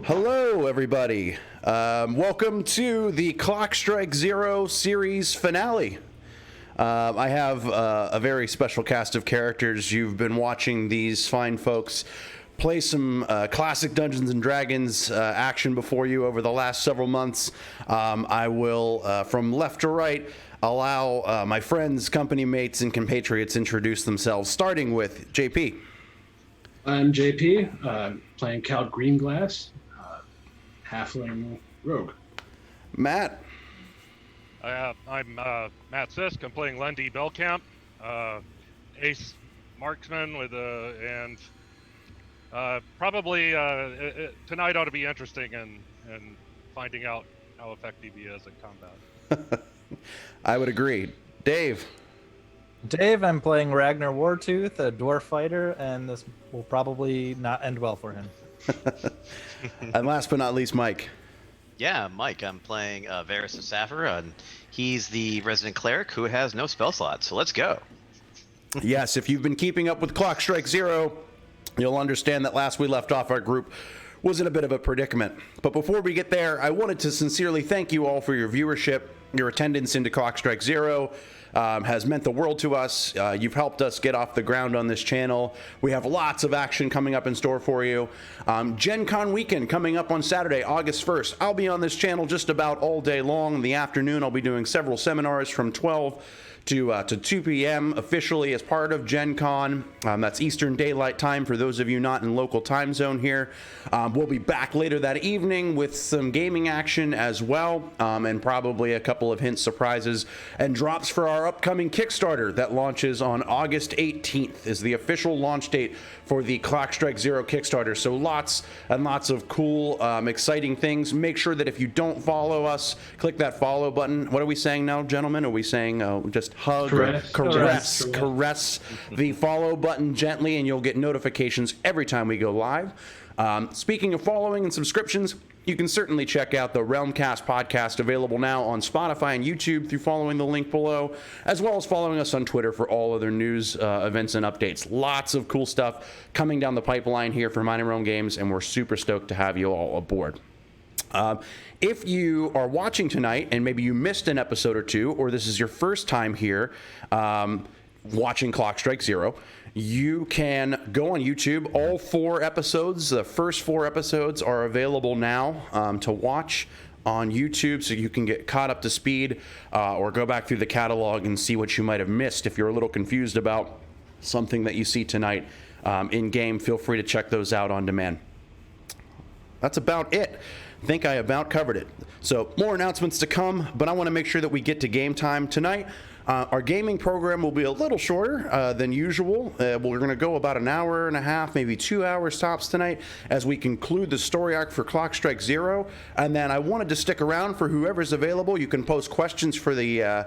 Hello, everybody. Welcome to the Clock Strike Zero series finale. I have a very special cast of characters. You've been watching these fine folks play some classic Dungeons and Dragons action before you over the last several months. I will, from left to right, allow my friends, company mates, and compatriots introduce themselves, starting with JP. I'm JP, playing Count Greenglass, halfling rogue. Matt. I'm Matt Sisk. I'm playing Lundy Bellcamp, ace marksman and probably tonight ought to be interesting in finding out how effective he is in combat. I would agree. Dave. Dave, I'm playing Ragnar Wartooth, a dwarf fighter, and this will probably not end well for him. And last but not least, Mike. Yeah, Mike, I'm playing Varys of Saphira, and he's the resident cleric who has no spell slots, so let's go. Yes, if you've been keeping up with Clock Strike Zero, you'll understand that last we left off, our group was in a bit of a predicament. But before we get there, I wanted to sincerely thank you all for your viewership. Your attendance into Clock Strike Zero has meant the world to us. You've helped us get off the ground on this channel. We have lots of action coming up in store for you. Gen Con weekend coming up on Saturday, August 1st. I'll be on this channel just about all day long. In the afternoon, I'll be doing several seminars from 12 to 2 p.m. officially as part of Gen Con. That's Eastern Daylight Time for those of you not in local time zone here. We'll be back later that evening with some gaming action as well, and probably a couple of hint surprises and drops for our upcoming Kickstarter that launches on August 18th is the official launch date for the Clock Strike Zero Kickstarter. So lots and lots of cool, exciting things. Make sure that if you don't follow us, click that follow button. What are we saying now, gentlemen? Are we saying just hug, caress the follow button gently, and you'll get notifications every time we go live. Speaking of following and subscriptions, you can certainly check out the Realmcast podcast, available now on Spotify and YouTube through following the link below, as well as following us on Twitter for all other news, events, and updates. Lots of cool stuff coming down the pipeline here for Mining Realm Games, and we're super stoked to have you all aboard. If you are watching tonight and maybe you missed an episode or two, or this is your first time here watching Clock Strike Zero, you can go on YouTube. All 4 episodes, the first 4 episodes, are available now to watch on YouTube, so you can get caught up to speed or go back through the catalog and see what you might have missed. If you're a little confused about something that you see tonight in game, feel free to check those out on demand. That's about it. I think I about covered it. So more announcements to come, but I want to make sure that we get to game time tonight. Our gaming program will be a little shorter than usual. We're going to go about an hour and a half, maybe 2 hours tops tonight as we conclude the story arc for Clock Strike Zero. And then I wanted to stick around for whoever's available. You can post questions for the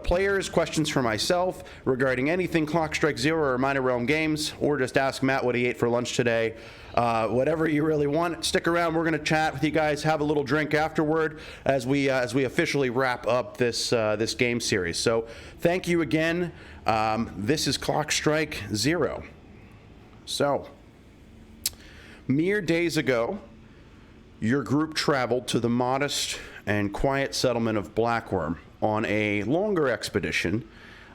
players, questions for myself regarding anything Clock Strike Zero or Mining Realm Games, or just ask Matt what he ate for lunch today. Whatever you really want, stick around. We're going to chat with you guys, have a little drink afterward as we officially wrap up this game series. So thank you again. This is Clock Strike Zero. So, mere days ago, your group traveled to the modest and quiet settlement of Blackworm on a longer expedition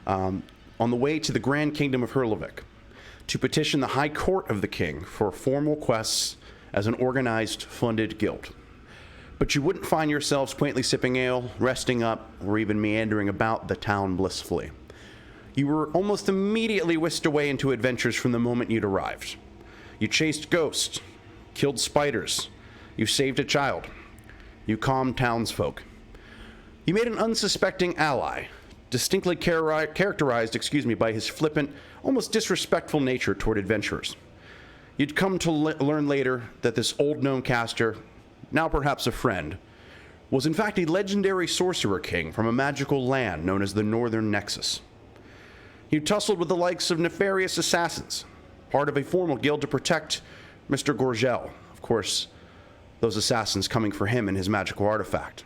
on the way to the Grand Kingdom of Hurlevik to petition the High Court of the King for formal quests as an organized, funded guild. But you wouldn't find yourselves quaintly sipping ale, resting up, or even meandering about the town blissfully. You were almost immediately whisked away into adventures from the moment you'd arrived. You chased ghosts, killed spiders, you saved a child, you calmed townsfolk. You made an unsuspecting ally, distinctly characterized by his flippant, almost disrespectful nature toward adventurers. You'd come to learn later that this old gnome caster, now perhaps a friend, was in fact a legendary sorcerer king from a magical land known as the Northern Nexus. You tussled with the likes of nefarious assassins, part of a formal guild to protect Mr. Gorgel. Of course, those assassins coming for him and his magical artifact.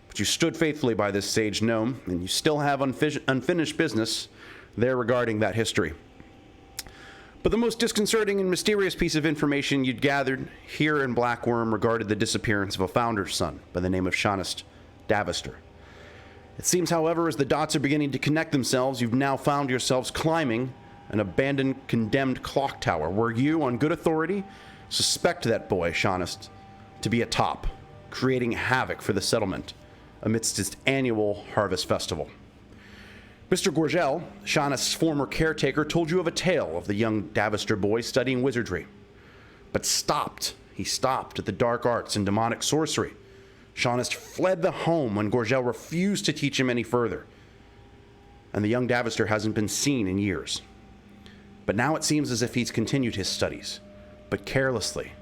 But you stood faithfully by this sage gnome, and you still have unfinished business there regarding that history. But the most disconcerting and mysterious piece of information you'd gathered here in Blackworm regarded the disappearance of a founder's son by the name of Shaunist Davister. It seems, however, as the dots are beginning to connect themselves, you've now found yourselves climbing an abandoned, condemned clock tower, where you, on good authority, suspect that boy, Shaunist, to be atop, creating havoc for the settlement amidst its annual harvest festival. Mr. Gorgel, Shaunist's former caretaker, told you of a tale of the young Davister boy studying wizardry, but he stopped at the dark arts and demonic sorcery. Shaunist fled the home when Gorgel refused to teach him any further, and the young Davister hasn't been seen in years. But now it seems as if he's continued his studies, but carelessly,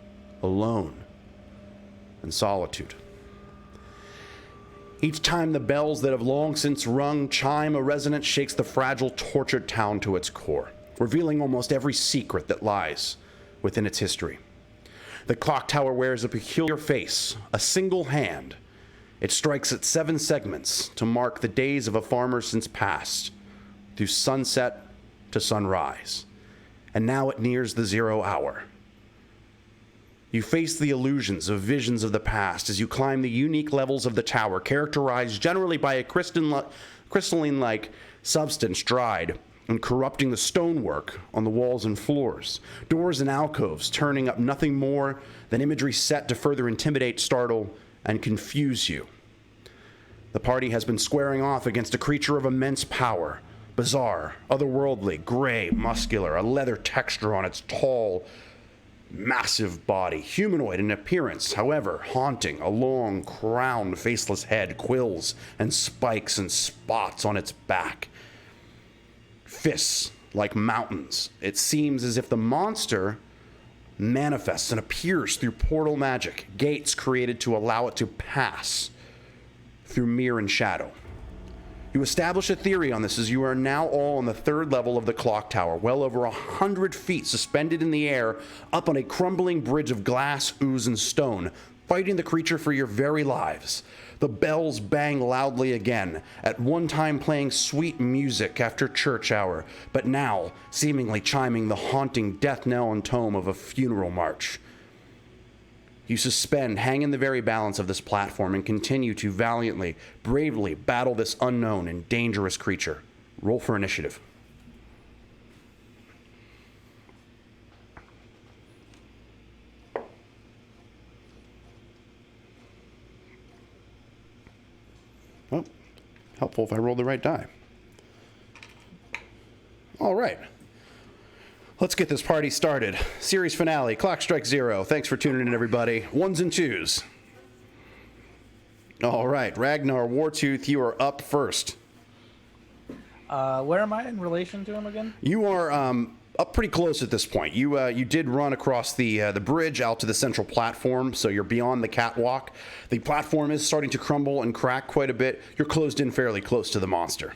alone, in solitude. Each time the bells that have long since rung chime, a resonance shakes the fragile, tortured town to its core, revealing almost every secret that lies within its history. The clock tower wears a peculiar face, a single hand. It strikes at 7 segments to mark the days of a farmer since past, through sunset to sunrise. And now it nears the 0 hour. You face the illusions of visions of the past as you climb the unique levels of the tower, characterized generally by a crystalline-like substance dried and corrupting the stonework on the walls and floors. Doors and alcoves turning up nothing more than imagery set to further intimidate, startle, and confuse you. The party has been squaring off against a creature of immense power, bizarre, otherworldly, gray, muscular, a leather texture on its tall, massive body, humanoid in appearance, however, haunting, a long, crowned, faceless head, quills and spikes and spots on its back. Fists like mountains. It seems as if the monster manifests and appears through portal magic, gates created to allow it to pass through mirror and shadow. You establish a theory on this as you are now all on the 3rd level of the clock tower, well over 100 feet suspended in the air, up on a crumbling bridge of glass, ooze, and stone, fighting the creature for your very lives. The bells bang loudly again, at one time playing sweet music after church hour, but now seemingly chiming the haunting death knell and tone of a funeral march. You suspend, hang in the very balance of this platform, and continue to valiantly, bravely battle this unknown and dangerous creature. Roll for initiative. Oh, helpful if I roll the right die. All right. Let's get this party started. Series finale, clock strike 0. Thanks for tuning in, everybody. 1s and 2s. All right, Ragnar Wartooth, you are up first. Where am I in relation to him again? You are up pretty close at this point. You did run across the bridge out to the central platform, so you're beyond the catwalk. The platform is starting to crumble and crack quite a bit. You're closed in fairly close to the monster.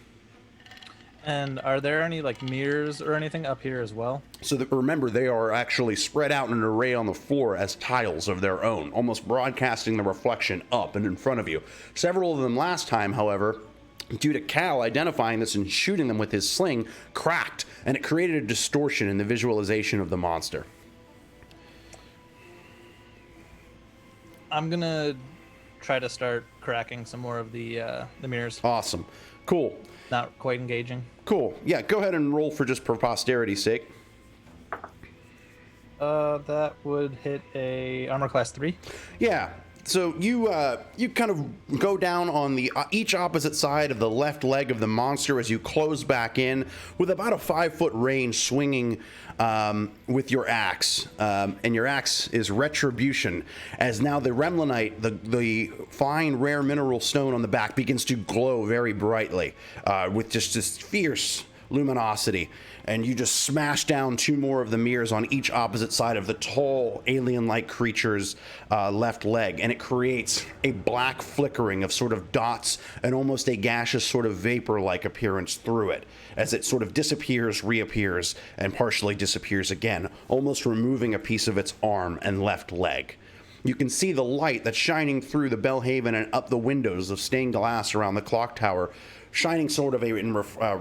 And are there any like mirrors or anything up here as well? So remember, they are actually spread out in an array on the floor as tiles of their own, almost broadcasting the reflection up and in front of you. Several of them last time, however, due to Cal identifying this and shooting them with his sling, cracked, and it created a distortion in the visualization of the monster. I'm gonna try to start cracking some more of the mirrors. Awesome. Cool. Not quite engaging. Cool. Yeah, go ahead and roll for posterity's sake. That would hit a armor class 3. Yeah. So you kind of go down on the each opposite side of the left leg of the monster as you close back in with about a 5-foot range, swinging with your axe, and your axe is Retribution, as now the Remlinite, the fine rare mineral stone on the back, begins to glow very brightly with just this fierce luminosity, and you just smash down 2 more of the mirrors on each opposite side of the tall alien-like creature's left leg, and it creates a black flickering of sort of dots and almost a gaseous sort of vapor-like appearance through it as it sort of disappears, reappears, and partially disappears again, almost removing a piece of its arm and left leg. You can see the light that's shining through the Bellhaven and up the windows of stained glass around the clock tower shining sort of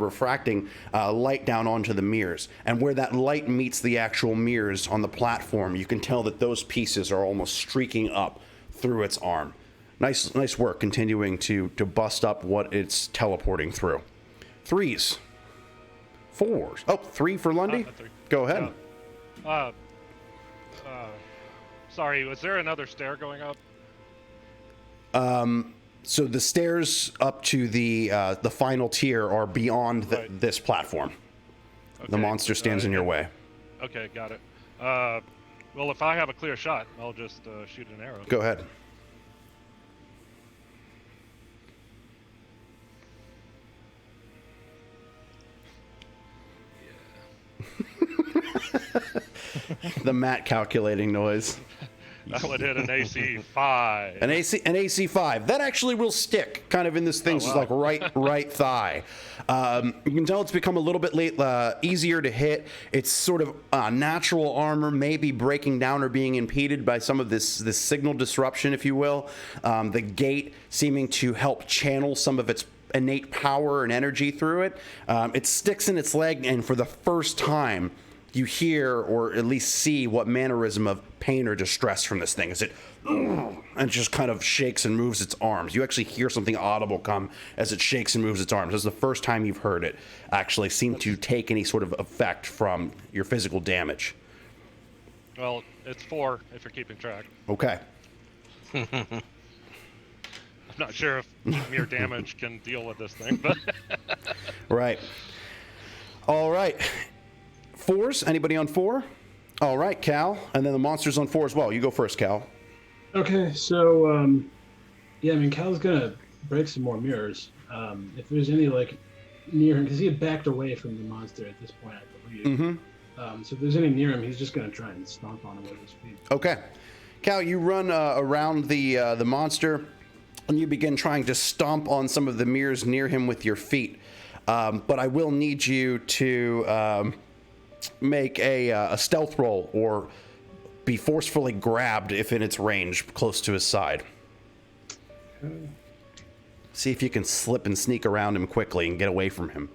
refracting light down onto the mirrors. And where that light meets the actual mirrors on the platform, you can tell that those pieces are almost streaking up through its arm. Nice work continuing to bust up what it's teleporting through. 3s. 4s. Oh, 3 for Lundy? 3. Go ahead. Yeah. Sorry, was there another stair going up? So the stairs up to the final tier are beyond Right. this platform. The Okay, monster stands in your way. Okay, got it. Well, if I have a clear shot, I'll just shoot an arrow. Go ahead. The Matt calculating noise. That would hit an AC 5. An AC 5. That actually will stick kind of in this thing's wow. like right thigh. You can tell it's become a little bit easier to hit. It's sort of natural armor maybe breaking down or being impeded by some of this signal disruption, if you will. The gate seeming to help channel some of its innate power and energy through it. It sticks in its leg, and for the first time, you hear or at least see what mannerism of pain or distress from this thing as it and just kind of shakes and moves its arms. You actually hear something audible come as it shakes and moves its arms. This is the first time you've heard it actually seem to take any sort of effect from your physical damage. Well, it's 4 if you're keeping track. Okay. I'm not sure if mere damage can deal with this thing, but Right. All right. 4s? Anybody on 4? All right, Cal. And then the monster's on 4 as well. You go first, Cal. Okay, so yeah, I mean, Cal's gonna break some more mirrors. If there's any like near him, because he had backed away from the monster at this point, I believe. Mm-hmm. So if there's any near him, he's just gonna try and stomp on him with his feet. Okay. Cal, you run around the monster, and you begin trying to stomp on some of the mirrors near him with your feet. But I will need you to make a stealth roll or be forcefully grabbed if in its range close to his side. Okay. See if you can slip and sneak around him quickly and get away from him.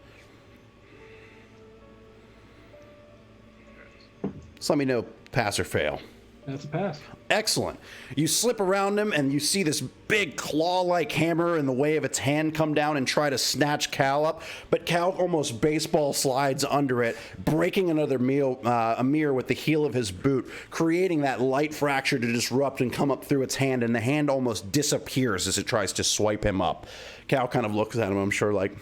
Just let me know, pass or fail. That's a pass. Excellent. You slip around him and you see this big claw-like hammer in the way of its hand come down and try to snatch Cal up, but Cal almost baseball slides under it, breaking another mirror with the heel of his boot, creating that light fracture to disrupt and come up through its hand, and the hand almost disappears as it tries to swipe him up. Cal kind of looks at him, I'm sure, like,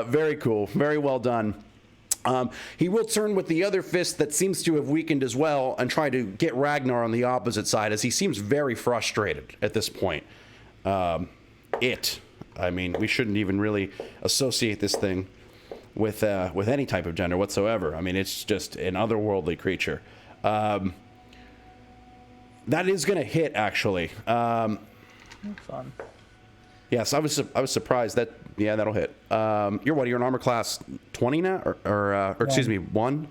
very cool, very well done. He will turn with the other fist that seems to have weakened as well and try to get Ragnar on the opposite side, as he seems very frustrated at this point. I mean, we shouldn't even really associate this thing with any type of gender whatsoever. I mean, it's just an otherworldly creature. That is going to hit, actually. Fun. Yes, I was surprised that. Yeah, that'll hit. You're an armor class 20 now, or excuse me, 1.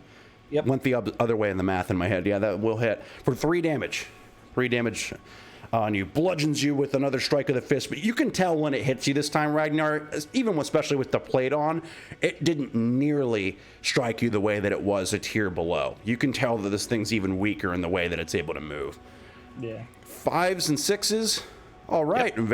Yep. Went the other way in the math in my head. Yeah, that will hit for 3 damage. 3 damage on you. Bludgeons you with another strike of the fist, but you can tell when it hits you this time, Ragnar. Even especially with the plate on, it didn't nearly strike you the way that it was a tier below. You can tell that this thing's even weaker in the way that it's able to move. Yeah. 5s and 6s. All right, yep.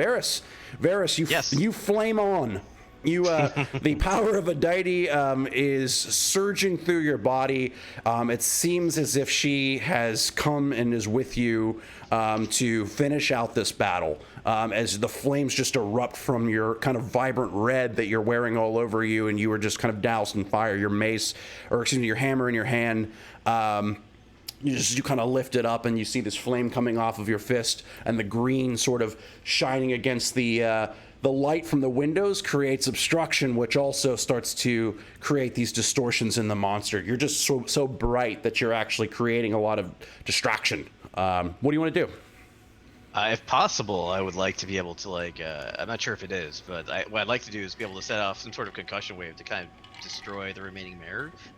Varys, you flame on. You, the power of a deity is surging through your body. It seems as if she has come and is with you to finish out this battle. As the flames just erupt from your kind of vibrant red that you're wearing all over you, and you are just kind of doused in fire. Your your hammer in your hand. You kind of lift it up and you see this flame coming off of your fist, and the green sort of shining against the light from the windows creates obstruction, which also starts to create these distortions in the monster. You're just so bright that you're actually creating a lot of distraction. What do you want to do? If possible, I would like to be able to, I'm not sure if it is, but what I'd like to do is be able to set off some sort of concussion wave to kind of destroy the remaining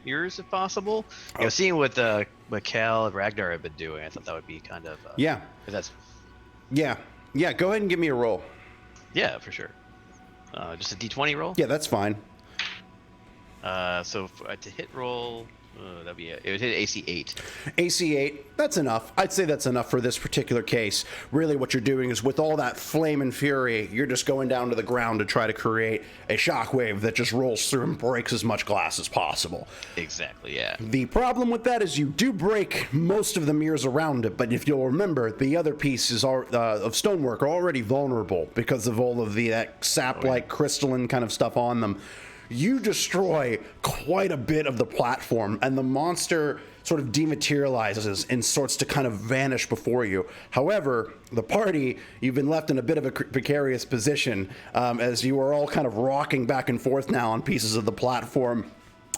mirrors if possible. You know, seeing what Cal and Ragnar have been doing, I thought that would be kind of yeah. If that's Yeah. Go ahead and give me a roll. Yeah, for sure. Just a d20 roll. Yeah, that's fine. So to hit roll, that'd be it would hit AC 8. AC 8, that's enough. I'd say that's enough for this particular case. Really what you're doing is with all that flame and fury, you're just going down to the ground to try to create a shockwave that just rolls through and breaks as much glass as possible. Exactly. Yeah. The problem with that is you do break most of the mirrors around it, but if you'll remember, the other pieces of stonework are already vulnerable because of all of that sap-like crystalline kind of stuff on them. You destroy quite a bit of the platform, and the monster sort of dematerializes and starts to kind of vanish before you. However, the party, you've been left in a bit of a precarious position as you are all kind of rocking back and forth now on pieces of the platform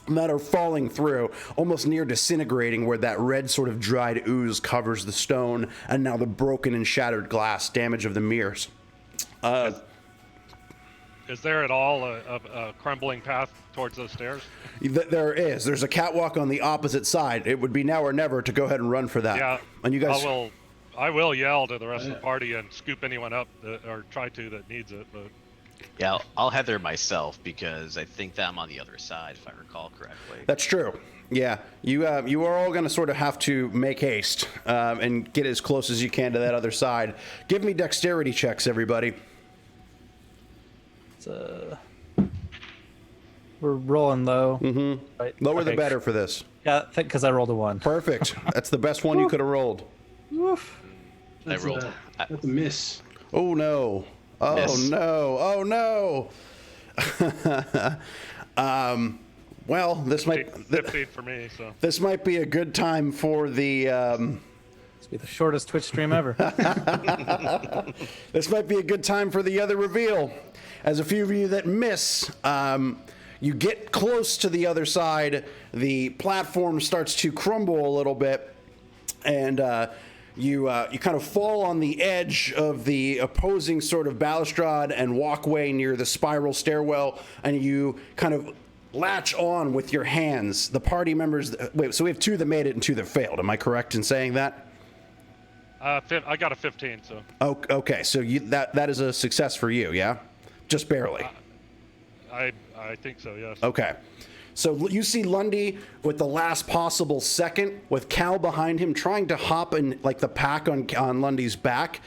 that are falling through, almost near disintegrating, where that red sort of dried ooze covers the stone, and now the broken and shattered glass damage of the mirrors. Is there at all a crumbling path towards those stairs? There is. There's a catwalk on the opposite side. It would be now or never to go ahead and run for that. Yeah. And you guys. I will yell to the rest of the party and scoop anyone up or try to that needs it. But Yeah, I'll head there myself because I think that I'm on the other side, if I recall correctly. That's true. Yeah, you are all going to sort of have to make haste and get as close as you can to that other side. Give me dexterity checks, everybody. We're rolling low. Mm-hmm. Right? Lower the Okay. better for this. Yeah, I think because I rolled a 1. Perfect. That's the best one you could have rolled. Woof. That's rolled. That's a miss. Oh no. Oh Miss. no. Oh no. Well, this might 15 for me. So this might be a good time for the This will be the shortest Twitch stream ever. this might be a good time for the other reveal. As a few of you that miss, you get close to the other side. The platform starts to crumble a little bit, and you kind of fall on the edge of the opposing sort of balustrade and walkway near the spiral stairwell, and you kind of latch on with your hands. The party members. Wait, so we have 2 that made it and 2 that failed. Am I correct in saying that? I got a 15. So Okay, so that is a success for you, yeah? Just barely. I think so. Yes. Okay. So you see Lundy with the last possible second, with Cal behind him trying to hop in like the pack on Lundy's back,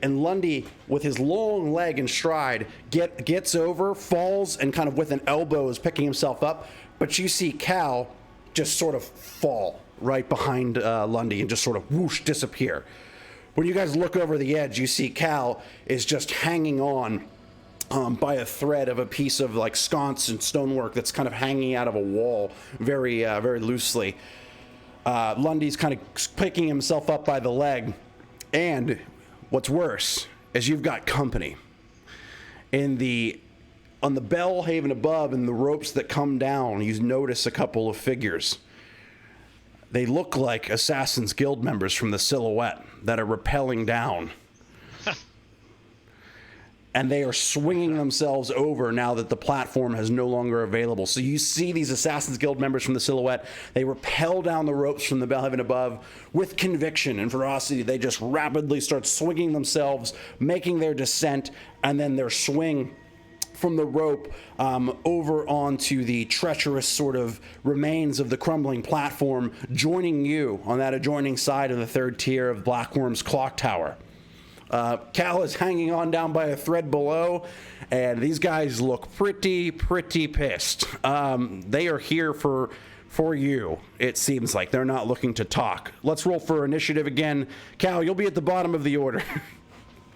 and Lundy with his long leg and stride gets over, falls, and kind of with an elbow is picking himself up. But you see Cal just sort of fall right behind Lundy and just sort of whoosh disappear. When you guys look over the edge, you see Cal is just hanging on by a thread of a piece of like sconce and stonework that's kind of hanging out of a wall very loosely. Lundy's kind of picking himself up by the leg, and what's worse is you've got company. On the Bellhaven above and the ropes that come down, you notice a couple of figures. They look like Assassin's Guild members from the silhouette that are rappelling down. And they are swinging themselves over now that the platform is no longer available. So you see these Assassin's Guild members from the silhouette. They rappel down the ropes from the Bellhaven above with conviction and ferocity. They just rapidly start swinging themselves, making their descent, and then their swing from the rope over onto the treacherous sort of remains of the crumbling platform, joining you on that adjoining side of the 3rd tier of Blackworm's clock tower. Cal is hanging on down by a thread below, and these guys look pretty pissed. They are here for you, it seems like. They're not looking to talk. Let's roll for initiative again. Cal, you'll be at the bottom of the order.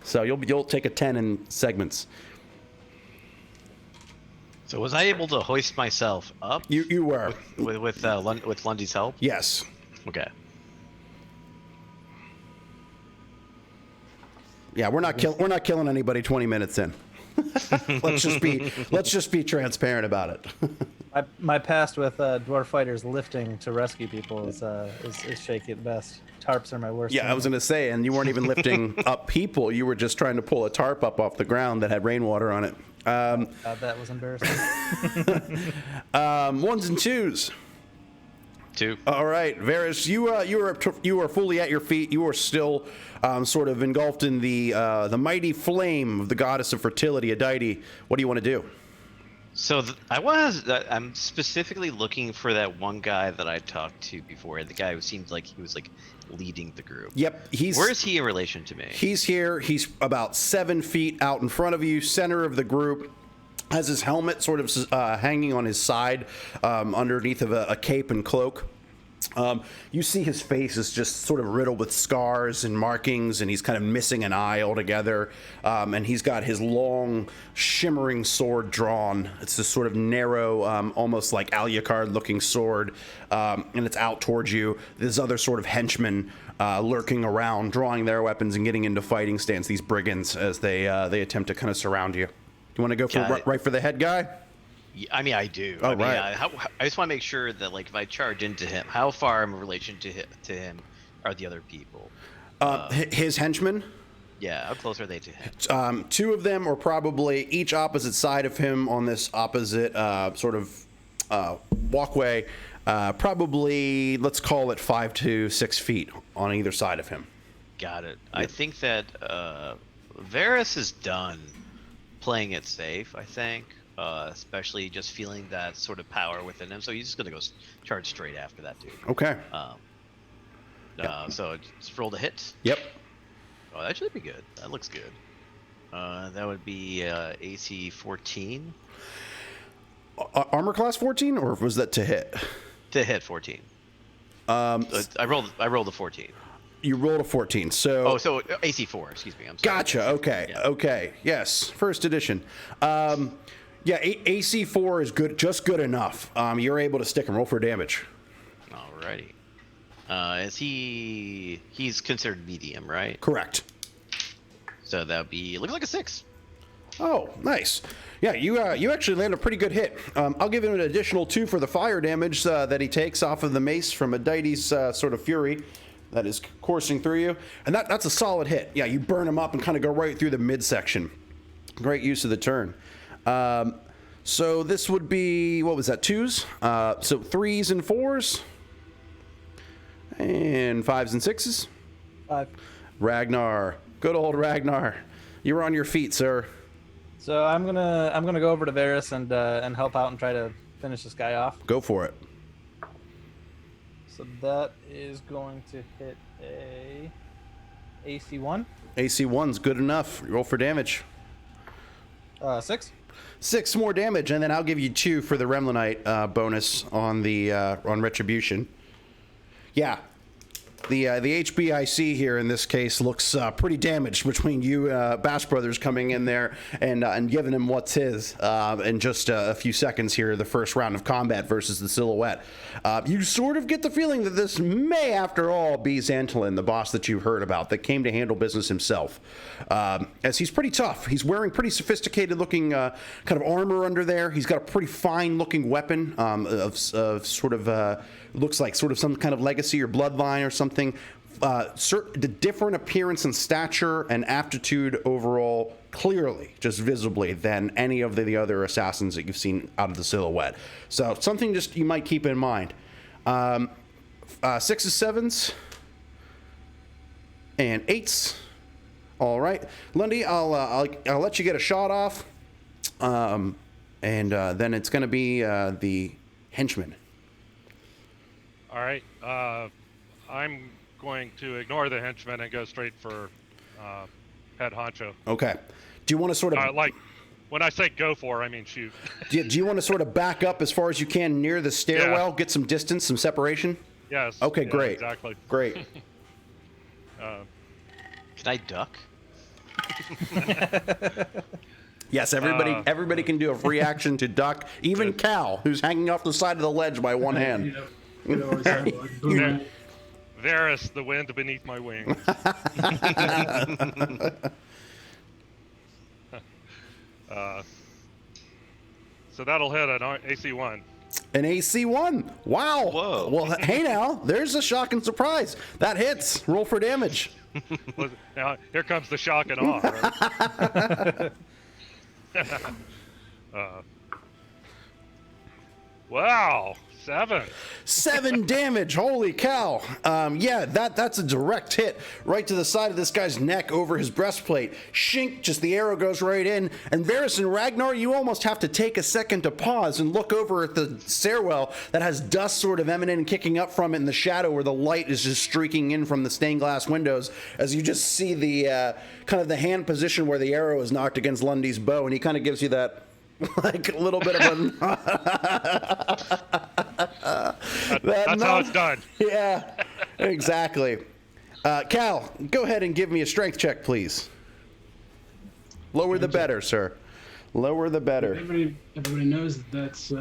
So you'll take a 10 in segments. So was I able to hoist myself up You were. with Lundy's help? Yes. Okay. Yeah, we're not killing anybody 20 minutes in. let's just be transparent about it. My past with dwarf fighters lifting to rescue people is shaky at best. Tarps are my worst. Yeah, I was going to say, and you weren't even lifting up people. You were just trying to pull a tarp up off the ground that had rainwater on it. That was embarrassing. 1s and 2s. 2. All right, Varys, you are fully at your feet. You are still sort of engulfed in the mighty flame of the goddess of fertility, Adyte. What do you want to do? So I'm specifically looking for that one guy that I talked to before, the guy who seemed like he was like leading the group. Yep, Where is he in relation to me? He's here. He's about 7 feet out in front of you, center of the group. Has his helmet sort of hanging on his side underneath of a cape and cloak. You see his face is just sort of riddled with scars and markings, and he's kind of missing an eye altogether. And he's got his long, shimmering sword drawn. It's this sort of narrow, almost like Alucard-looking sword, and it's out towards you. There's other sort of henchmen lurking around, drawing their weapons and getting into fighting stance. These brigands, as they attempt to kind of surround you. You want to go for right for the head guy? I mean, I do. Oh, I mean, right. I just want to make sure that, like, if I charge into him, how far in relation to him are the other people? His henchmen? Yeah, how close are they to him? 2 of them are probably each opposite side of him on this opposite sort of walkway. Probably, let's call it 5 to 6 feet on either side of him. Got it. I think that Varys is done playing it safe, I think. Especially just feeling that sort of power within him. So he's just going to go charge straight after that dude. Okay. So just roll the hit. Yep. Oh, that should be good. That looks good. That would be AC 14. Armor class 14, or was that to hit? To hit 14. I rolled a 14. You rolled a 14, so... Oh, so AC 4, excuse me. I'm sorry. Gotcha, okay, Yeah. okay. Yes, first edition. Yeah, AC 4 is good, just good enough. You're able to stick and roll for damage. Alrighty. He's considered medium, right? Correct. So that would be, looks like a 6. Oh, nice. Yeah, you actually land a pretty good hit. I'll give him an additional 2 for the fire damage that he takes off of the mace from Adyte's sort of fury that is coursing through you. And that's a solid hit. Yeah, you burn him up and kind of go right through the midsection. Great use of the turn. So this would be, what was that, 2s? So 3s and 4s. And 5s and 6s. 5. Ragnar. Good old Ragnar. You're on your feet, sir. So I'm gonna go over to Varys and help out and try to finish this guy off. Go for it. So that is going to hit a AC 1. AC 1's good enough. Roll for damage. 6. 6 more damage, and then I'll give you 2 for the Remlinite bonus on the on Retribution. Yeah. The HBIC here in this case looks pretty damaged between you Bash Brothers coming in there and giving him what's his in just a few seconds here, the first round of combat versus the Silhouette. You sort of get the feeling that this may, after all, be Xantolin, the boss that you heard about, that came to handle business himself. As he's pretty tough. He's wearing pretty sophisticated looking kind of armor under there. He's got a pretty fine looking weapon of sort of looks like sort of some kind of legacy or bloodline or something. The different appearance and stature and aptitude overall, clearly, just visibly, than any of the other assassins that you've seen out of the Silhouette. So something just you might keep in mind. 6s, 7s, and 8s. All right, Lundy, I'll let you get a shot off, and then it's going to be the henchman. All right. I'm going to ignore the henchman and go straight for head honcho. Okay. Do you want to sort of Like, when I say go for, I mean shoot. do you want to sort of back up as far as you can near the stairwell, Yeah. get some distance, some separation? Yes. Okay, yeah, great. Exactly. Great. Can I duck? Yes, everybody can do a free action to duck. Even Cal, who's hanging off the side of the ledge by one hand. You know, always have, like, boom. Varys, the wind beneath my wings. So that'll hit an AC 1. An AC 1. Wow. Whoa. Well, hey now, there's a shock and surprise. That hits. Roll for damage. Now, here comes the shock and awe. Right? Wow, 7. 7 damage. Holy cow. Yeah, that's a direct hit right to the side of this guy's neck over his breastplate. Shink, just the arrow goes right in. And Varys and Ragnar, you almost have to take a second to pause and look over at the stairwell that has dust sort of emanating and kicking up from it in the shadow where the light is just streaking in from the stained glass windows as you just see the kind of the hand position where the arrow is knocked against Lundy's bow, and he kind of gives you that like a little bit of a That's how it's done. Yeah, exactly. Cal, go ahead and give me a strength check, please. Lower the better, sir. Lower the better. Everybody knows that's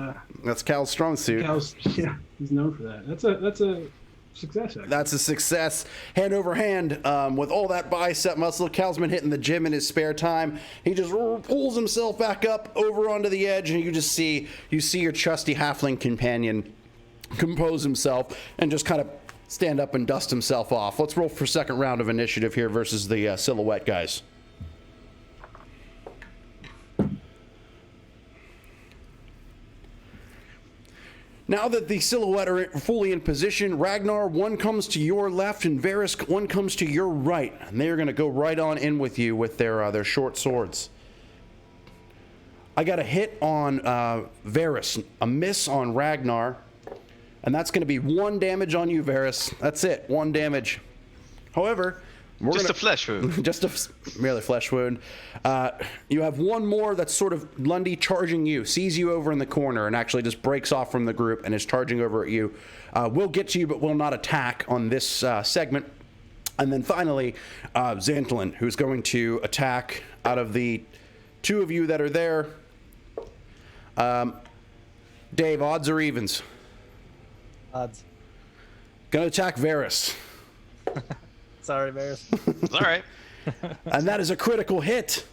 Cal's strong suit. Cal's. Yeah, he's known for that. That's a success. Actually. That's a success. Hand over hand, with all that bicep muscle. Cal's been hitting the gym in his spare time. He just pulls himself back up over onto the edge, and you see your trusty halfling companion compose himself and just kind of stand up and dust himself off. Let's roll for second round of initiative here versus the silhouette guys. Now that the silhouette are fully in position, Ragnar, one comes to your left, and Varys, one comes to your right. And they are going to go right on in with you with their short swords. I got a hit on Varys, a miss on Ragnar, and that's going to be 1 damage on you, Varys. That's it, 1 damage. However, Just a flesh wound. Just a merely flesh wound. You have one more that's sort of Lundy charging you, sees you over in the corner, and actually just breaks off from the group and is charging over at you. Will get to you, but will not attack on this segment. And then finally, Xantolin, who's going to attack out of the 2 of you that are there. Dave, odds or evens? Odds. Gonna attack Varys. Sorry, Varys. It's all right. And that is a critical hit.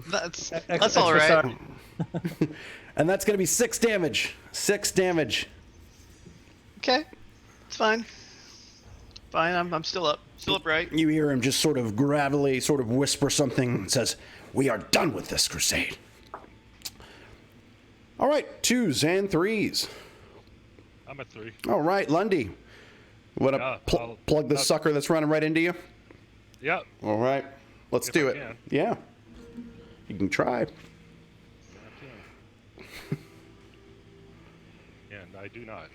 That's all right. Sorry. And that's going to be 6 damage. 6 damage. Okay, it's fine. Fine, I'm still up. Still upright. You hear him just sort of gravelly sort of whisper something and says, "We are done with this crusade." All right, 2s and 3s. I'm at 3. All right, Lundy. Want to Yeah, plug the sucker that's running right into you? Yep. All right, let's If do I it. can. Yeah, you can try. And I do not.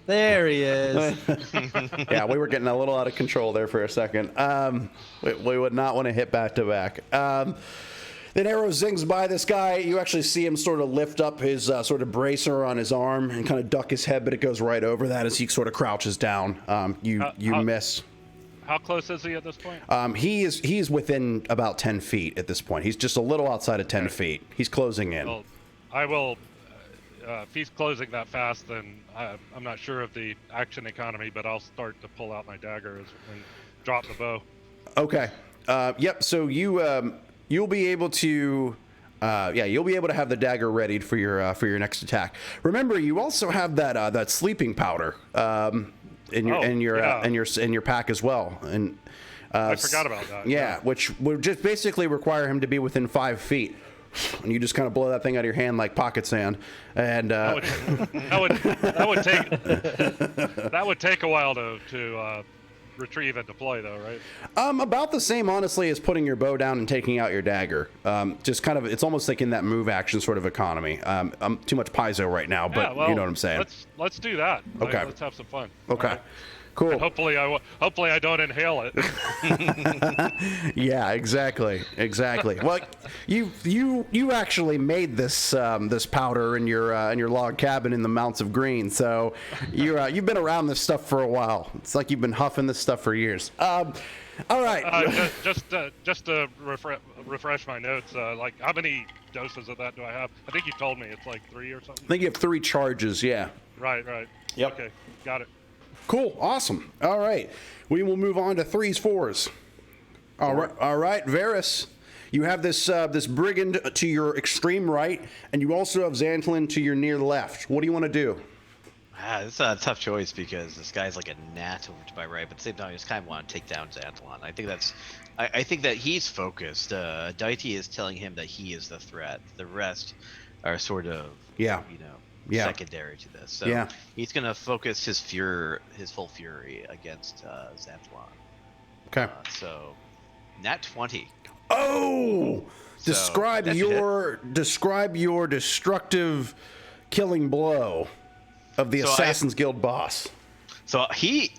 There he is. Yeah, we were getting a little out of control there for a second. We would not want to hit back to back. Then arrow zings by this guy. You actually see him sort of lift up his sort of bracer on his arm and kind of duck his head, but it goes right over that as he sort of crouches down. You miss. How close is he at this point? He's within about 10 feet at this point. He's just a little outside of 10 feet. He's closing in. Well, I will. If he's closing that fast, then I'm not sure of the action economy, but I'll start to pull out my dagger and drop the bow. Okay. Yep. So you'll be able to. You'll be able to have the dagger readied for your next attack. Remember, you also have that sleeping powder in your pack as well. And I forgot about that. Yeah, which would just basically require him to be within 5 feet, and you just kind of blow that thing out of your hand like pocket sand. And that would take a while to retrieve and deploy, though, right? About the same, honestly, as putting your bow down and taking out your dagger. Just kind of, it's almost like in that move action sort of economy. I'm too much paizo right now, but you know what I'm saying. Let's do that. Okay. Let's have some fun. Okay. Right? Cool. And hopefully I don't inhale it. Yeah, exactly. Well, you actually made this this powder in your log cabin in the Mounts of Green, so you've been around this stuff for a while. It's like you've been huffing this stuff for years. All right. Just to refresh my notes, like how many doses of that do I have? I think you told me it's like 3 or something. I think you have 3 charges. Yeah. Right. Yep. Okay, got it. Cool. Awesome. All right. We will move on to 3s, 4s. All right. Varys, you have this brigand to your extreme right, and you also have Xantolin to your near left. What do you want to do? It's a tough choice because this guy's like a gnat over to my right, but at the same time, I just kind of want to take down Xanthalon. I think that he's focused. Daiti is telling him that he is the threat. The rest are sort of, Yeah. Yeah. secondary to this. So Yeah. he's gonna focus his full fury against Xanthalon. Okay. So, nat 20. Oh! So, Describe that should your destructive killing blow of the So Assassin's Guild boss. So he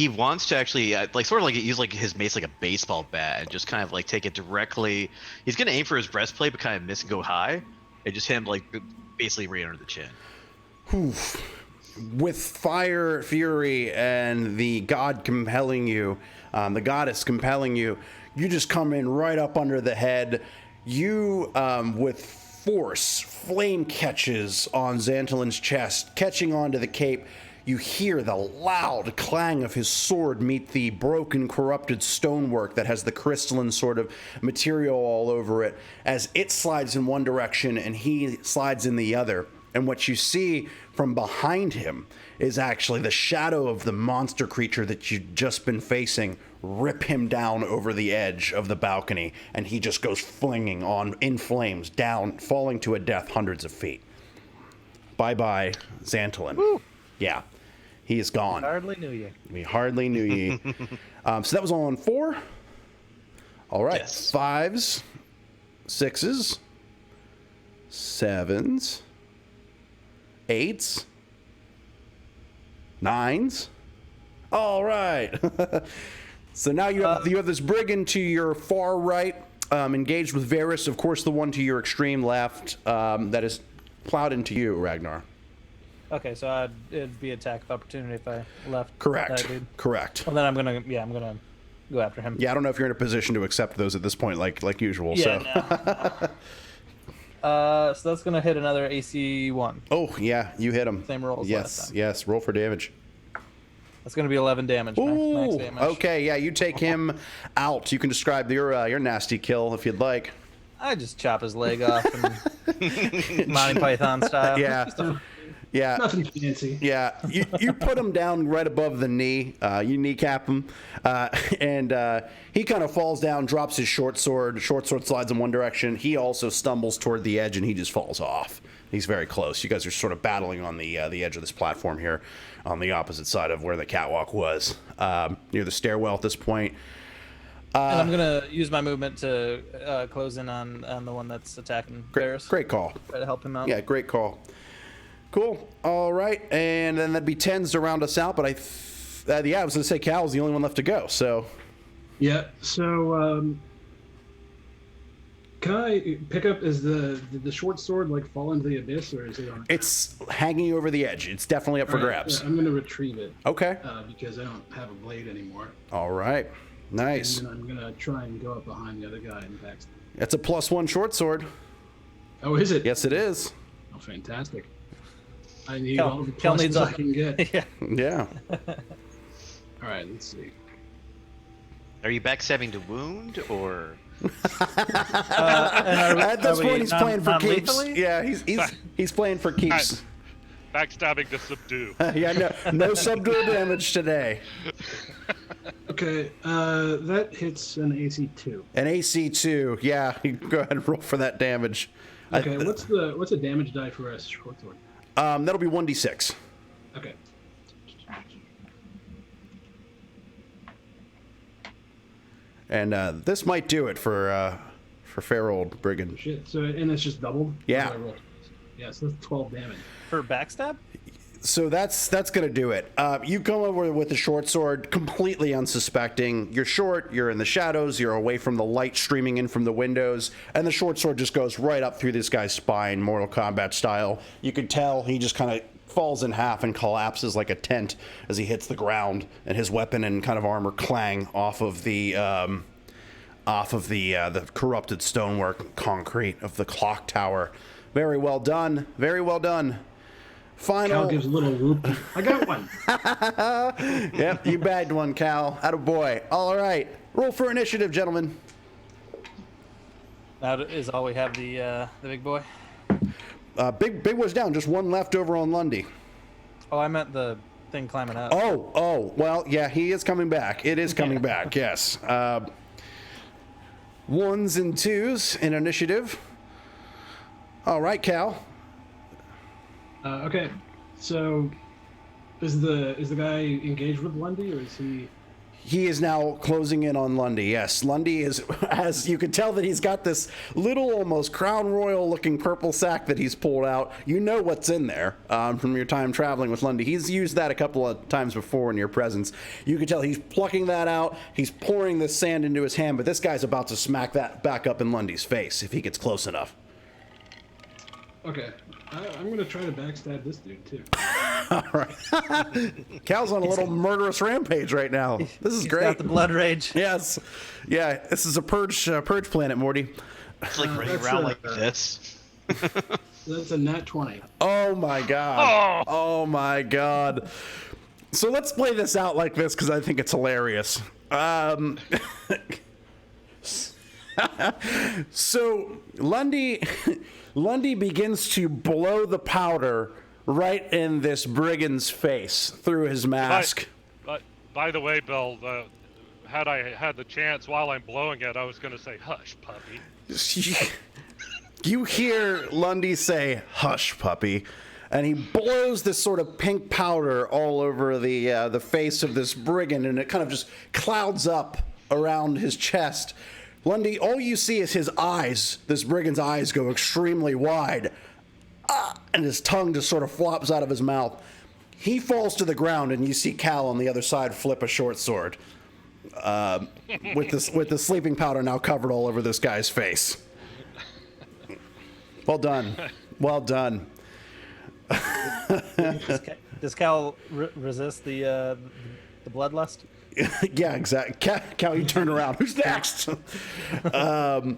wants to actually sort of like use like his mace like a baseball bat and just kind of like take it directly. He's gonna aim for his breastplate, but kind of miss and go high, and just hit him like basically right under the chin. Oof. With fire, fury, and the god compelling you, the goddess compelling you, you just come in right up under the head. You, with force, flame catches on Xanthalin's chest, catching onto the cape. You hear the loud clang of his sword meet the broken, corrupted stonework that has the crystalline sort of material all over it as it slides in one direction and he slides in the other. And what you see from behind him is actually the shadow of the monster creature that you've just been facing rip him down over the edge of the balcony, and he just goes flinging on in flames down, falling to a death hundreds of feet. Bye-bye, Xanthalin. Woo. Yeah, he is gone. Hardly knew you. We hardly knew ye. So that was all on 4. All right, Yes. 5s, 6s, 7s, 8s, 9s. All right. So now you have this brigand to your far right, engaged with Varys. Of course, the one to your extreme left that is plowed into you, Ragnar. Okay, so it'd be attack of opportunity if I left. Correct. that dude. Correct. Well, then I'm gonna go after him. Yeah, I don't know if you're in a position to accept those at this point, like usual. Yeah. So. No. So that's gonna hit another AC 1. Oh yeah, you hit him. Same roll as Yes, last time. yes. Roll for damage. That's gonna be 11 damage. Max Ooh. damage. Okay, yeah. You take him out. You can describe your nasty kill if you'd like. I just chop his leg off and Monty Python style. Yeah. Yeah. Nothing fancy. Yeah, you put him down right above the knee. You kneecap him, and he kind of falls down, drops his short sword. Short sword slides in one direction. He also stumbles toward the edge, and he just falls off. He's very close. You guys are sort of battling on the edge of this platform here, on the opposite side of where the catwalk was, near the stairwell at this point. And I'm gonna use my movement to close in on the one that's attacking Varys. Great call. Try to help him out. Yeah, great call. Cool. All right, and then that'd be 10s to round us out. But I was gonna say Cal's the only one left to go. So Yeah. So, can I pick up? Is the short sword like fall into the abyss, or is it on? it's hanging over the edge. It's definitely up for All right, grabs. yeah, I'm gonna retrieve it Okay. because I don't have a blade anymore. All right. Nice. And then I'm gonna try and go up behind the other guy and backstab. That's a +1 short sword. Oh, is it? Yes, it is. Oh, fantastic. I need Kel- all the Kel needs pluses a- I can get. Yeah. Yeah. All right, let's see. Are you backstabbing to wound or? At this point, he's playing for keeps. non-lethally? Yeah, he's playing for keeps. Backstabbing to subdue. Yeah, no subdual damage today. Okay, that hits an AC 2. An AC2. Yeah, you go ahead and roll for that damage. Okay, what's the damage die for a short sword? That'll be 1d6. Okay. And this might do it for fair old brigand. Shit. So and it's just doubled. Yeah. What do I roll? Yeah, so that's 12 damage. For backstab? So that's gonna do it. You come over with the short sword, completely unsuspecting. You're short. You're in the shadows. You're away from the light streaming in from the windows, and the short sword just goes right up through this guy's spine, Mortal Kombat style. You could tell he just kind of falls in half and collapses like a tent as he hits the ground, and his weapon and kind of armor clang off of the corrupted stonework concrete of the clock tower. Very well done. Very well done. Final. Cal gives a little whoop. I got one. Yep, you bagged one, Cal. Attaboy. All right. Roll for initiative, gentlemen. That is all we have. The big boy. Big was down. Just one left over on Lundy. Oh, I meant the thing climbing up. Oh, well, yeah, he is coming back. It is coming back, yes. Ones and twos in initiative. All right, Cal. Okay, so is the guy engaged with Lundy, or is he? He is now closing in on Lundy. Yes, Lundy is, as you can tell that he's got this little, almost Crown Royal looking purple sack that he's pulled out. You know what's in there from your time traveling with Lundy. He's used that a couple of times before in your presence. You can tell he's plucking that out. He's pouring this sand into his hand, but this guy's about to smack that back up in Lundy's face if he gets close enough. Okay, I'm gonna try to backstab this dude too. All right. Cal's on a little murderous rampage right now. This is He's great. got the blood rage. Yes. Yeah, this is a purge planet, Morty. It's like running that's around a- like this. That's a nat 20. Oh my god. Oh my god. So let's play this out like this because I think it's hilarious. So Lundy begins to blow the powder right in this brigand's face through his mask. But by the way, Bill, had I had the chance while I'm blowing it, I was going to say, "Hush, puppy." You hear Lundy say, "Hush, puppy," and he blows this sort of pink powder all over the face of this brigand, and it kind of just clouds up around his chest. Lundy, all you see is his eyes. This brigand's eyes go extremely wide, and his tongue just sort of flops out of his mouth. He falls to the ground, and you see Cal on the other side flip a short sword, with the sleeping powder now covered all over this guy's face. Well done. Well done. Does Cal resist the bloodlust? Yeah, exactly. Cal, you turn around. Who's next? From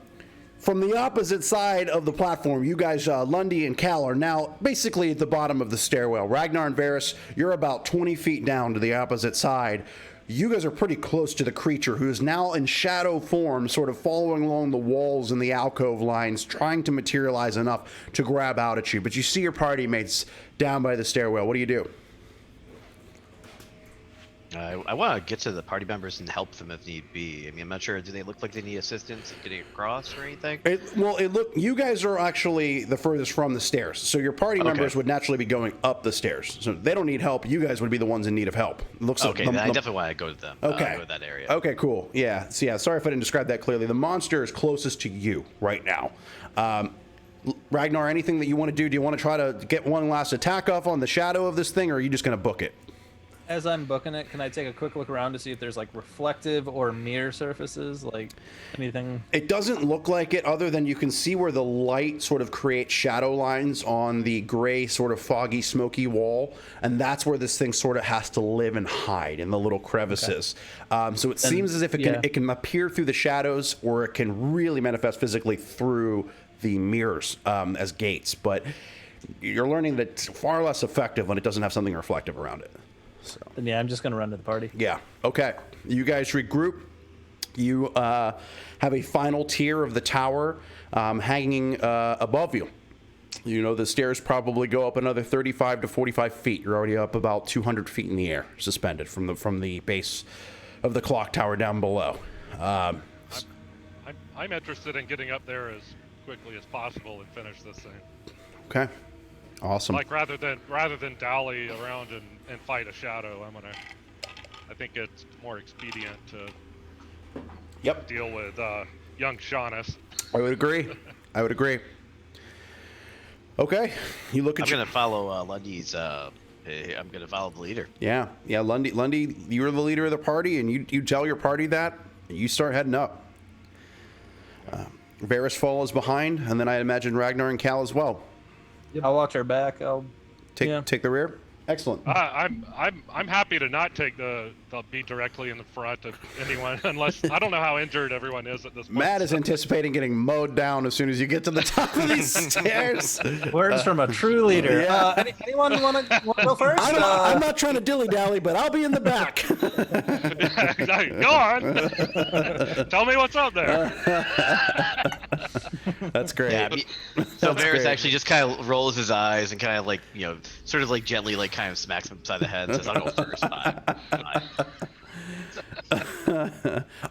the opposite side of the platform, you guys, Lundy and Cal, are now basically at the bottom of the stairwell. Ragnar and Varys, you're about 20 feet down to the opposite side. You guys are pretty close to the creature, who is now in shadow form, sort of following along the walls and the alcove lines, trying to materialize enough to grab out at you. But you see your party mates down by the stairwell. What do you do? I want to get to the party members and help them if need be. I mean, I'm not sure. Do they look like they need assistance in getting across or anything? You guys are actually the furthest from the stairs, so your party members would naturally be going up the stairs. So they don't need help. You guys would be the ones in need of help. Looks Okay, like then I definitely want to go to them. Okay. Go to that area. Okay, cool. Yeah. So yeah, sorry if I didn't describe that clearly. The monster is closest to you right now. Ragnar, anything that you want to do? Do you want to try to get one last attack off on the shadow of this thing, or are you just going to book it? As I'm booking it, can I take a quick look around to see if there's like reflective or mirror surfaces, like anything? It doesn't look like it, other than you can see where the light sort of creates shadow lines on the gray, sort of foggy, smoky wall, and that's where this thing sort of has to live and hide, in the little crevices. So it seems as if it can appear through the shadows, or it can really manifest physically through the mirrors as gates. But you're learning that it's far less effective when it doesn't have something reflective around it. So. Then yeah, I'm just gonna run to the party. Yeah. Okay. You guys regroup. You have a final tier of the tower hanging above you. You know the stairs probably go up another 35 to 45 feet. You're already up about 200 feet in the air, suspended from the base of the clock tower down below. I'm interested in getting up there as quickly as possible and finish this thing. Okay. Awesome. Like rather than dally around and fight a shadow, I think it's more expedient to deal with young Shaunus. I would agree. I would agree. Okay. You look at I'm gonna follow Lundy's. I'm gonna follow the leader. Yeah. Lundy, you're the leader of the party, and you tell your party that, you start heading up. Varys follows behind, and then I imagine Ragnar and Cal as well. I'll watch our back. I'll Take the rear. Excellent. I'm happy to not take the be directly in the front of anyone unless I don't know how injured everyone is at this point. Matt is anticipating getting mowed down as soon as you get to the top of these stairs. Words from a true leader. Yeah. Anyone want to go first? I'm not trying to dilly-dally, but I'll be in the back. Go on. Tell me what's up there. That's great. Yeah, so That's Varys great. actually just kind of rolls his eyes and kind of like, sort of like gently like kind of smacks him upside the head and says, I'll go first. Fine.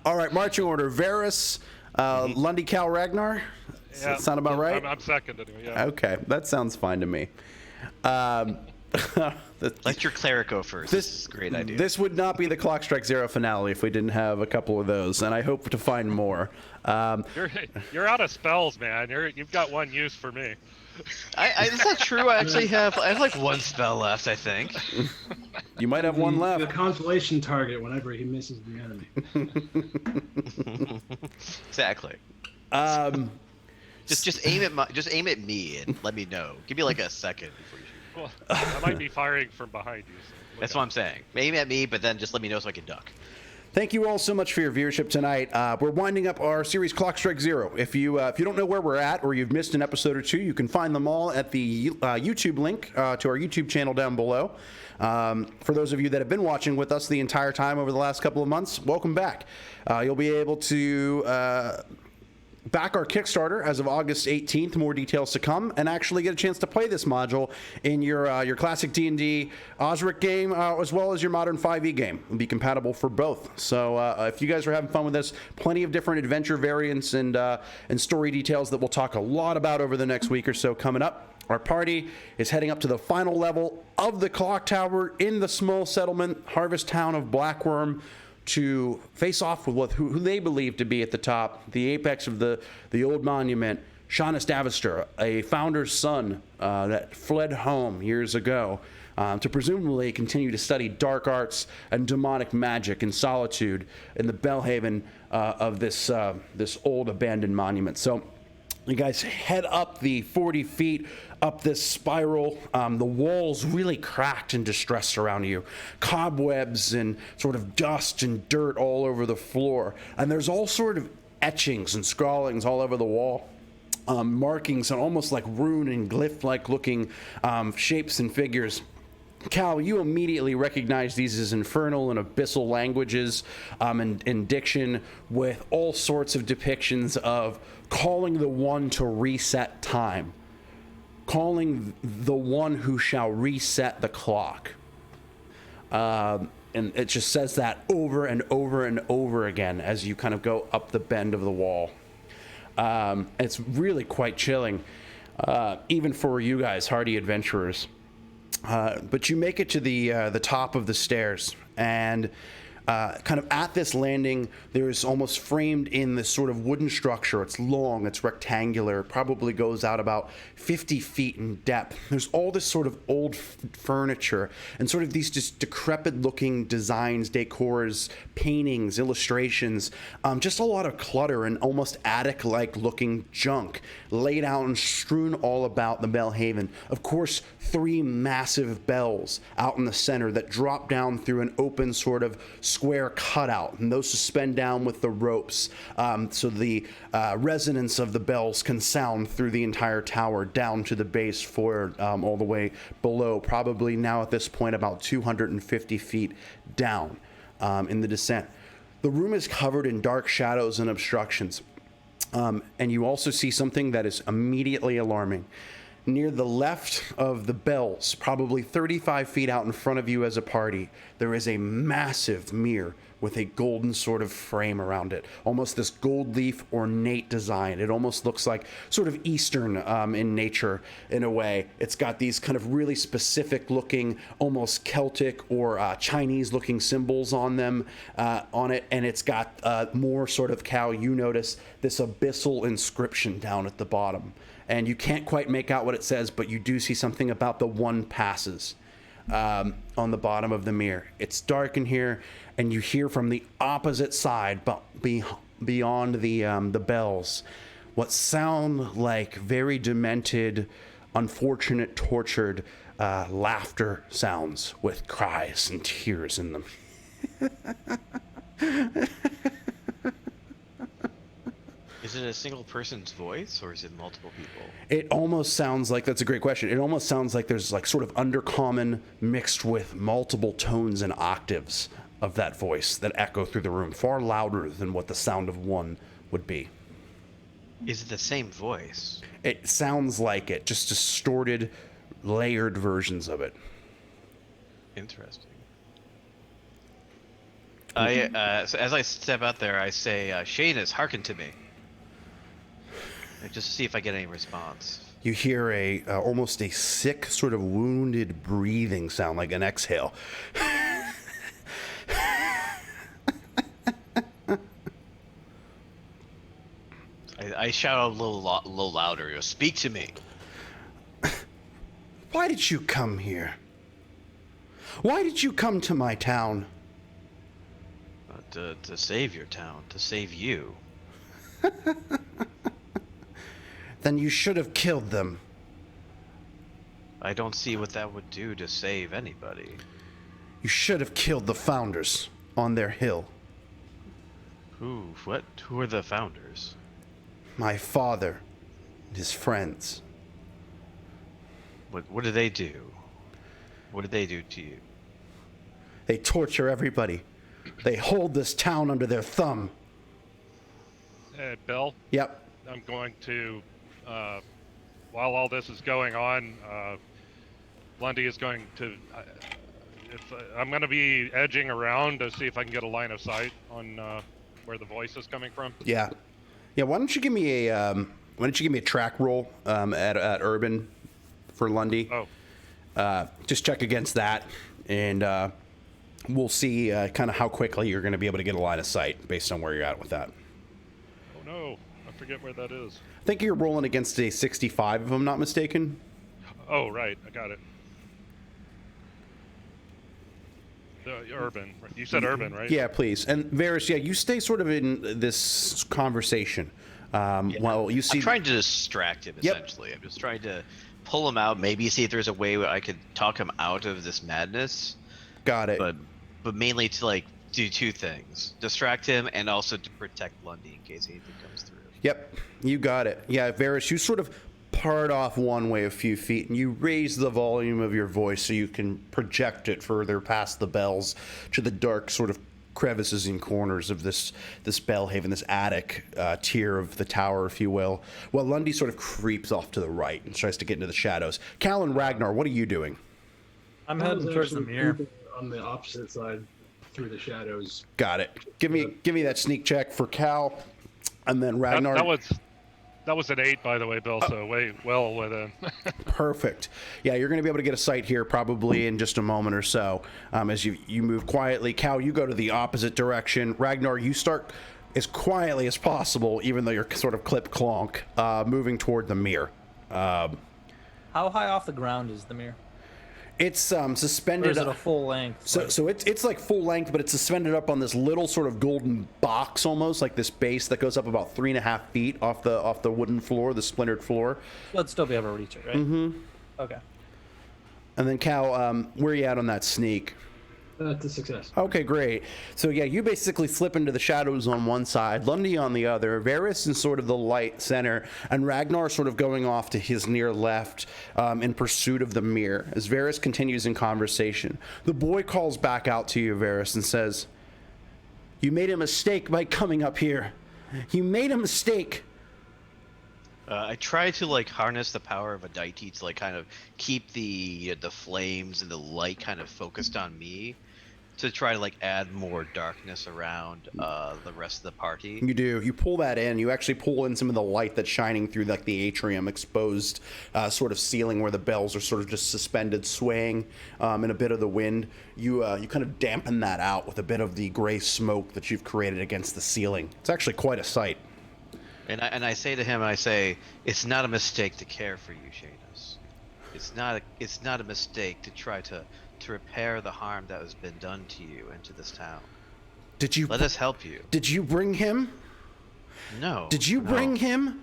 All right, marching order: Varys, Lundy, Cal, Ragnar. Does that sound about right? I'm second anyway. Yeah. Okay, that sounds fine to me. Let your cleric go first. This is a great idea. This would not be the Clock Strike Zero finale if we didn't have a couple of those, and I hope to find more. You're out of spells, man. You've got one use for me. Is that true? I have like one spell left, I think. You might have one The left. consolation target whenever he misses the enemy. Exactly. Just aim at me and let me know. Give me like a second before you shoot. Well, I might be firing from behind you. So That's what I'm saying. Aim at me, but then just let me know so I can duck. Thank you all so much for your viewership tonight. We're winding up our series Clock Strike Zero. If you don't know where we're at or you've missed an episode or two, you can find them all at the YouTube link to our YouTube channel down below. For those of you that have been watching with us the entire time over the last couple of months, welcome back. You'll be able to back our Kickstarter as of August 18th. More details to come, and actually get a chance to play this module in your classic D&D Osric game, as well as your modern 5e game. It'll be compatible for both. So if you guys are having fun with this, plenty of different adventure variants and story details that we'll talk a lot about over the next week or so coming up. Our party is heading up to the final level of the clock tower in the small settlement harvest town of Blackworm, to face off with who they believe to be at the top, the apex of the old monument, Shaunus Davister, a founder's son that fled home years ago to presumably continue to study dark arts and demonic magic in solitude in the Belhaven of this old abandoned monument. So you guys head up the 40 feet up this spiral. The walls really cracked and distressed around you. Cobwebs and sort of dust and dirt all over the floor. And there's all sort of etchings and scrawlings all over the wall. Markings and almost like rune and glyph-like looking shapes and figures. Cal, you immediately recognize these as infernal and abyssal languages and diction, with all sorts of depictions of calling the one to reset time, calling the one who shall reset the clock. And it just says that over and over and over again as you kind of go up the bend of the wall. It's really quite chilling, even for you guys, hardy adventurers. But you make it to the top of the stairs, and kind of at this landing, there's almost framed in this sort of wooden structure. It's long, it's rectangular, probably goes out about 50 feet in depth. There's all this sort of old furniture and sort of these just decrepit looking designs, decors, paintings, illustrations, just a lot of clutter and almost attic-like looking junk laid out and strewn all about the Belhaven. Of course, 3 massive bells out in the center that drop down through an open sort of square cutout, and those suspend down with the ropes, so the resonance of the bells can sound through the entire tower down to the base floor, all the way below, probably now at this point about 250 feet down in the descent. The room is covered in dark shadows and obstructions, and you also see something that is immediately alarming. Near the left of the bells, probably 35 feet out in front of you as a party, there is a massive mirror with a golden sort of frame around it. Almost this gold leaf ornate design. It almost looks like sort of Eastern in nature in a way. It's got these kind of really specific looking, almost Celtic or Chinese looking symbols on them, on it. And it's got more sort of, Cal, you notice this abyssal inscription down at the bottom. And you can't quite make out what it says, but you do see something about the one passes on the bottom of the mirror. It's dark in here, and you hear from the opposite side, but beyond the bells, what sound like very demented, unfortunate, tortured laughter sounds with cries and tears in them. Is it a single person's voice, or is it multiple people? It almost sounds like, that's a great question. It almost sounds like there's like sort of undercommon mixed with multiple tones and octaves of that voice that echo through the room, far louder than what the sound of one would be. Is it the same voice? It sounds like it, just distorted, layered versions of it. Interesting. So as I step out there, I say, Seamus, hearken to me. Just to see if I get any response. You hear a almost a sick, sort of wounded breathing sound, like an exhale. I shout a little louder. Speak to me. Why did you come here? Why did you come to my town? To save your town. To save you. Then you should have killed them. I don't see what that would do to save anybody. You should have killed the founders on their hill. Who? What? Who are the founders? My father and his friends. What do they do? What did they do to you? They torture everybody. They hold this town under their thumb. Hey, Bill, Yep. I'm going to, while all this is going on, Lundy is going to, I'm going to be edging around to see if I can get a line of sight on where the voice is coming from. Yeah. Yeah, why don't you give me a track roll at Urban for Lundy? Oh, Just check against that, and we'll see kind of how quickly you're going to be able to get a line of sight based on where you're at with that. oh no, I forget where that is. I think you're rolling against a 65, if I'm not mistaken. Oh, right, I got it. Urban. You said Urban, right? Yeah, please. And Varys, yeah, you stay sort of in this conversation while you see. I'm trying to distract him, Yep. essentially. I'm just trying to pull him out, maybe see if there's a way where I could talk him out of this madness. Got it. But mainly to, like, do two things. Distract him and also to protect Lundy in case anything comes through. Yep, you got it. Yeah, Varys, you sort of part off one way a few feet and you raise the volume of your voice so you can project it further past the bells to the dark sort of crevices and corners of this Bellhaven, this attic tier of the tower, if you will, while Lundy sort of creeps off to the right and tries to get into the shadows. Cal and Ragnar, what are you doing? I'm I heading was towards the actually mirror. creeping on the opposite side through the shadows. Got it. Give me that sneak check for Cal, and then Ragnar. That was an 8, by the way, Bill. So way well within. Perfect. Yeah, you're going to be able to get a sight here probably in just a moment or so as you move quietly. Cal, you go to the opposite direction. Ragnar, you start as quietly as possible, even though you're sort of clip-clonk, moving toward the mirror. How high off the ground is the mirror? It's Or suspended. is it a full length? So it's like full length, but it's suspended up on this little sort of golden box, almost like this base that goes up about 3.5 feet off the wooden floor, the splintered floor. Let's still be able to reach it, right? Mm-hmm. Okay. And then Cal, where are you at on that sneak? That's a success. Okay, great. So yeah, you basically slip into the shadows on one side, Lundy on the other, Varys in sort of the light center, and Ragnar sort of going off to his near left in pursuit of the mirror. As Varys continues in conversation, the boy calls back out to you, Varys, and says, "You made a mistake by coming up here. You made a mistake." I try to, like, harness the power of a deity to, like, kind of keep the flames and the light kind of focused on me, to try to, like, add more darkness around the rest of the party. You do. You pull that in. You actually pull in some of the light that's shining through like the atrium exposed sort of ceiling where the bells are sort of just suspended, swaying in a bit of the wind. You kind of dampen that out with a bit of the gray smoke that you've created against the ceiling. It's actually quite a sight. And I say to him, I say, it's not a mistake to care for you, Seamus. It's not a mistake to try to repair the harm that has been done to you and to this town. Did you Let us help you. Did you bring him? No. Did you no. bring him?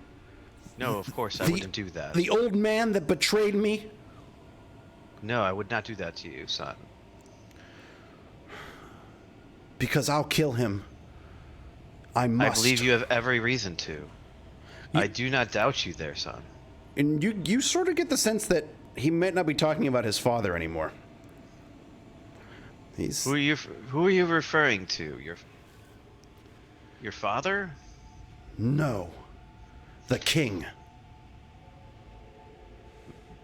No, of course I wouldn't do that. The old man that betrayed me? No, I would not do that to you, son. Because I'll kill him. I must. I believe you have every reason to. I do not doubt you there, son. And you sort of get the sense that he might not be talking about his father anymore. He's... Who are you referring to? Your father? No. The king.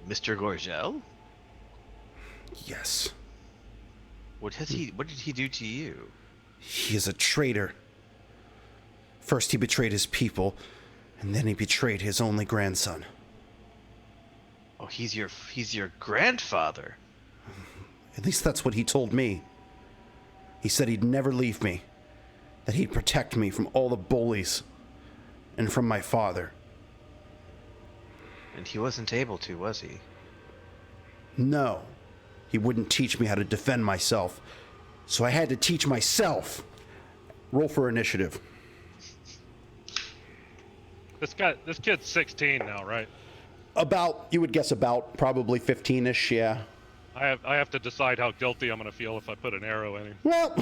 Mr. Gorgel? Yes. What did he do to you? He is a traitor. First he betrayed his people, and then he betrayed his only grandson. Oh, he's your grandfather. At least that's what he told me. He said he'd never leave me, that he'd protect me from all the bullies, and from my father. And he wasn't able to, was he? No, he wouldn't teach me how to defend myself, so I had to teach myself. Roll for initiative. This kid's 16 now, right? About, you would guess about probably 15-ish, yeah. I have to decide how guilty I'm gonna feel if I put an arrow in him. Well,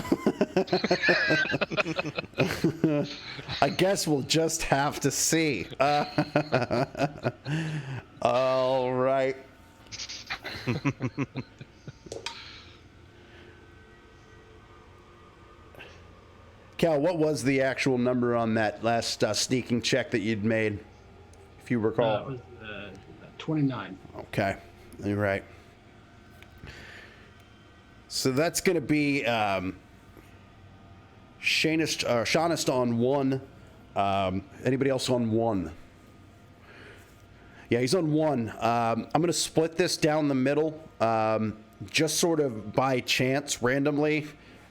I guess we'll just have to see. All right. Cal, what was the actual number on that last sneaking check that you'd made, if you recall? It was 29. Okay, you're right. So that's going to be Shaunist on 1. Anybody else on 1? Yeah, he's on 1. I'm going to split this down the middle, just sort of by chance, randomly.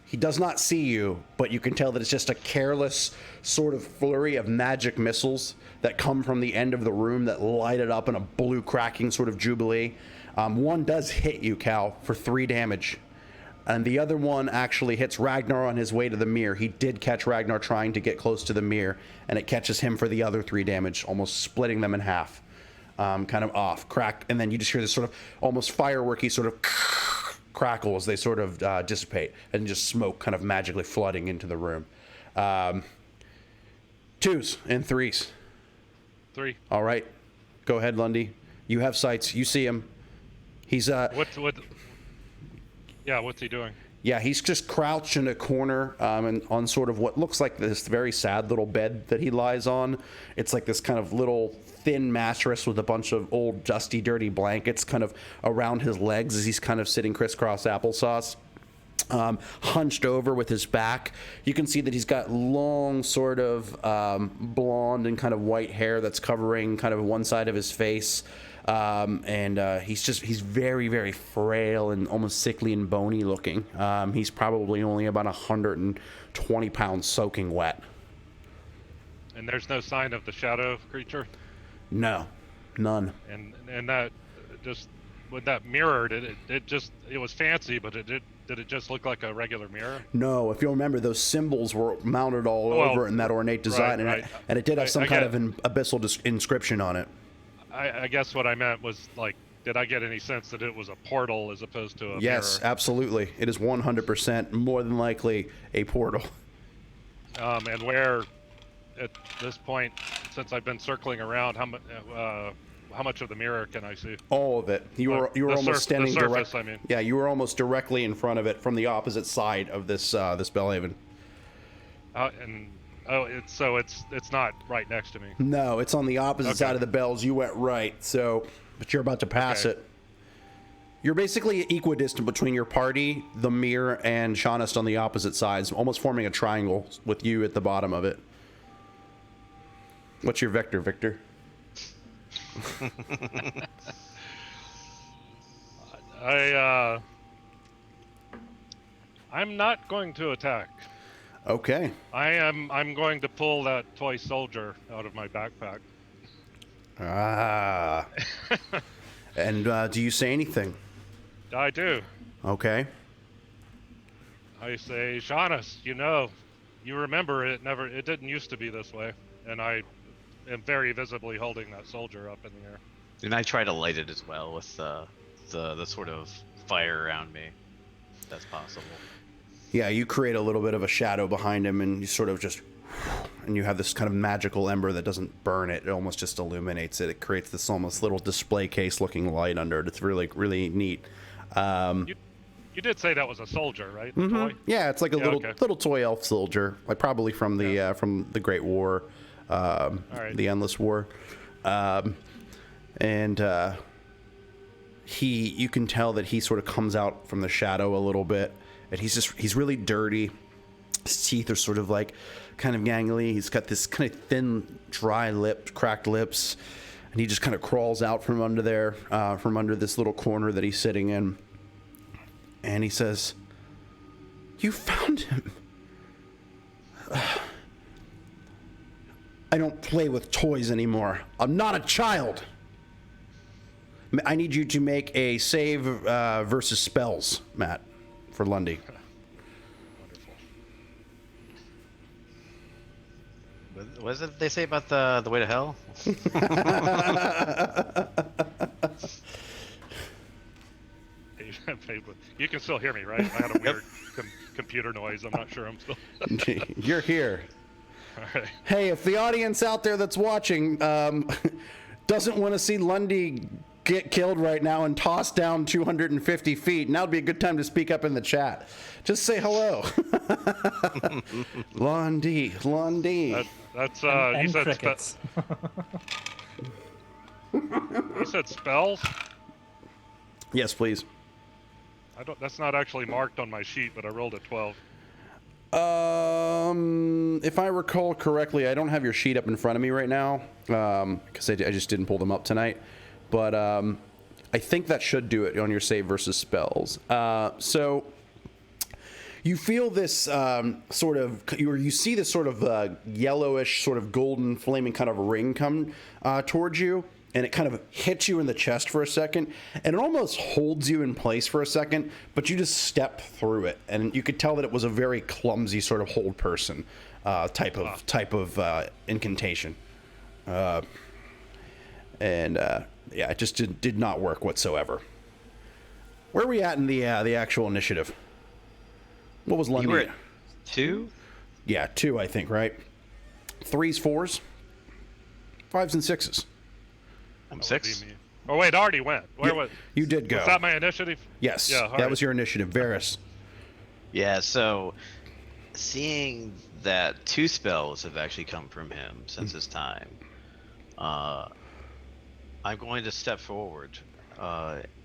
He does not see you, but you can tell that it's just a careless sort of flurry of magic missiles that come from the end of the room that light it up in a blue cracking sort of jubilee. One does hit you, Cal, for 3 damage. And the other one actually hits Ragnar on his way to the mirror. He did catch Ragnar trying to get close to the mirror, and it catches him for the other 3 damage, almost splitting them in half. Kind of off, crack, and then you just hear this sort of almost fireworky sort of crackle as they sort of dissipate, and just smoke kind of magically flooding into the room. 2s and 3s. 3. All right. Go ahead, Lundy. You have sights. You see him. He's What? Yeah, what's he doing? Yeah, he's just crouched in a corner and on sort of what looks like this very sad little bed that he lies on. It's like this kind of little thin mattress with a bunch of old, dusty, dirty blankets kind of around his legs as he's kind of sitting crisscross applesauce. Hunched over with his back. You can see that he's got long sort of blonde and kind of white hair that's covering kind of one side of his face. He's very, very frail and almost sickly and bony looking. He's probably only about 120 pounds soaking wet. And there's no sign of the shadow creature? No, none. And that just with that mirror, it was fancy, but did it just look like a regular mirror? No, if you'll remember, those symbols were mounted all over in that ornate design, right. and it did have some kind of an abyssal inscription on it. I guess what I meant was, like, did I get any sense that it was a portal as opposed to a Yes, mirror? absolutely. It is 100% more than likely a portal. And where, at this point, since I've been circling around, how much of the mirror can I see? All of it. You were almost standing the surface, I mean. Yeah, you were almost directly in front of it from the opposite side of this Bellhaven. It's not right next to me. No, it's on the opposite side of the bells. You went right, but you're about to pass it. You're basically equidistant between your party, the mirror, and Shaunist on the opposite sides, almost forming a triangle with you at the bottom of it. What's your vector, Victor? I'm not going to attack. Okay. I'm going to pull that toy soldier out of my backpack. Ah. And do you say anything? I do. Okay. I say, Shaunist, you remember it didn't used to be this way, and I am very visibly holding that soldier up in the air. And I try to light it as well with the sort of fire around me, if that's possible. Yeah, you create a little bit of a shadow behind him, and you sort of just, and you have this kind of magical ember that doesn't burn it. It almost just illuminates it. It creates this almost little display case looking light under it. It's really, really neat. You did say that was a soldier, right? Mm-hmm. Toy? Yeah, it's like a little okay. toy elf soldier, like probably from the Great War. right. The Endless War. And you can tell that he sort of comes out from the shadow a little bit, and he's really dirty. His teeth are sort of like kind of gangly. He's got this kind of thin, dry lip, cracked lips, and he just kind of crawls out from under there, from under this little corner that he's sitting in. And he says, "You found him. I don't play with toys anymore. I'm not a child. I need you to make a save versus spells, Matt, for Lundy." What is it they say about the way to hell? You can still hear me, right? I had a weird computer noise. I'm not sure I'm still. You're here. All right. Hey, if the audience out there that's watching doesn't want to see Lundy get killed right now and tossed down 250 feet, now would be a good time to speak up in the chat. Just say hello. Lundy. That's And you said crickets. you said spells. Yes, please. That's not actually marked on my sheet, but I rolled a 12. If I recall correctly, I don't have your sheet up in front of me right now because I just didn't pull them up tonight. But I think that should do it on your save versus spells. So you feel this you see this sort of yellowish, sort of golden, flaming kind of ring come towards you. And it kind of hits you in the chest for a second, and it almost holds you in place for a second, but you just step through it, and you could tell that it was a very clumsy sort of hold person type of incantation, yeah, it just did not work whatsoever. Where are we at in the actual initiative? What was Lundy? You were at 2? Yeah, 2, I think, right? 3s, 4s, 5s, and 6s. I'm That would 6. be me. Oh wait, I already went. Where was? You did go. Was that my initiative? Yes, Yeah. that was your initiative, Varys. Yeah, so seeing that 2 spells have actually come from him since his time, I'm going to step forward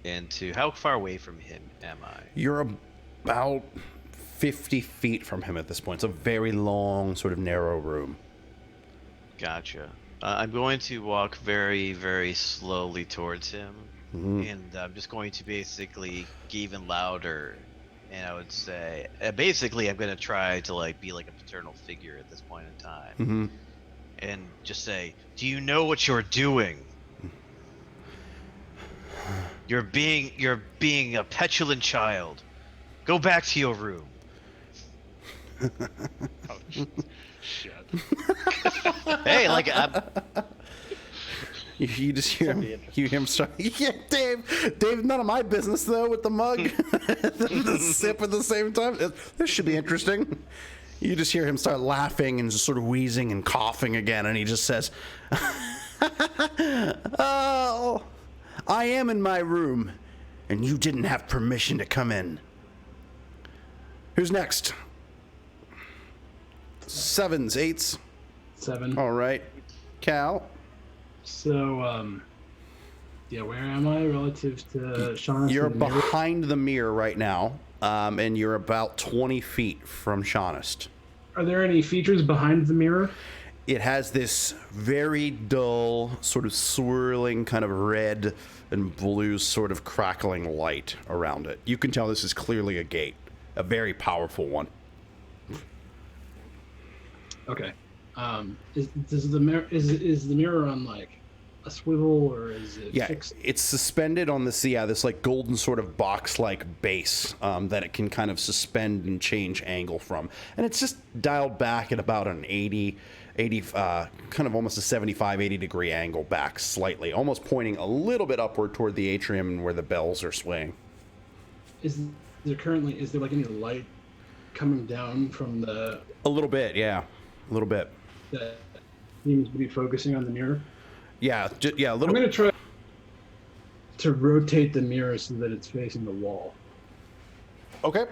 into how far away from him am I? You're about 50 feet from him at this point. It's a very long, sort of narrow room. Gotcha. I'm going to walk very, very slowly towards him, and I'm just going to basically get even louder, and I would say, basically, I'm going to try to be like a paternal figure at this point in time, and just say, "Do you know what you're doing? You're being a petulant child. Go back to your room." Oh, shit. Hey, You just hear him start. Yeah, Dave, none of my business though with the mug, the sip at the same time. This should be interesting. You just hear him start laughing and just sort of wheezing and coughing again, and he just says, "Oh, I am in my room, and you didn't have permission to come in. Who's next? 7s, 8s. 7. All right, Cal. So, yeah, where am I relative to Sean? You're behind the mirror right now, and you're about 20 feet from Shaunist. Are there any features behind the mirror? It has this very dull, sort of swirling, kind of red and blue sort of crackling light around it. You can tell this is clearly a gate, a very powerful one. Okay. Is the mirror on like a swivel, or is it Yeah, fixed? it's suspended on this like golden sort of box-like base that it can kind of suspend and change angle from. And it's just dialed back at about an 80, kind of almost a 75, 80 degree angle back slightly, almost pointing a little bit upward toward the atrium and where the bells are swaying. Is there like any light coming down from the A little bit, yeah. A little bit. that seems to be focusing on the mirror? Yeah, a I'm little gonna try to rotate the mirror so that it's facing the wall. Okay.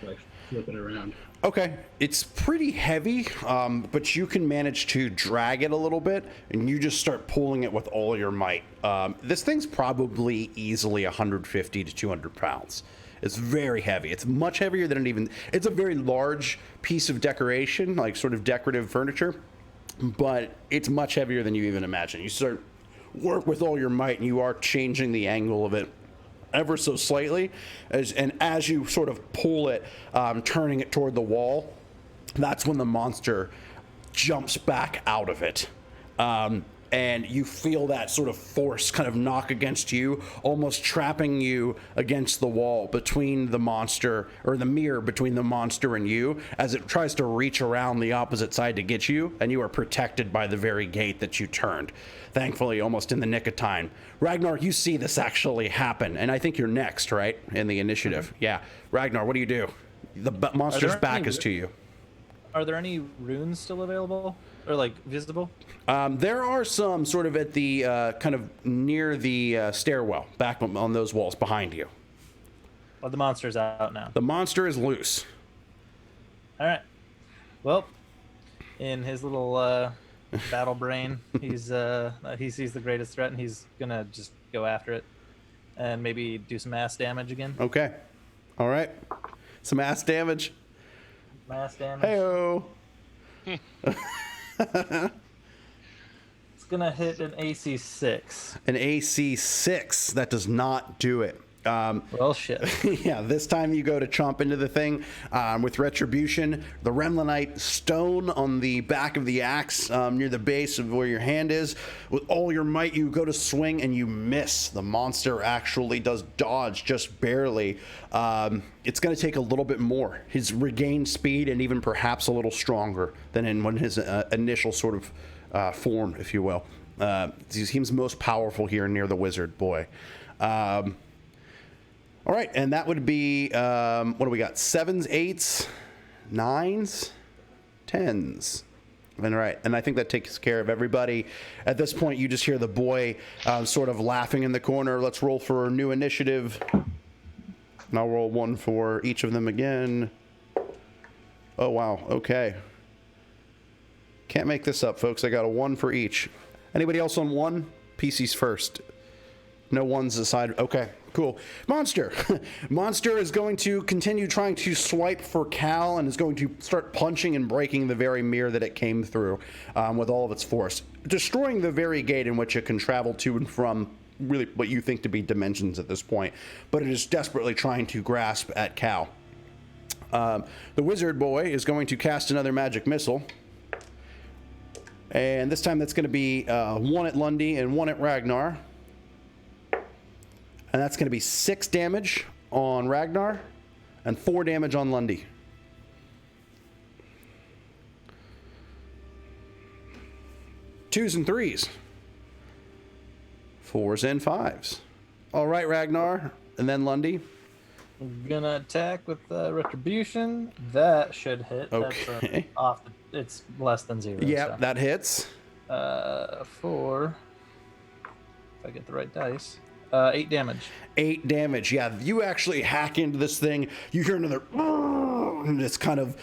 Like flip it around. Okay, it's pretty heavy, but you can manage to drag it a little bit, and you just start pulling it with all your might. This thing's probably easily 150 to 200 pounds. It's very heavy. It's much heavier than it even. It's a very large piece of decoration, like sort of decorative furniture, but it's much heavier than you even imagine. You start work with all your might, and you are changing the angle of it ever so slightly, as you sort of pull it, turning it toward the wall, that's when the monster jumps back out of it. And you feel that sort of force kind of knock against you, almost trapping you against the wall between the monster, or the mirror between the monster and you, as it tries to reach around the opposite side to get you, and you are protected by the very gate that you turned. Thankfully, almost in the nick of time. Ragnar, you see this actually happen, and I think you're next, right, in the initiative. Yeah. Ragnar, what do you do? The monster's back is to you. Are there any runes still available? Or, like, visible? There are some sort of at the kind of near the stairwell, back on those walls behind you. Well, the monster's out now. The monster is loose. All right. Well, in his little battle brain, he sees the greatest threat, and he's gonna just go after it, and maybe do some mass damage again. Okay. All right. Some ass damage. Mass damage. Hey-o. It's gonna hit an AC 6. An AC 6. That does not do it. Well, shit. Yeah, this time you go to chomp into the thing with Retribution. The Remlinite stone on the back of the axe near the base of where your hand is. With all your might, you go to swing and you miss. The monster actually does dodge just barely. It's going to take a little bit more. He's regained speed and even perhaps a little stronger than in when his initial sort of form, if you will. He seems most powerful here near the wizard boy. All right, and that would be, what do we got? 7s, 8s, 9s, 10s. And right, and I think that takes care of everybody. At this point, you just hear the boy sort of laughing in the corner. Let's roll for a new initiative. And I'll roll one for each of them again. Oh, wow, okay. Can't make this up, folks. I got a 1 for each. Anybody else on 1? PC's first. No ones aside. Okay, cool. Monster. Monster is going to continue trying to swipe for Cal and is going to start punching and breaking the very mirror that it came through with all of its force, destroying the very gate in which it can travel to and from really what you think to be dimensions at this point. But it is desperately trying to grasp at Cal. The wizard boy is going to cast another magic missile. And this time that's going to be 1 at Lundy and 1 at Ragnar. And that's going to be 6 damage on Ragnar and 4 damage on Lundy. Twos and 3s. 4s and 5s. All right, Ragnar, and then Lundy. I'm gonna attack with Retribution. That should hit. Okay. That's it's less than 0. Yeah, so. that hits. 4. If I get the right dice. 8 damage. 8 damage. Yeah, you actually hack into this thing. You hear another, and it's kind of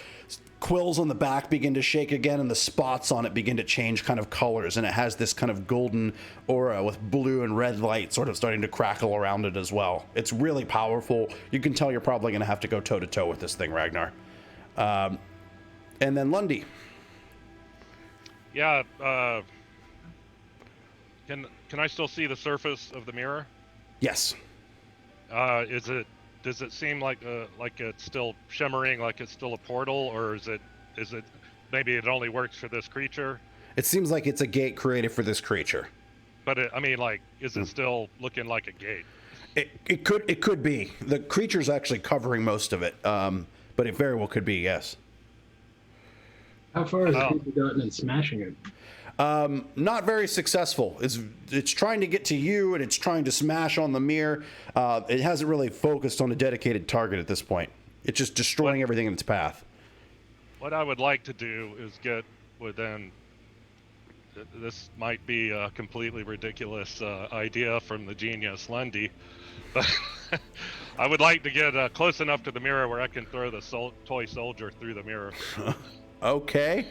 quills on the back begin to shake again, and the spots on it begin to change kind of colors, and it has this kind of golden aura with blue and red light sort of starting to crackle around it as well. It's really powerful. You can tell you're probably going to have to go toe to toe with this thing, Ragnar. And then Lundy. Yeah. Can I still see the surface of the mirror? Yes. Does it seem like it's still shimmering, like it's still a portal, or is it maybe it only works for this creature? It seems like it's a gate created for this creature. But is it still looking like a gate? It could be. The creature's actually covering most of it, but it very well could be. Yes. How far has people gotten in smashing it? Not very successful. It's trying to get to you, and it's trying to smash on the mirror. It hasn't really focused on a dedicated target at this point. It's just destroying everything in its path. What I would like to do is get within this might be a completely ridiculous idea from the genius Lundy, but I would like to get close enough to the mirror where I can throw the toy soldier through the mirror. Okay.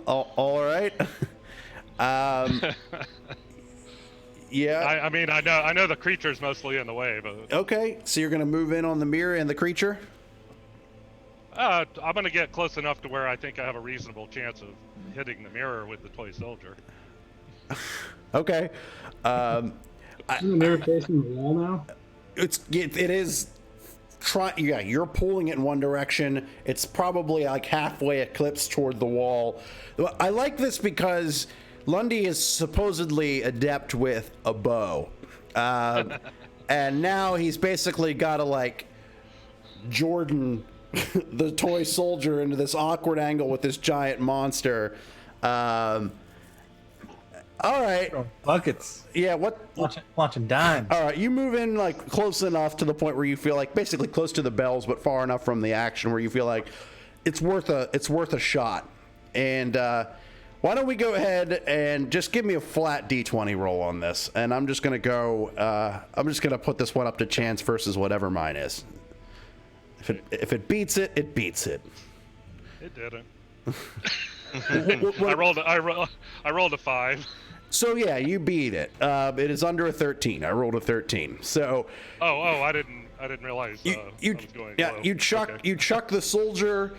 All right. Yeah. I mean, I know the creature's mostly in the way, but Okay. So you're gonna move in on the mirror and the creature. I'm gonna get close enough to where I think I have a reasonable chance of hitting the mirror with the toy soldier. Okay. Isn't the mirror facing the wall now? It is. Yeah, you're pulling it in one direction. It's probably like halfway eclipsed toward the wall. I like this because Lundy is supposedly adept with a bow, and now he's basically got to like Jordan the toy soldier into this awkward angle with this giant monster. All right. Buckets. Yeah. What? Watching dimes. All right, you move in like close enough to the point where you feel like basically close to the bells, but far enough from the action where you feel like it's worth a shot. And why don't we go ahead and just give me a flat D20 roll on this, and I'm just gonna go. I'm just gonna put this one up to chance versus whatever mine is. If it beats it, it beats it. It didn't. I rolled a 5. So yeah, you beat it. It is under a 13. I rolled a 13. So I didn't realize I was going low. you chuck the soldier,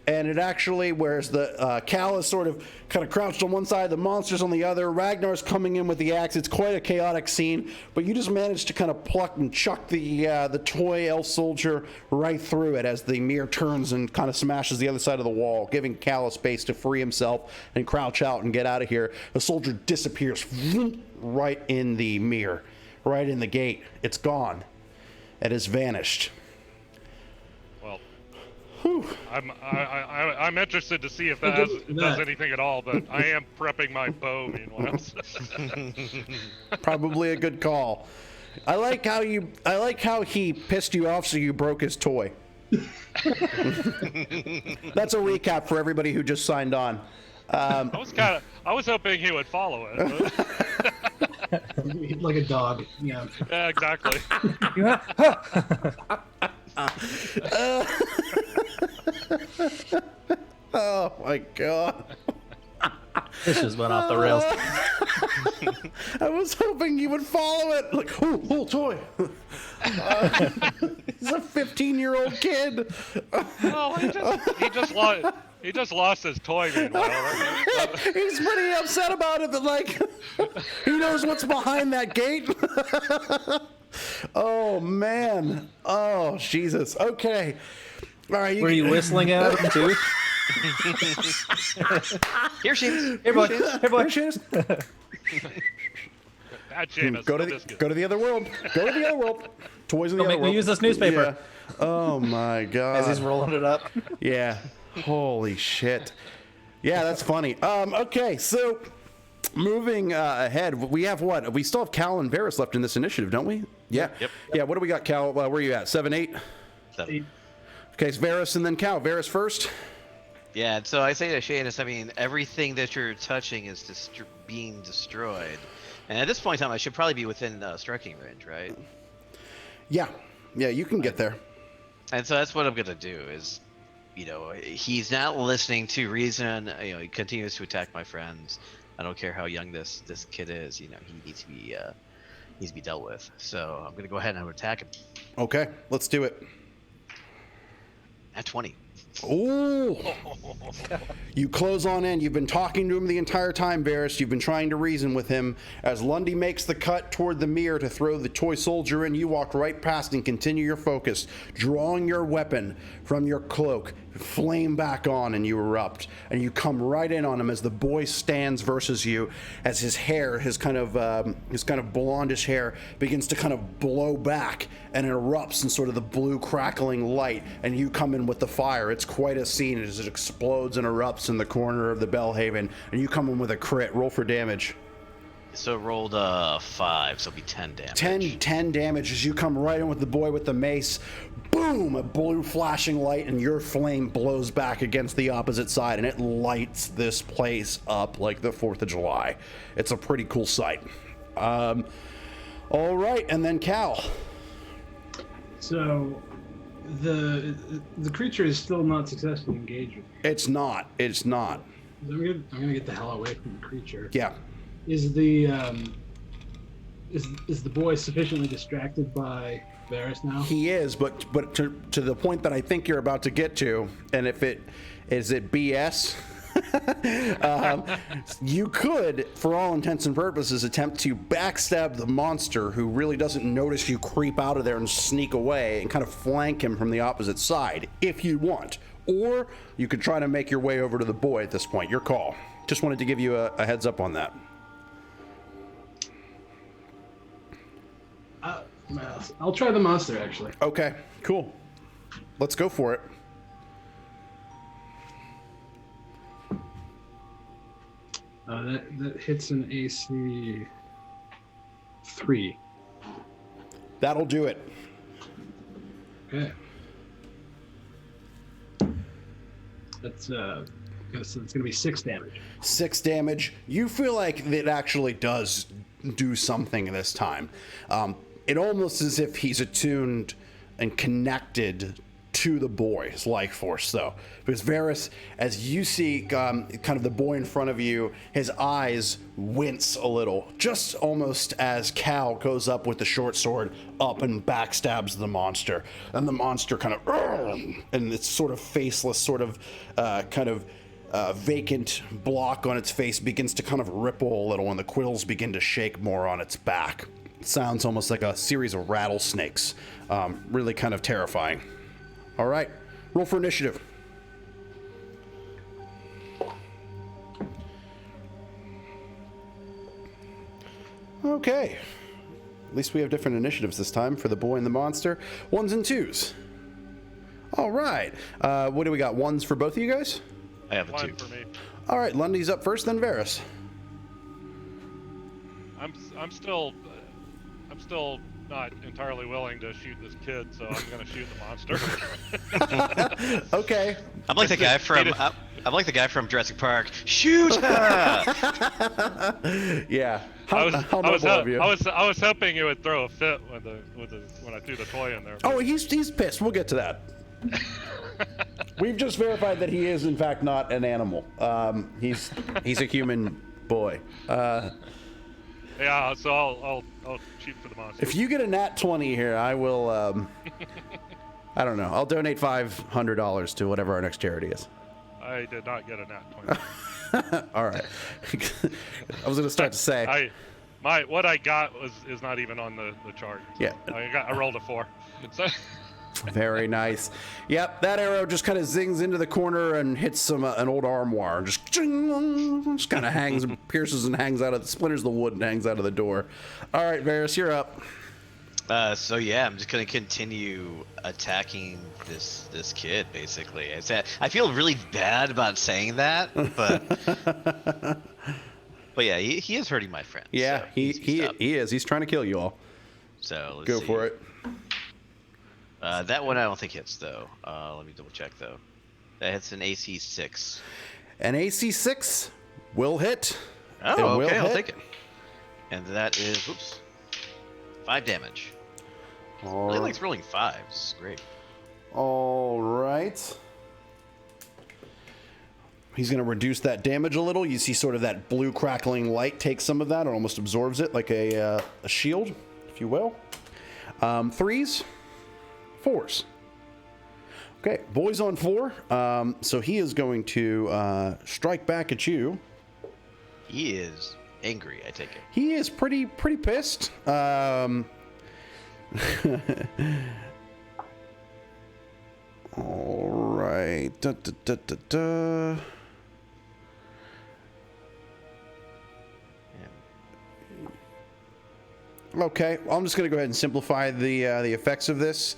and it actually, whereas the Cal is sort of kind of crouched on one side, the monster's on the other, Ragnar's coming in with the axe. It's quite a chaotic scene, but you just managed to kind of pluck and chuck the toy elf soldier right through it as the mirror turns and kind of smashes the other side of the wall, giving Cal a space to free himself and crouch out and get out of here. The soldier disappears right in the mirror, right in the gate. It's gone. It has vanished. Well, I'm interested to see if that does anything at all, but I am prepping my bow meanwhile. Probably a good call. I like how he pissed you off, so you broke his toy. That's a recap for everybody who just signed on. I was hoping he would follow it. But... Like a dog. Yeah. Yeah, exactly. Oh my god. This just went off the rails. I was hoping you would follow it. Like, oh, toy. He's a 15-year-old kid. Oh, he just lost his toy meanwhile. Right? He's pretty upset about it, but like, he knows what's behind that gate. Oh man. Oh Jesus. Okay. All right. Were you whistling at him too? Here she is. Here, boy. Here, boy. Bad Seamus. Go to the other world. Go to the other world. Toys in the Don't other make world. me use this newspaper. Yeah. Oh my god. As he's rolling it up. Yeah. Holy shit. Yeah, that's funny. Okay, so moving ahead, we have what? We still have Cal and Varys left in this initiative, don't we? Yeah. Yep. Yeah, what do we got, Cal? Where are you at? 7, 8? 7. Okay, it's Varys and then Cal. Varys first. Yeah, and so I say to Seamus, I mean, everything that you're touching is being destroyed. And at this point in time, I should probably be within striking range, right? Yeah. Yeah, you can get there. And so that's what I'm going to do is, you know, he's not listening to reason. You know, he continues to attack my friends. I don't care how young this kid is. You know, he needs to be dealt with. So I'm going to go ahead and attack him. Okay, let's do it. At 20. Ooh. You close on in. You've been talking to him the entire time, Varys. You've been trying to reason with him. As Lundy makes the cut toward the mirror to throw the toy soldier in, you walk right past and continue your focus, drawing your weapon from your cloak, flame back on, and you erupt. And you come right in on him as the boy stands versus you, as his hair, his kind of blondish hair, begins to kind of blow back and erupts in sort of the blue crackling light, and you come in with the fire. It's quite a scene as it explodes and erupts in the corner of the Bellhaven, and you come in with a crit. Roll for damage. So rolled 5, so it'll be 10 damage. 10 damage as you come right in with the boy with the mace. Boom! A blue flashing light, and your flame blows back against the opposite side, and it lights this place up like the 4th of July. It's a pretty cool sight. All right, and then Cal. So, the creature is still not successfully engaged with me. It's not. I'm gonna get the hell away from the creature. Yeah. Is the is the boy sufficiently distracted by Varys now? He is, but to the point that I think you're about to get to, and if it is it BS, you could, for all intents and purposes, attempt to backstab the monster who really doesn't notice you creep out of there and sneak away, and kind of flank him from the opposite side, if you want. Or you could try to make your way over to the boy at this point. Your call. Just wanted to give you a heads up on that. I'll try the monster, actually. Okay, cool. Let's go for it. That hits an AC 3. That'll do it. Okay. That's so it's gonna be 6 damage. 6 damage. You feel like it actually does do something this time. It almost as if he's attuned and connected to the boy's life force, though. Because Varys, as you see kind of the boy in front of you, his eyes wince a little, just almost as Cal goes up with the short sword up and backstabs the monster. And the monster kind of, and it's sort of faceless, sort of vacant block on its face begins to kind of ripple a little, and the quills begin to shake more on its back. It sounds almost like a series of rattlesnakes. Really kind of terrifying. All right, roll for initiative. Okay. At least we have different initiatives this time for the boy and the monster. 1s and 2s. All right. What do we got? 1s for both of you guys? I have a 1 2. for me. All right, Lundy's up first, then Varys. I'm still not entirely willing to shoot this kid, so I'm gonna shoot the monster. Okay. I'm like the guy from I'm like the guy from Jurassic Park. Shoot her! Yeah. How I was noble of you. I was hoping it would throw a fit when I threw the toy in there. Oh, he's pissed. We'll get to that. We've just verified that he is in fact not an animal. He's a human boy. Yeah, so I'll shoot for the monster. If you get a nat 20 here, I will. I don't know. I'll donate $500 to whatever our next charity is. I did not get a nat 20. All right. I was going to start to say. What I got is not even on the chart. So Yeah. I rolled a 4. So, Very nice. Yep, that arrow just kind of zings into the corner and hits an old armoire. Just kind of hangs and pierces and hangs out of splinters the wood and hangs out of the door. All right, Varys, you're up. So yeah, I'm just gonna continue attacking this kid. Basically, I feel really bad about saying that, but yeah, he is hurting my friend. Yeah, so he stop. is. He's trying to kill you all. So let's Go see. for it. That one I don't think hits though. Let me double check though. That hits an AC 6. An AC 6 will hit. Oh, It will okay, I'll hit. take it. And that is 5 damage. Really likes rolling 5s. Great. All right. He's going to reduce that damage a little. You see sort of that blue crackling light takes some of that and almost absorbs it like a shield, if you will. 3s, 4s. Okay, boy's on 4. So he is going to strike back at you. He is angry, I take it. He is pretty pissed. All right. Yeah. Okay, well, I'm just going to go ahead and simplify the effects of this.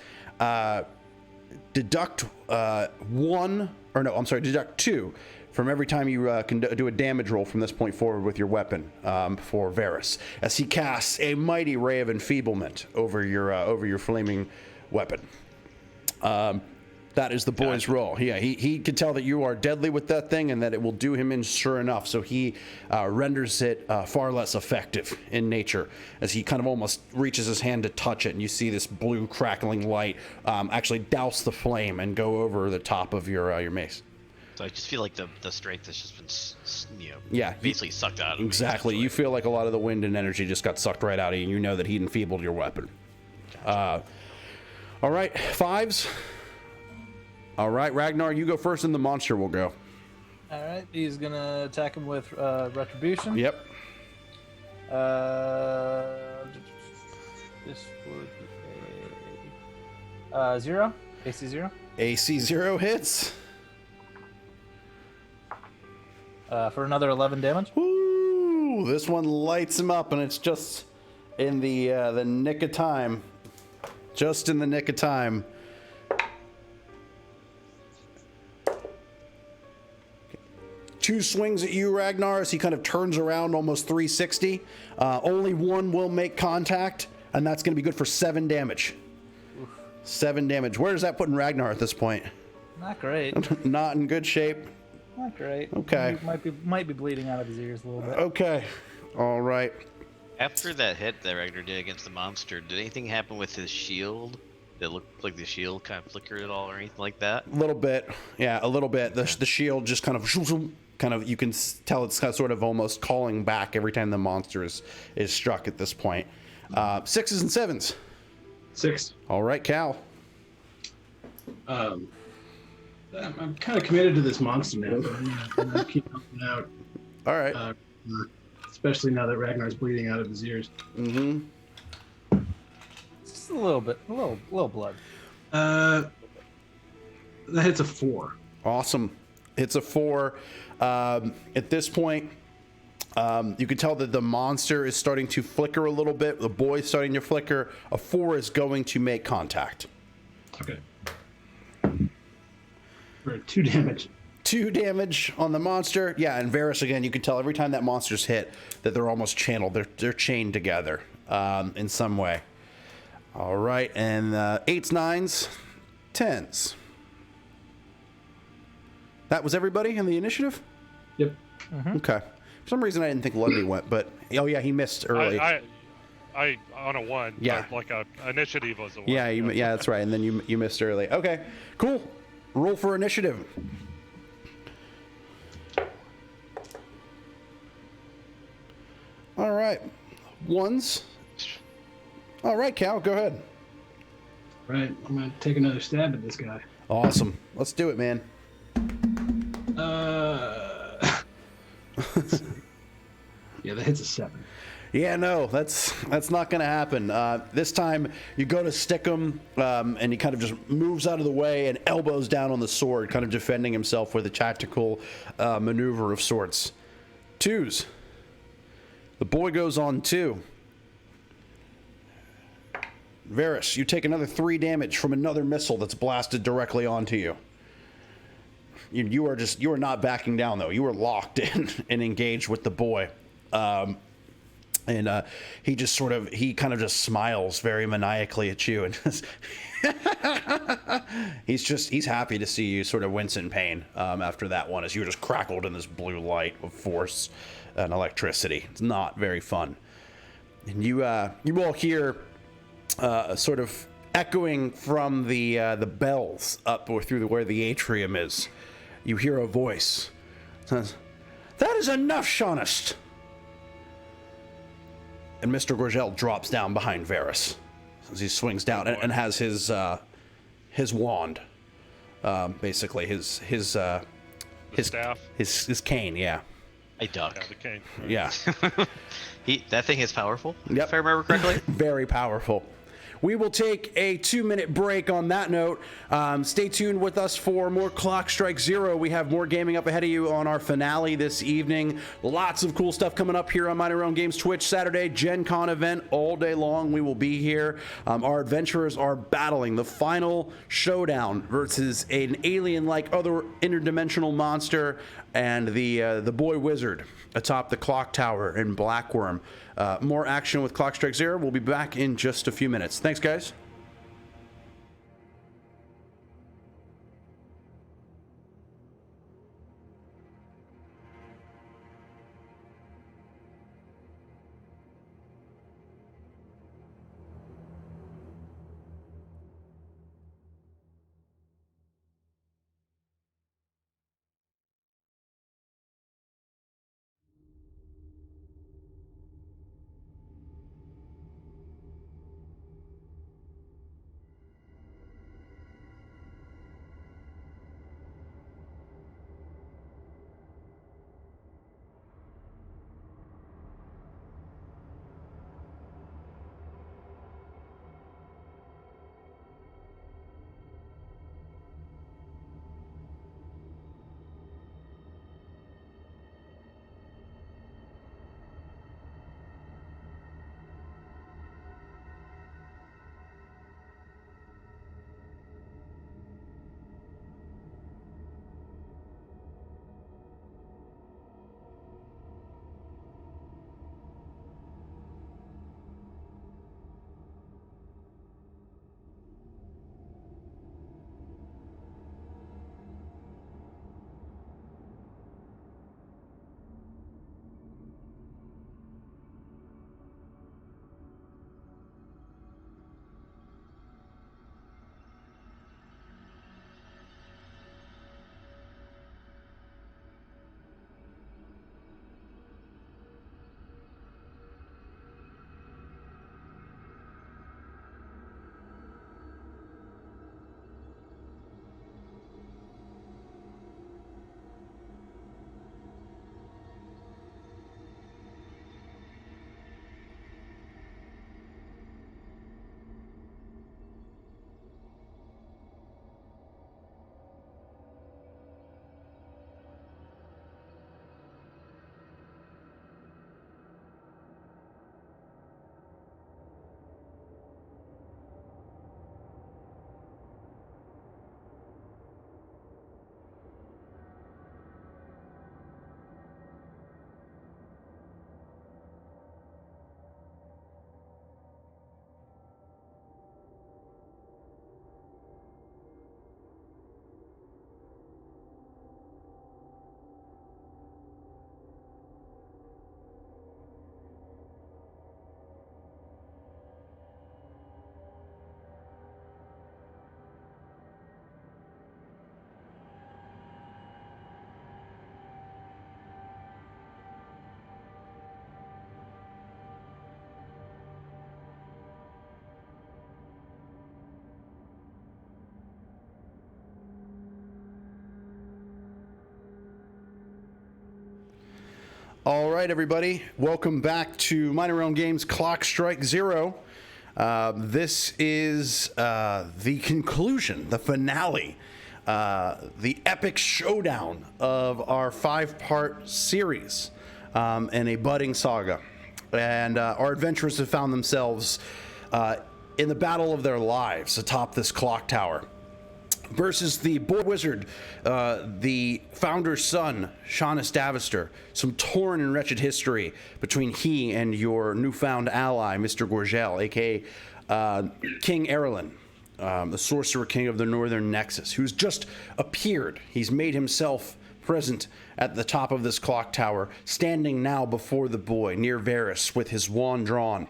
Deduct deduct 2 from every time you can do a damage roll from this point forward with your weapon for Varys, as he casts a mighty ray of enfeeblement over your flaming weapon. That is the boy's roll. Yeah, he can tell that you are deadly with that thing and that it will do him in sure enough. So he renders it far less effective in nature as he kind of almost reaches his hand to touch it, and you see this blue crackling light actually douse the flame and go over the top of your mace. So I just feel like the strength has just been, Yeah, basically sucked out of me, exactly. You feel like a lot of the wind and energy just got sucked right out of you, and you know that he enfeebled your weapon. Gotcha. All right, 5s. All right, Ragnar, you go first, and the monster will go. All right, he's gonna attack him with retribution. Yep. This would be a 0. AC 0. AC 0 hits. For another 11 damage. Woo! This one lights him up, and it's just in the nick of time. Just in the nick of time. Two swings at you, Ragnar, as he kind of turns around almost 360. Only one will make contact, and that's going to be good for 7 damage. Oof. 7 damage. Where does that put in Ragnar at this point? Not great. Not in good shape. Not great. Okay. He might be bleeding out of his ears a little bit. Okay. All right. After that hit that Ragnar did against the monster, did anything happen with his shield? Did it look like the shield kind of flickered at all or anything like that? A little bit. Yeah, a little bit. The shield just kind of, you can tell it's sort of almost calling back every time the monster is struck at this point. 6s and 7s. 6. All right, Cal. I'm kind of committed to this monster now. I'm gonna keep helping out. All right. Especially now that Ragnar's bleeding out of his ears. Mm-hmm. Just a little bit, a little blood. That hits a 4. Awesome. It's a 4. At this point, you can tell that the monster is starting to flicker a little bit. The boy's starting to flicker. A 4 is going to make contact. Okay. For 2 damage. 2 damage on the monster. Yeah, and Varys, again, you can tell every time that monster's hit that they're almost channeled. They're chained together in some way. All right, and 8s, 9s, 10s. That was everybody in the initiative? Yep. Mm-hmm. Okay. For some reason, I didn't think Lundy went, but oh yeah, he missed early. I on a 1. Yeah. Like a initiative was a 1. Yeah, yeah, that's right. And then you missed early. Okay, cool. Roll for initiative. All right, 1s. All right, Cal, go ahead. Right. I'm gonna take another stab at this guy. Awesome. Let's do it, man. Yeah, that hits a 7. Yeah, no, that's not going to happen. This time, you go to stick him, and he kind of just moves out of the way and elbows down on the sword, kind of defending himself with a tactical maneuver of sorts. 2s. The boy goes on 2. Varys, you take another 3 damage from another missile that's blasted directly onto you. You are not backing down, though. You are locked in and engaged with the boy. And he kind of just smiles very maniacally at you, and he's happy to see you sort of wince in pain after that one, as you were just crackled in this blue light of force and electricity. It's not very fun. And you all hear sort of echoing from the bells up or through where the atrium is. You hear a voice. It says, "That is enough, Shaunist." And Mr. Gorgel drops down behind Varys as he swings down and has his wand, basically his staff. his cane. Yeah, I duck. Yeah, the cane. yeah, That thing is powerful. Yep. If I remember correctly. very powerful. We will take a 2-minute break on that note. Stay tuned with us for more Clock Strike Zero. We have more gaming up ahead of you on our finale this evening. Lots of cool stuff coming up here on Mighty Realm Games Twitch Saturday. Gen Con event all day long. We will be here. Our adventurers are battling the final showdown versus an alien-like other interdimensional monster and the Boy Wizard atop the clock tower in Blackworm. More action with Clock Strike Zero. We'll be back in just a few minutes. Thanks, guys. All right, everybody. Welcome back to Minor Realm Games Clock Strike Zero. This is the conclusion, the finale, the epic showdown of our 5-part series in a budding saga. And our adventurers have found themselves in the battle of their lives atop this clock tower versus the Boy Wizard, the founder's son, Shaunus Davister. Some torn and wretched history between he and your newfound ally, Mr. Gorgel, aka King Erlen, the Sorcerer King of the Northern Nexus, who's just appeared. He's made himself present at the top of this clock tower, standing now before the boy, near Varys, with his wand drawn.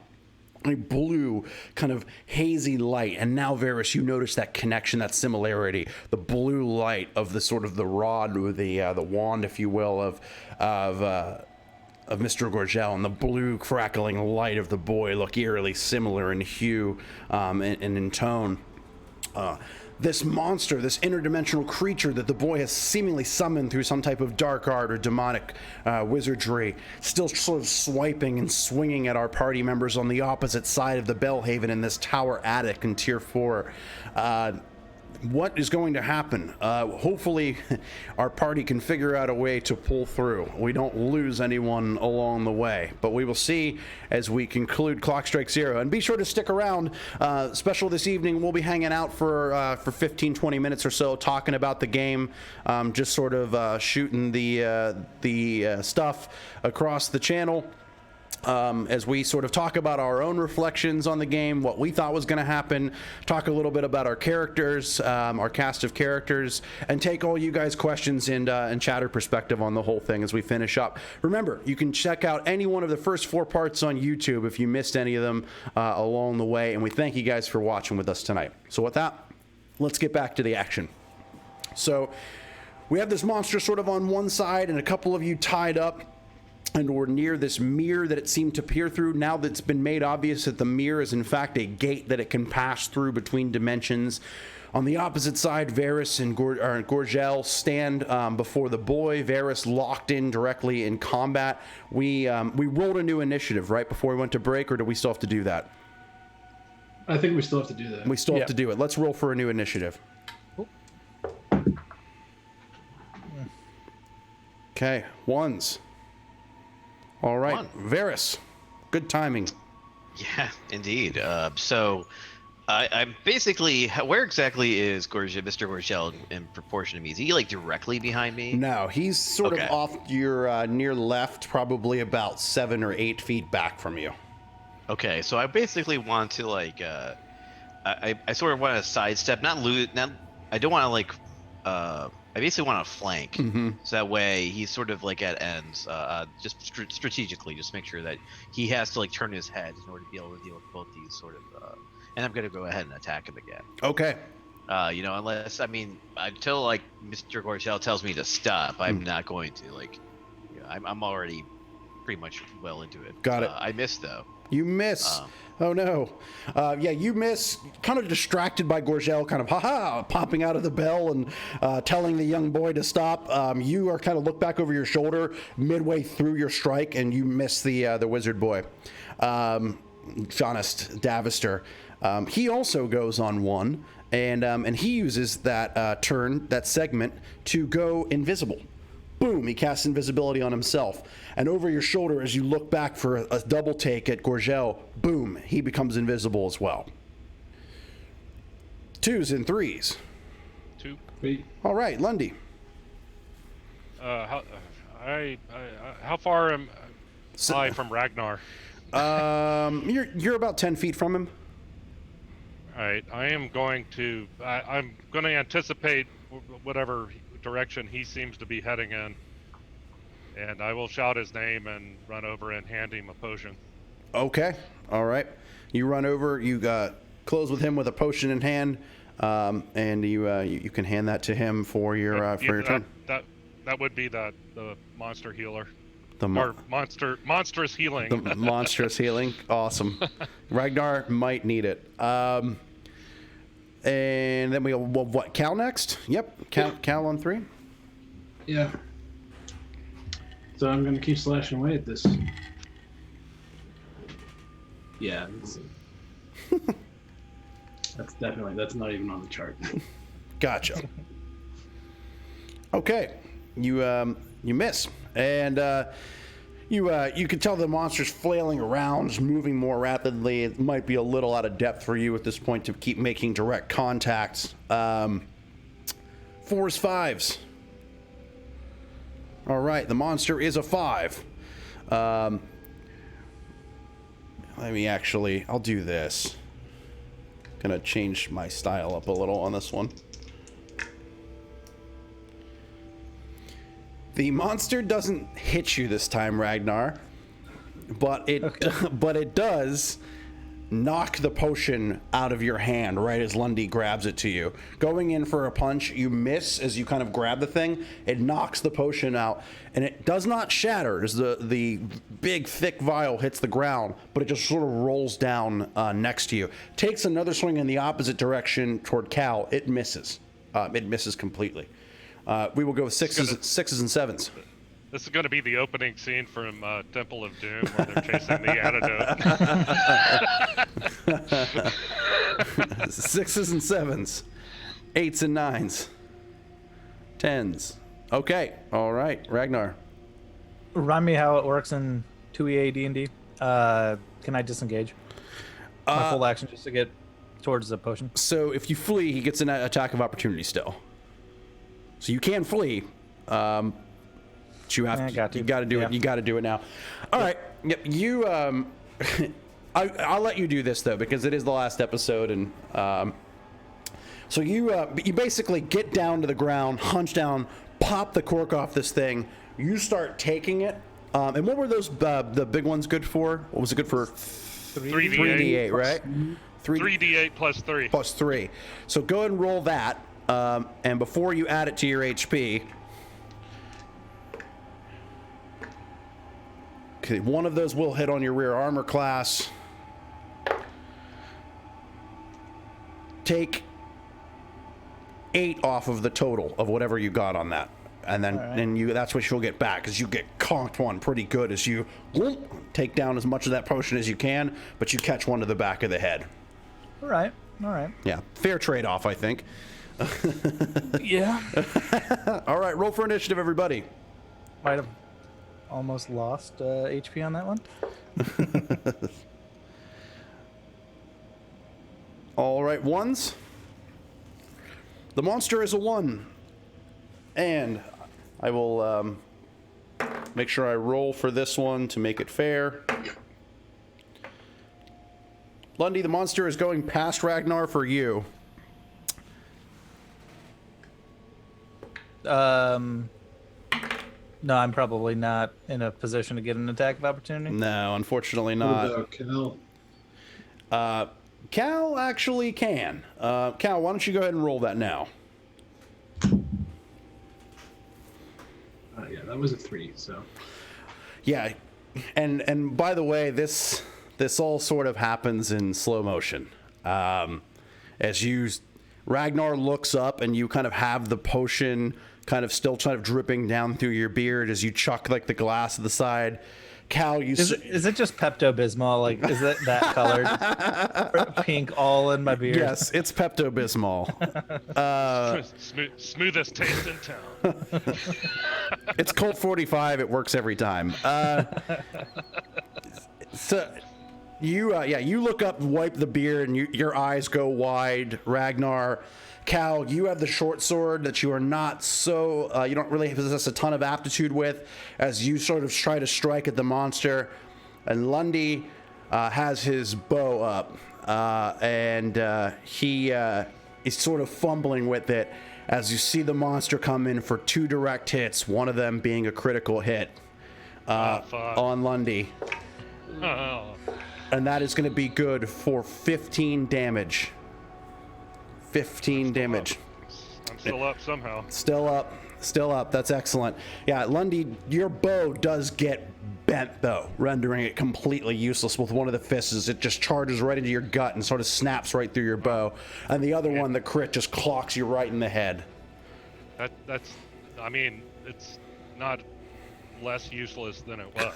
A blue, kind of hazy light, and now Varys, you notice that connection, that similarity, the blue light of the sort of the rod, or the wand, if you will, of Mr. Gorgel, and the blue crackling light of the boy look eerily similar in hue and in tone. This monster, this interdimensional creature that the boy has seemingly summoned through some type of dark art or demonic wizardry, still sort of swiping and swinging at our party members on the opposite side of the Bellhaven in this tower attic in Tier 4. what is going to happen? Hopefully, our party can figure out a way to pull through. We don't lose anyone along the way, but we will see as we conclude Clock Strike Zero. And be sure to stick around. Special this evening, we'll be hanging out for 15, 20 minutes or so, talking about the game, just sort of shooting the stuff across the channel. As we sort of talk about our own reflections on the game, what we thought was going to happen, talk a little bit about our characters, our cast of characters, and take all you guys' questions and chatter perspective on the whole thing as we finish up. Remember, you can check out any one of the first 4 parts on YouTube if you missed any of them along the way, and we thank you guys for watching with us tonight. So with that, let's get back to the action. So we have this monster sort of on one side and a couple of you tied up, and we're near this mirror that it seemed to peer through. Now that it's been made obvious that the mirror is in fact a gate that it can pass through between dimensions. On the opposite side, Varys and Gorgel stand before the boy. Varys locked in directly in combat. We rolled a new initiative right before we went to break, or do we still have to do that? I think we still have to do that. We still have to do it. Let's roll for a new initiative. Okay, ones. All right, One. Varys, good timing. Yeah, indeed. So I'm basically, where exactly is Mr. Gorgel in proportion to me? Is he like directly behind me? No, he's sort Okay. of off your near left, probably about 7 or 8 feet back from you. Okay, so I basically want to like, I sort of want to sidestep, not lose, not. I don't want to like, I basically want to flank, so that way he's sort of like at ends, just strategically, just make sure that he has to like turn his head in order to be able to deal with both these sort of. And I'm gonna go ahead and attack him again. Okay. Unless until like Mr. Gorgel tells me to stop, I'm not going to like. I'm already pretty much well into it. Got it. I missed though. You miss. Oh no. Yeah, you miss. Kind of distracted by Gorgel, kind of popping out of the bell and telling the young boy to stop. You are kind of look back over your shoulder midway through your strike, and you miss the wizard boy, Jonest Davister. He also goes on one, and he uses that turn, that segment, to go invisible. Boom, he casts invisibility on himself. And over your shoulder, as you look back for a double take at Gorgel, boom, he becomes invisible as well. 2s and 3s. 2. Wait, All right, Lundy. How far am I from Ragnar? You're about 10 feet from him. All right, I am going to. I'm going to anticipate whatever direction he seems to be heading in, and I will shout his name and run over and hand him a potion. Okay, all right. You run over, you close with him with a potion in hand, and you can hand that to him for your turn. That would be the monster healer. The Monstrous healing. The monstrous healing. Awesome. Ragnar might need it. And then what? Cal next? Yep. Cal on 3. yeah. So I'm gonna keep slashing away at this. Yeah. That's not even on the chart. Gotcha. Okay. You miss, and you can tell the monster's flailing around, just moving more rapidly. It might be a little out of depth for you at this point to keep making direct contacts. 4s, 5s. All right, the monster is a 5. I'll do this. Gonna change my style up a little on this one. The monster doesn't hit you this time, Ragnar, but it does knock the potion out of your hand right as Lundy grabs it to you. Going in for a punch, you miss as you kind of grab the thing. It knocks the potion out, and it does not shatter as the big, thick vial hits the ground, but it just sort of rolls down next to you. Takes another swing in the opposite direction toward Cal. It misses. It misses completely. We will go with 6s and 7s. This is going to be the opening scene from Temple of Doom, where they're chasing the antidote. 6s and 7s. 8s and 9s. 10s. Okay. All right. Ragnar. Remind me how it works in 2EA D&D. Can I disengage? My full action just to get towards the potion. So if you flee, he gets an attack of opportunity still. So you can flee. But you have to. You got to do it. You got to do it now. All right. Yep. You. I'll let you do this though because it is the last episode, and so you basically get down to the ground, hunch down, pop the cork off this thing. You start taking it. And what were those the big ones good for? What was it good for? 3d8, right? 3d8 plus 3. Plus 3. So go ahead and roll that. And before you add it to your HP, okay, one of those will hit on your rear armor class. Take 8 off of the total of whatever you got on that. And then that's what you'll get back, because you get conked one pretty good as you take down as much of that potion as you can, but you catch one to the back of the head. All right. Yeah, fair trade-off, I think. Yeah. All right, roll for initiative, everybody. Might have almost lost HP on that one. All right, 1s. The monster is a 1. And I will make sure I roll for this one to make it fair. Lundy, the monster is going past Ragnar for you. No, I'm probably not in a position to get an attack of opportunity. No, unfortunately What not. about Cal? Cal actually can. Cal, why don't you go ahead and roll that now? Yeah, that was a 3. So Yeah, and by the way, this all sort of happens in slow motion. As Ragnar looks up and you kind of have the potion kind of still kind of dripping down through your beard as you chuck like the glass to the side. Cal, Is it just Pepto-Bismol? Like, is it that colored? Pink all in my beard? Yes, it's Pepto-Bismol. Smoothest taste in town. It's Colt 45. It works every time. So you look up, wipe the beard, and your eyes go wide. Ragnar, Cal, you have the short sword that you are not so you don't really possess a ton of aptitude with, as you sort of try to strike at the monster. And Lundy has his bow up, and he is sort of fumbling with it as you see the monster come in for 2 direct hits, one of them being a critical hit on Lundy. Oh. And that is going to be good for 15 damage. 15 damage. I'm still up somehow. Still up. That's excellent. Yeah, Lundy, your bow does get bent, though, rendering it completely useless with one of the fists. It just charges right into your gut and sort of snaps right through your bow. And the other one, the crit, just clocks you right in the head. That's, I mean, it's not less useless than it was.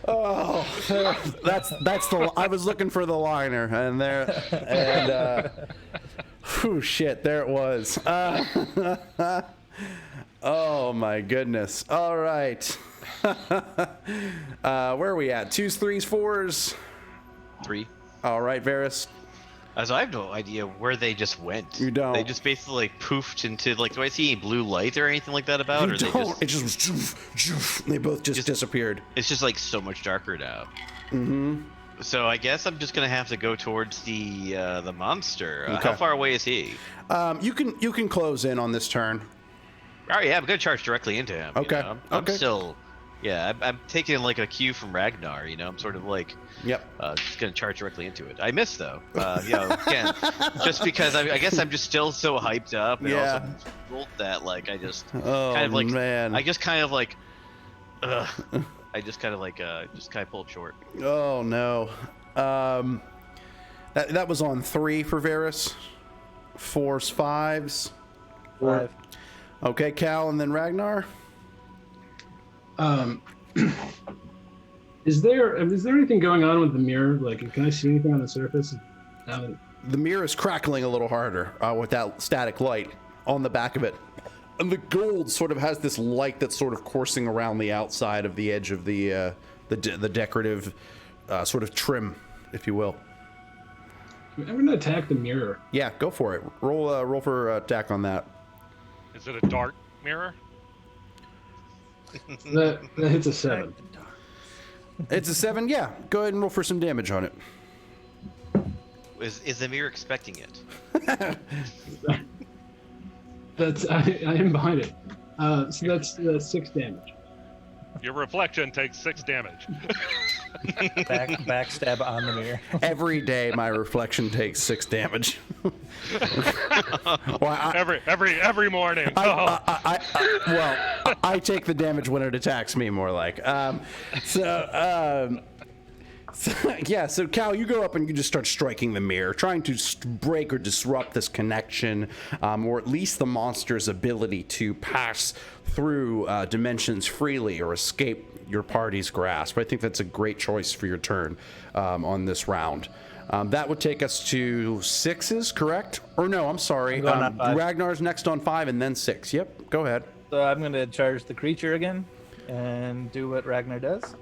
Oh, that's the. I was looking for the liner, and whew, shit, there it was. Oh my goodness. All right. Where are we at? 2s, 3s, 4s. 3. All right, Varys. So I have no idea where they just went. You don't. They just basically like poofed into like. Do I see any blue light or anything like that about? You or don't. They just, It just was. Joof. They both just disappeared. it's just like so much darker now. Mm-hmm. So I guess I'm just gonna have to go towards the monster. Okay. How far away is he? You can close in on this turn. Oh yeah, I'm gonna charge directly into him. Okay. You know? I'm Okay. still, yeah, I'm taking like a cue from Ragnar. You know, I'm sort of like, Yep. just gonna charge directly into it. I missed though. You know, again, just because I guess I'm just still so hyped up. And Yeah. also rolled that like I just Oh kind of like man. I just kind of like, I just kind of like just kind of pulled short. Oh no. That was on 3 for Varys. 4s, 5s. 5. Okay, Cal, and then Ragnar. Is there anything going on with the mirror? Like, can I see anything on the surface? The mirror is crackling a little harder with that static light on the back of it. And the gold sort of has this light that's sort of coursing around the outside of the edge of the decorative sort of trim, if you will. I'm gonna attack the mirror. Yeah, go for it. Roll for attack on that. Is it a dark mirror? That hits a 7. It's a 7. Yeah, go ahead and roll for some damage on it. Is the mirror expecting it? I am behind it. So that's 6 damage. Your reflection takes 6 damage. Backstab on the mirror. Every day, my reflection takes 6 damage. Well, every morning. Oh. I take the damage when it attacks me, more like. So Cal, you go up and you just start striking the mirror, trying to break or disrupt this connection, or at least the monster's ability to pass through dimensions freely or escape your party's grasp. I think that's a great choice for your turn on this round. That would take us to 6s, correct? Or no, I'm sorry. I'm going on 5. Ragnar's next on 5 and then 6. Yep, go ahead. So I'm going to charge the creature again and do what Ragnar does.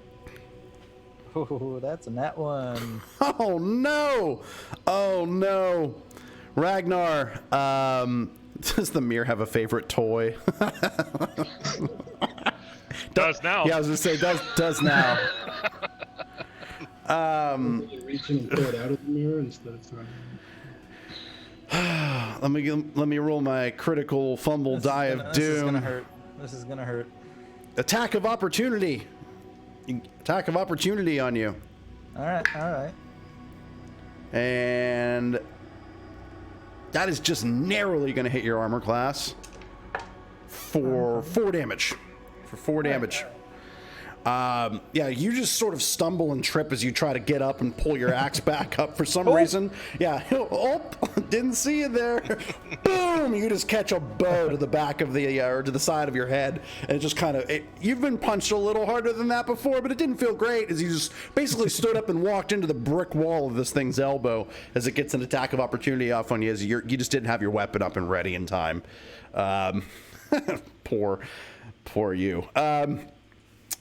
Oh, that's a nat 1. Oh no! Oh no! Ragnar, does the mirror have a favorite toy? Does now. Yeah, I was gonna say does now. Reach in and throw it out of the mirror instead of throwing it. Let me roll my critical fumble die of This is gonna doom. hurt. This is gonna hurt. Attack of opportunity. Attack of opportunity on you. All right. And that is just narrowly going to hit your armor class for 4 damage. For 4 damage. Yeah, you just sort of stumble and trip as you try to get up and pull your axe back up for some reason. Yeah, oh, didn't see you there. Boom! You just catch a bow to the back of the, or to the side of your head, and it just kind of, you've been punched a little harder than that before, but it didn't feel great as you just basically stood up and walked into the brick wall of this thing's elbow as it gets an attack of opportunity off on you as you just didn't have your weapon up and ready in time. Poor you.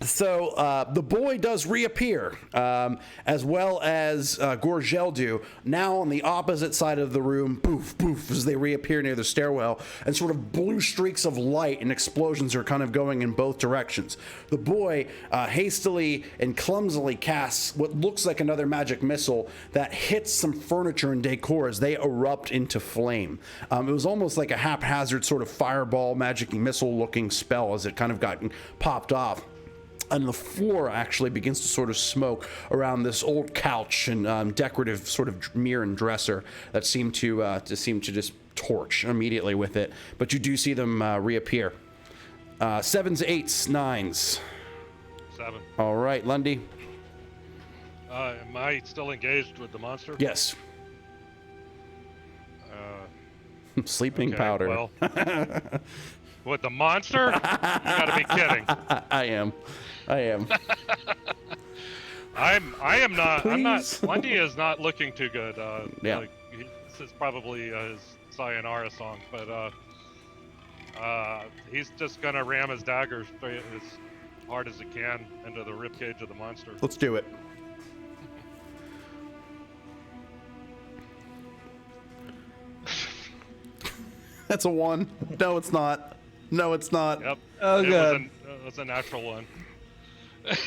So the boy does reappear, as well as Gorgeldu, now on the opposite side of the room, poof, poof, as they reappear near the stairwell, and sort of blue streaks of light and explosions are kind of going in both directions. The boy hastily and clumsily casts what looks like another magic missile that hits some furniture and decor as they erupt into flame. It was almost like a haphazard sort of fireball magic missile looking spell as it kind of got popped off. And the floor actually begins to sort of smoke around this old couch and decorative sort of mirror and dresser that seem to just torch immediately with it. But you do see them reappear. 7s, 8s, 9s. 7. All right, Lundy. Am I still engaged with the monster? Yes. Sleeping Okay, powder. Well, with the monster? You gotta be kidding. I am. I am not. I'm not. Please. Lundy is not looking too good. Yeah. This is probably his sayonara song, but he's just gonna ram his dagger straight as hard as he can into the ribcage of the monster. Let's do it. That's a 1. No, it's not. No, it's not. Yep. Oh, good. It was a natural one. This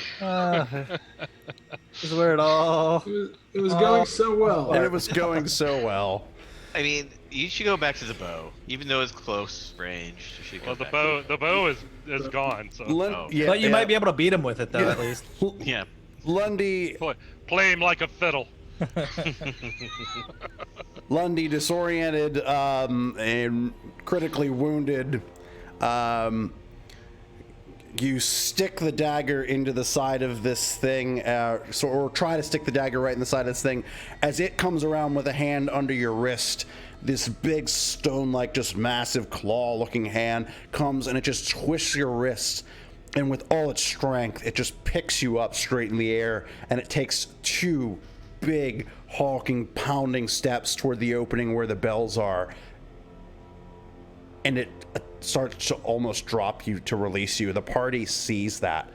is where it all. It was going so well. And it was going so well. I mean, you should go back to the bow, even though it's close range. You should go Well, back the bow is gone. So Yeah, But you might be able to beat him with it, though, at least. Yeah. Lundy, play him like a fiddle. Lundy, disoriented and critically wounded. You stick the dagger into the side of this thing, or try to stick the dagger right in the side of this thing. As it comes around with a hand under your wrist, this big stone-like, just massive claw-looking hand comes and it just twists your wrist and with all its strength, it just picks you up straight in the air, and it takes 2 big, hulking, pounding steps toward the opening where the bells are, and it starts to almost drop you to release you. The party sees that.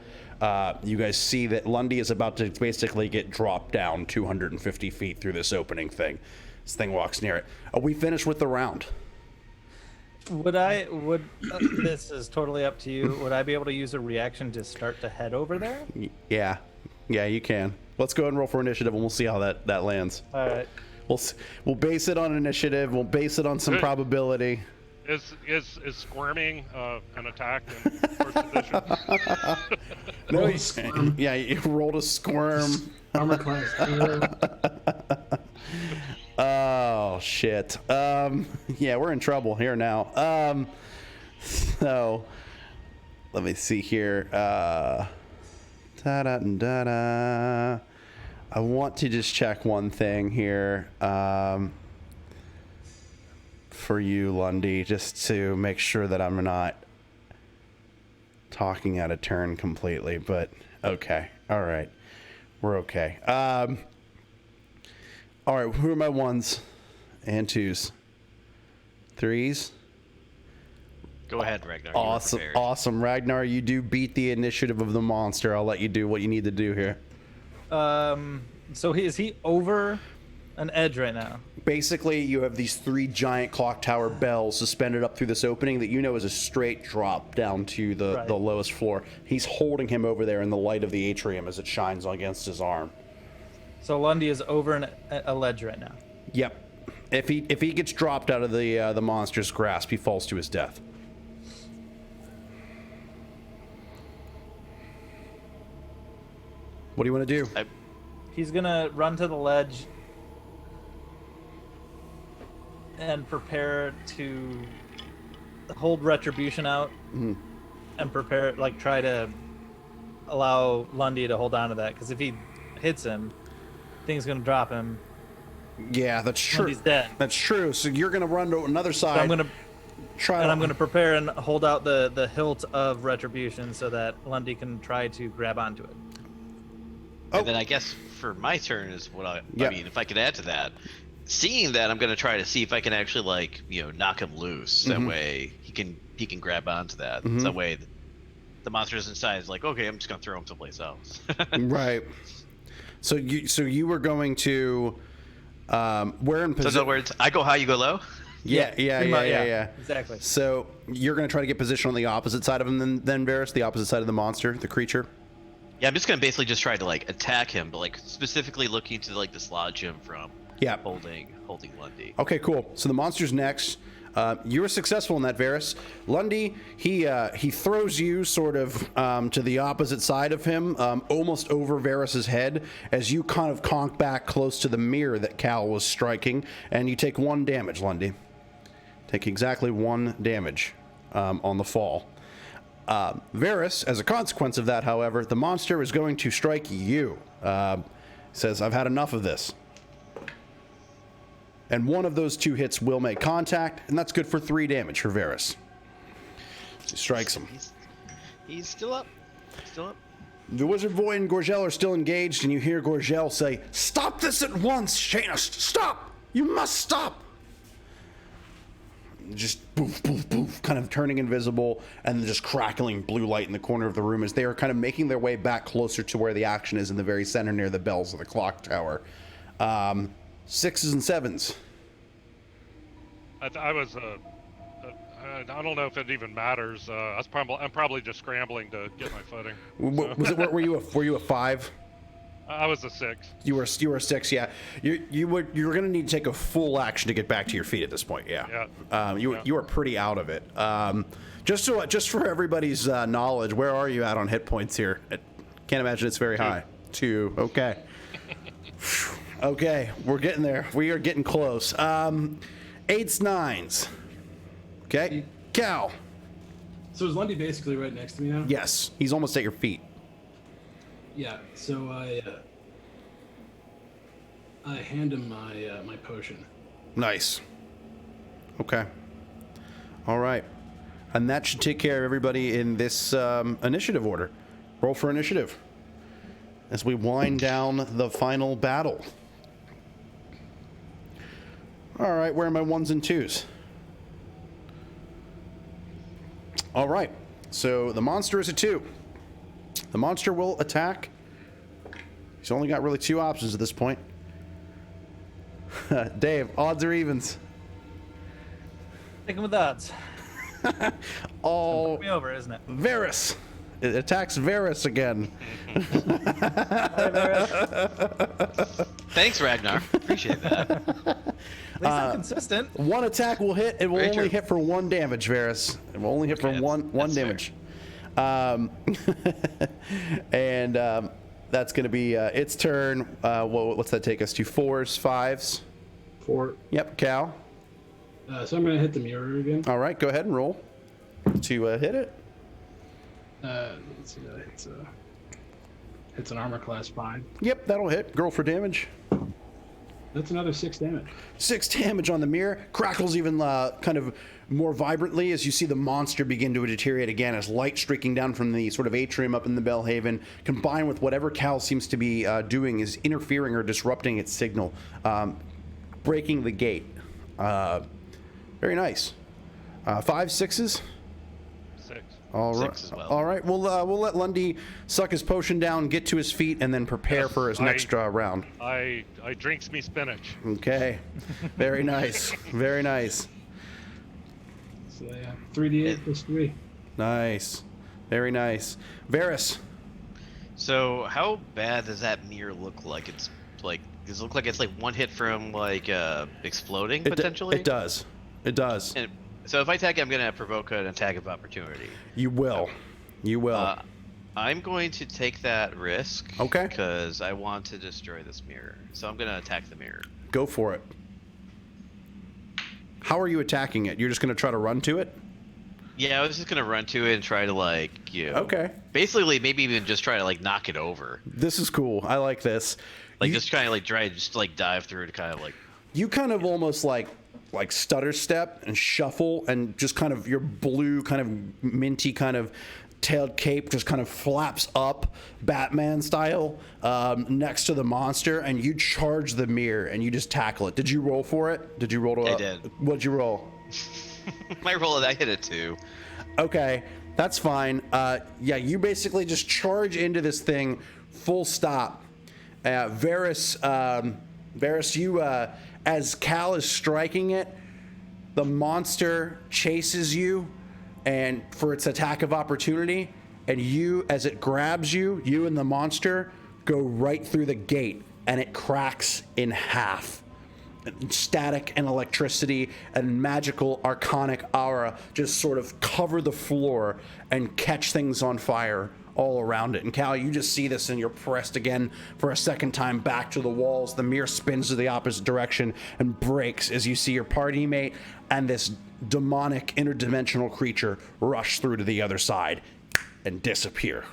You guys see that Lundy is about to basically get dropped down 250 feet through this opening thing. This thing walks near it. Are we finished with the round? This is totally up to you. Would I be able to use a reaction to start to head over there? Yeah, you can. Let's go ahead and roll for initiative, and we'll see how that lands. All right. We'll base it on initiative. We'll base it on some Good. probability. Is squirming an attack in first edition? No, Roll a squirm. yeah, you rolled a squirm. Armor class 0. Oh shit. Yeah, we're in trouble here now. So let me see here. Da-da-da-da. I want to just check one thing here. For you, Lundy, just to make sure that I'm not talking out of turn completely, but okay. All right. We're okay. All right, who are my 1s and 2s? 3s? Go ahead, Ragnar. you were Awesome. prepared. Awesome. Ragnar, you do beat the initiative of the monster. I'll let you do what you need to do here. So is he over an edge right now? Basically, you have these 3 giant clock tower bells suspended up through this opening that you know is a straight drop down to Right. the lowest floor. He's holding him over there in the light of the atrium as it shines against his arm. So Lundy is over a ledge right now. Yep. If he gets dropped out of the monster's grasp, he falls to his death. What do you want to do? He's gonna run to the ledge and prepare to hold retribution out and prepare, like, try to allow Lundy to hold on to that, because if he hits him, thing's gonna drop him. Yeah, that's true. Lundy's dead. That's true. So you're gonna run to another side. So I'm gonna try. and I'm gonna prepare and hold out the hilt of retribution so that Lundy can try to grab onto it. Oh. And then I guess for my turn is what I Yeah. mean, if I could add to that, seeing that, I'm gonna try to see if I can actually, like, knock him loose. That way he can grab onto that. So that way the monsters inside is like, okay, I'm just gonna throw him someplace else. Right. So you were going to where in So in position? other words, I go high, you go low. Yeah. Exactly. So you're going to try to get position on the opposite side of him then Varys, the opposite side of the monster, the creature. Yeah, I'm just gonna basically just try to, like, attack him, but, like, specifically looking to, like, dislodge him from Yeah. holding Lundy. Okay, cool. So the monster's next. You were successful in that, Varys. Lundy, he throws you sort of to the opposite side of him, almost over Varys's head, as you kind of conk back close to the mirror that Cal was striking, and you take 1 damage, Lundy. Take exactly 1 damage on the fall. Varys, as a consequence of that, however, the monster is going to strike you. Says, I've had enough of this. And one of those 2 hits will make contact, and that's good for 3 damage for Varys. He strikes him. He's still up. Still up. The Wizard Boy and Gorgel are still engaged, and you hear Gorgel say, "Stop this at once, Shanus! Stop! You must stop!" Just boof, boof, boof, kind of turning invisible, and just crackling blue light in the corner of the room as they are kind of making their way back closer to where the action is in the very center near the bells of the clock tower. 6s and 7s. I was I don't know if it even matters. I'm probably just scrambling to get my footing. Was it? Were you a 5? I was a 6. You were a 6. Yeah. You were going to need to take a full action to get back to your feet at this point. Yeah. You were pretty out of it. Just for everybody's knowledge, where are you at on hit points here? I can't imagine it's very high. 2. Okay. Okay, we're getting there. We are getting close. 8s, 9s. Okay. Cal. So is Lundy basically right next to me now? Yes, he's almost at your feet. Yeah. So I hand him my potion. Nice. Okay. All right. And that should take care of everybody in this initiative order. Roll for initiative as we wind down the final battle. All right, where are my 1s and 2s? All right, so the monster is a 2. The monster will attack. He's only got really 2 options at this point. Dave, odds or evens? Sticking with the odds. All Put me over, isn't it? Varys. It attacks Varys again. Thanks, Ragnar. Appreciate that. At least I'm consistent. One attack will hit. It will Very only true. hit for 1 damage, Varys. It will only hit for Okay, one that's fair. damage. And that's going to be its turn. What's that take us to? 4s, 5s? 4. Yep, Cal. So I'm going to hit the mirror again. All right, go ahead and roll to hit it. Let's see, it's an armor class 5. Yep, that'll hit. Girl for damage. That's another 6 damage. 6 damage on the mirror. Crackles even kind of more vibrantly as you see the monster begin to deteriorate again as light streaking down from the sort of atrium up in the Bellhaven, combined with whatever Cal seems to be doing is interfering or disrupting its signal, breaking the gate. Very nice. 5, 6s. 6. All right. 6 as well. All right. We'll let Lundy suck his potion down, get to his feet, and then prepare for his next round. I drinks me spinach. Okay. Very nice. Very nice. So yeah, 3d8 plus 3. Nice. Very nice. Varys. So how bad does that mirror look like? It's like, does it look like it's like 1 hit from like exploding potentially? It does. It does. And so if I attack it, I'm gonna provoke an attack of opportunity. You will. You will. I'm going to take that risk. Okay. Because I want to destroy this mirror. So I'm gonna attack the mirror. Go for it. How are you attacking it? You're just going to try to run to it? Yeah, I was just gonna run to it and try to like, you know, Okay. basically maybe even just try to like knock it over. This is cool. I like this. Like You- just kind of like try to just like dive through to kind of like. You kind of almost like stutter step and shuffle, and just kind of your blue kind of minty kind of tailed cape just kind of flaps up Batman style next to the monster, and you charge the mirror and you just tackle it. Did you roll for it? Did you roll to I did. What'd you roll? My roll, I hit a 2. Okay, that's fine. Yeah, you basically just charge into this thing full stop. Varys, you, as Cal is striking it, the monster chases you and for its attack of opportunity, and you, as it grabs you, you and the monster go right through the gate, and it cracks in half. Static and electricity and magical arcanic aura just sort of cover the floor and catch things on fire all around it. And Cal, you just see this and you're pressed again for a second time back to the walls. The mirror spins to the opposite direction and breaks as you see your party mate and this demonic interdimensional creature rush through to the other side and disappear.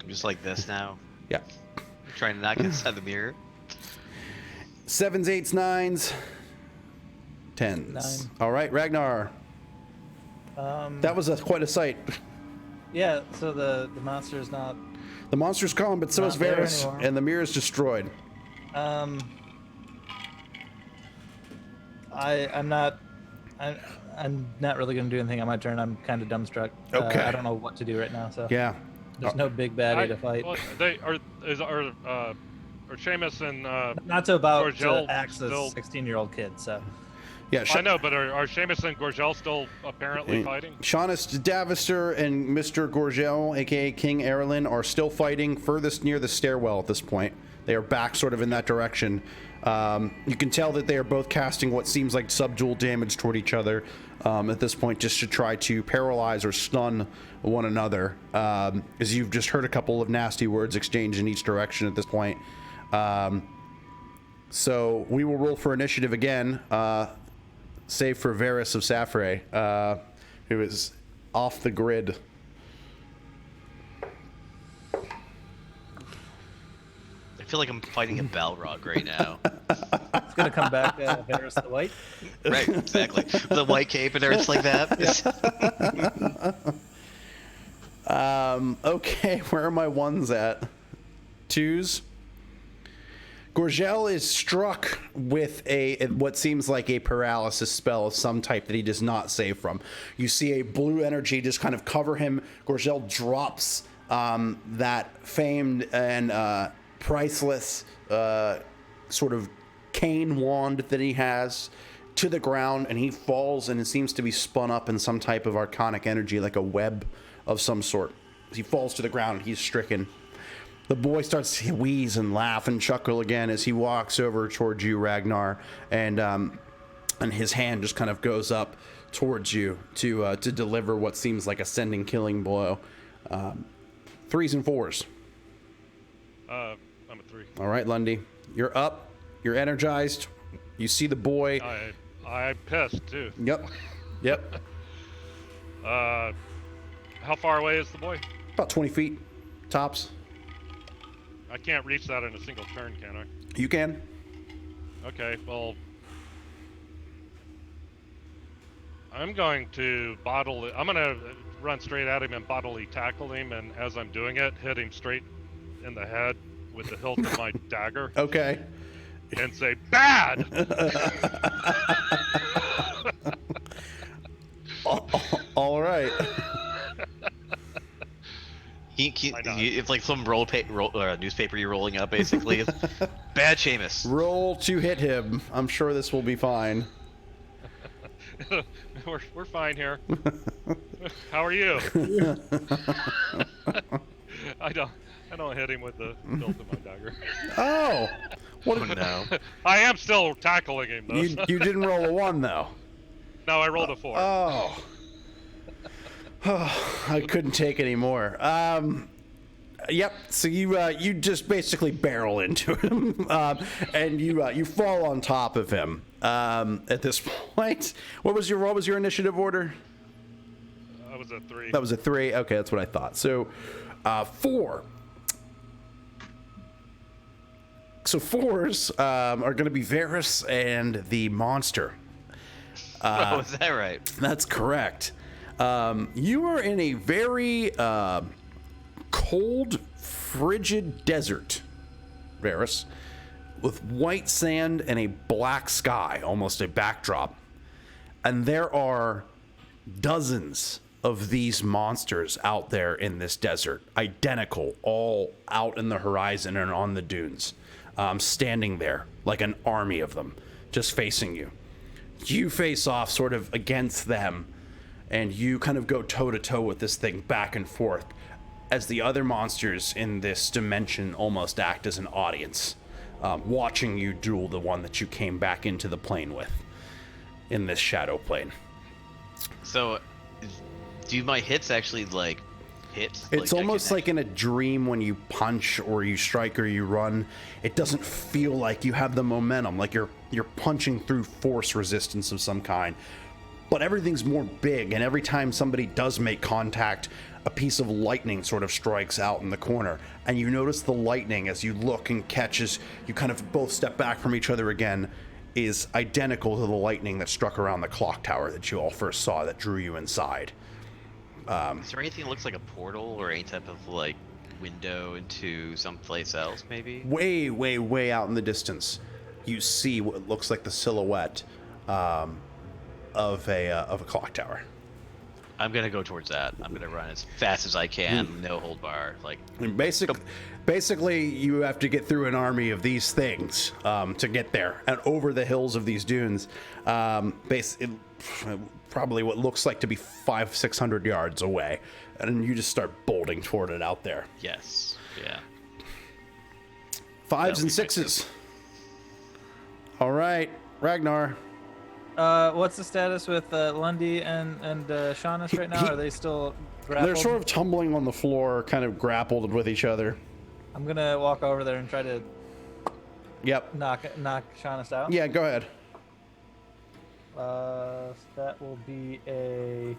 I'm just like this now, Yeah. trying to knock inside the mirror. 7s, 8s, 9s, 10s. 9. All right, Ragnar. That was quite a sight. Yeah, so the monster is not. The monster's gone, but so Not is there Varys, anymore. and the mirror is destroyed. I'm not really going to do anything on my turn. I'm kind of dumbstruck. Okay. I don't know what to do right now. So Yeah. there's no big baddie to fight. Well, are Seamus and Not so about Gorgel to axe a still- 16-year-old kid. So Yeah. I know, but are Seamus and Gorgel still apparently fighting? Shaunus Davister and Mr. Gorgel, aka King Erlin, are still fighting furthest near the stairwell at this point. They are back sort of in that direction. You can tell that they are both casting what seems like subdual damage toward each other at this point, just to try to paralyze or stun one another. As you've just heard a couple of nasty words exchanged in each direction at this point. So we will roll for initiative again, save for Varys of Safre, who is off the grid. I feel like I'm fighting a Balrog right now. gonna come back, Varys the White. Right, exactly. The white cape and everything like that. Okay, where are my ones at? Twos. Gorgel is struck with what seems like a paralysis spell of some type that he does not save from. You see a blue energy just kind of cover him. Gorgel drops that famed and priceless sort of cane wand that he has to the ground, and he falls, and it seems to be spun up in some type of arcanic energy, like a web of some sort. He falls to the ground, and he's stricken. The boy starts to wheeze and laugh and chuckle again as he walks over towards you, Ragnar, and his hand just kind of goes up towards you to deliver what seems like a sending killing blow. 3s and 4s. I'm a 3. All right, Lundy, you're up. You're energized. You see the boy. I'm pissed too. Yep. How far away is the boy? About 20 feet, tops. I can't reach that in a single turn, can I? You can. Okay, well, I'm going to I'm going to run straight at him and bodily tackle him, and as I'm doing it, hit him straight in the head with the hilt of my dagger. Okay. And say, "Bad!" All right. It's like some newspaper you're rolling up, basically. It's bad Seamus. Roll to hit him. I'm sure this will be fine. We're fine here. How are you? I don't hit him with the hilt of my dagger. Oh. What? Oh, no. I am still tackling him though. You didn't roll a 1 though. No, I rolled a 4. Oh. I couldn't take any more. Yep. So you just basically barrel into him, and you fall on top of him. At this point, what was your initiative order? That was a 3. That was a 3. Okay, that's what I thought. So, 4. So 4s are going to be Varys and the monster. Oh, is that right? That's correct. You are in a very cold, frigid desert, Varys, with white sand and a black sky, almost a backdrop. And there are dozens of these monsters out there in this desert, identical, all out in the horizon and on the dunes, standing there like an army of them, just facing you. You face off sort of against them, and you kind of go toe-to-toe with this thing back and forth as the other monsters in this dimension almost act as an audience, watching you duel the one that you came back into the plane with in this shadow plane. So, do my hits actually, like, hit? It's almost like in a dream when you punch or you strike or you run. It doesn't feel like you have the momentum, like you're punching through force resistance of some kind. But everything's more big, and every time somebody does make contact, a piece of lightning sort of strikes out in the corner. And you notice the lightning as you look and catches, you kind of both step back from each other again, is identical to the lightning that struck around the clock tower that you all first saw that drew you inside. Is there anything that looks like a portal or any type of, like, window into someplace else, maybe? Way, way, way out in the distance, you see what looks like the silhouette of a clock tower. I'm gonna go towards that. I'm gonna run as fast as I can, no hold bar. Like, And basically, you have to get through an army of these things to get there, and over the hills of these dunes. Probably what looks like to be 500-600 yards away, and you just start bolting toward it out there. yes, yeah. 5s and 6s. All right, Ragnar. What's the status with Lundy and Shaunus right now? Are they still grappled? They're sort of tumbling on the floor, kind of grappled with each other. I'm gonna walk over there and try to Yep. knock Shaunus out. Yeah, go ahead. That will be a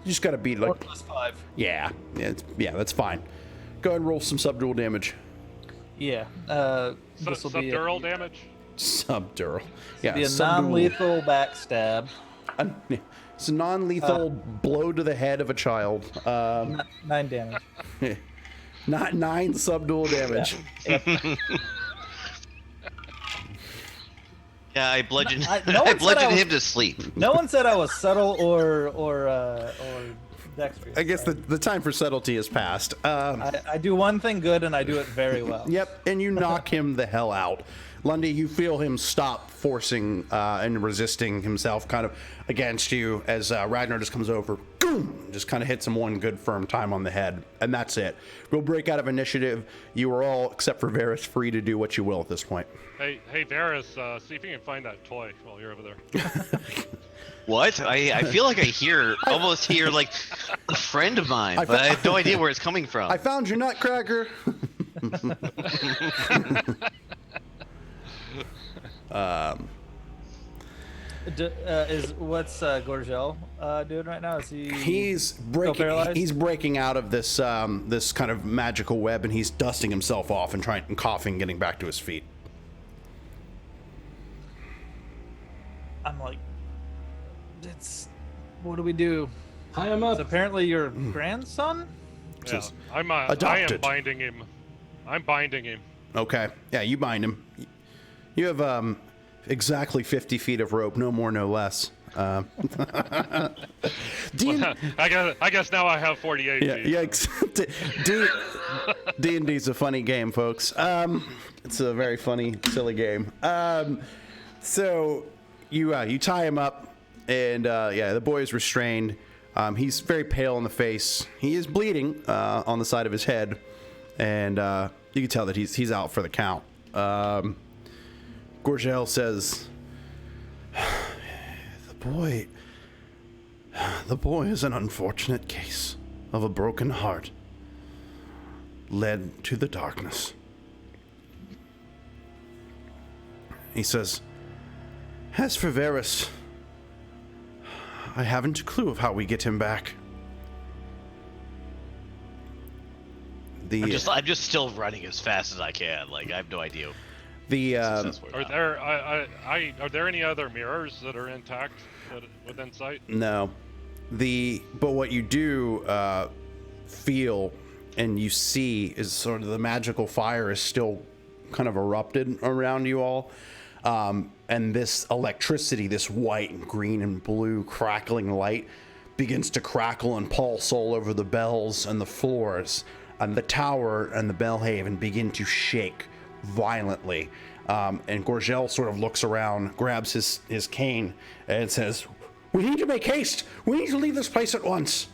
You just gotta beat 4 like. plus 5. Yeah, that's fine. Go ahead and roll some subdual damage. Yeah. This will be Subdural damage? Subdural. Yeah, Be a subdural. non-lethal backstab. It's a non-lethal blow to the head of a child. 9 damage. Not 9 subdual damage. Yeah, I bludgeoned. No one I said bludgeoned I was- him to sleep. No one said I was subtle or dexterous. I guess the time for subtlety has passed. I do one thing good and I do it very well. Yep, and you knock him the hell out. Lundy, you feel him stop forcing and resisting himself kind of against you as Ragnar just comes over, boom, just kind of hits him one good firm time on the head, and that's it. We'll break out of initiative. You are all, except for Varys, free to do what you will at this point. Hey, Varys, see if you can find that toy while you're over there. What? I feel like I almost hear like a friend of mine, but I have no idea where it's coming from. I found your nutcracker. Is what's Gorgel doing right now? Is he? He's paralyzed? breaking out of this this kind of magical web, and he's dusting himself off and coughing, getting back to his feet. I'm like, what do we do? Tie him It's up. apparently your grandson. Yeah, is I am adopted. binding him. I'm binding him. Okay, yeah, you bind him. You have exactly 50 feet of rope, no more, no less. D&D I guess now I have 48 Yeah, feet. yeah. D&D's a funny game, folks. It's a very funny, silly game. So you tie him up, and the boy is restrained. He's very pale in the face. He is bleeding on the side of his head, and you can tell that he's out for the count. Gorgel says, The boy is an unfortunate case of a broken heart led to the darkness. He says, as for Varys, I haven't a clue of how we get him back. I'm just still running as fast as I can. Like I have no idea. Are there any other mirrors that are intact within sight? No. But what you do feel and you see is sort of the magical fire is still kind of erupted around you all. And this electricity, this white and green and blue crackling light begins to crackle and pulse all over the bells and the floors. And the tower and the Bellhaven begin to shake violently. And Gorgel sort of looks around, grabs his cane, and says, we need to make haste. We need to leave this place at once.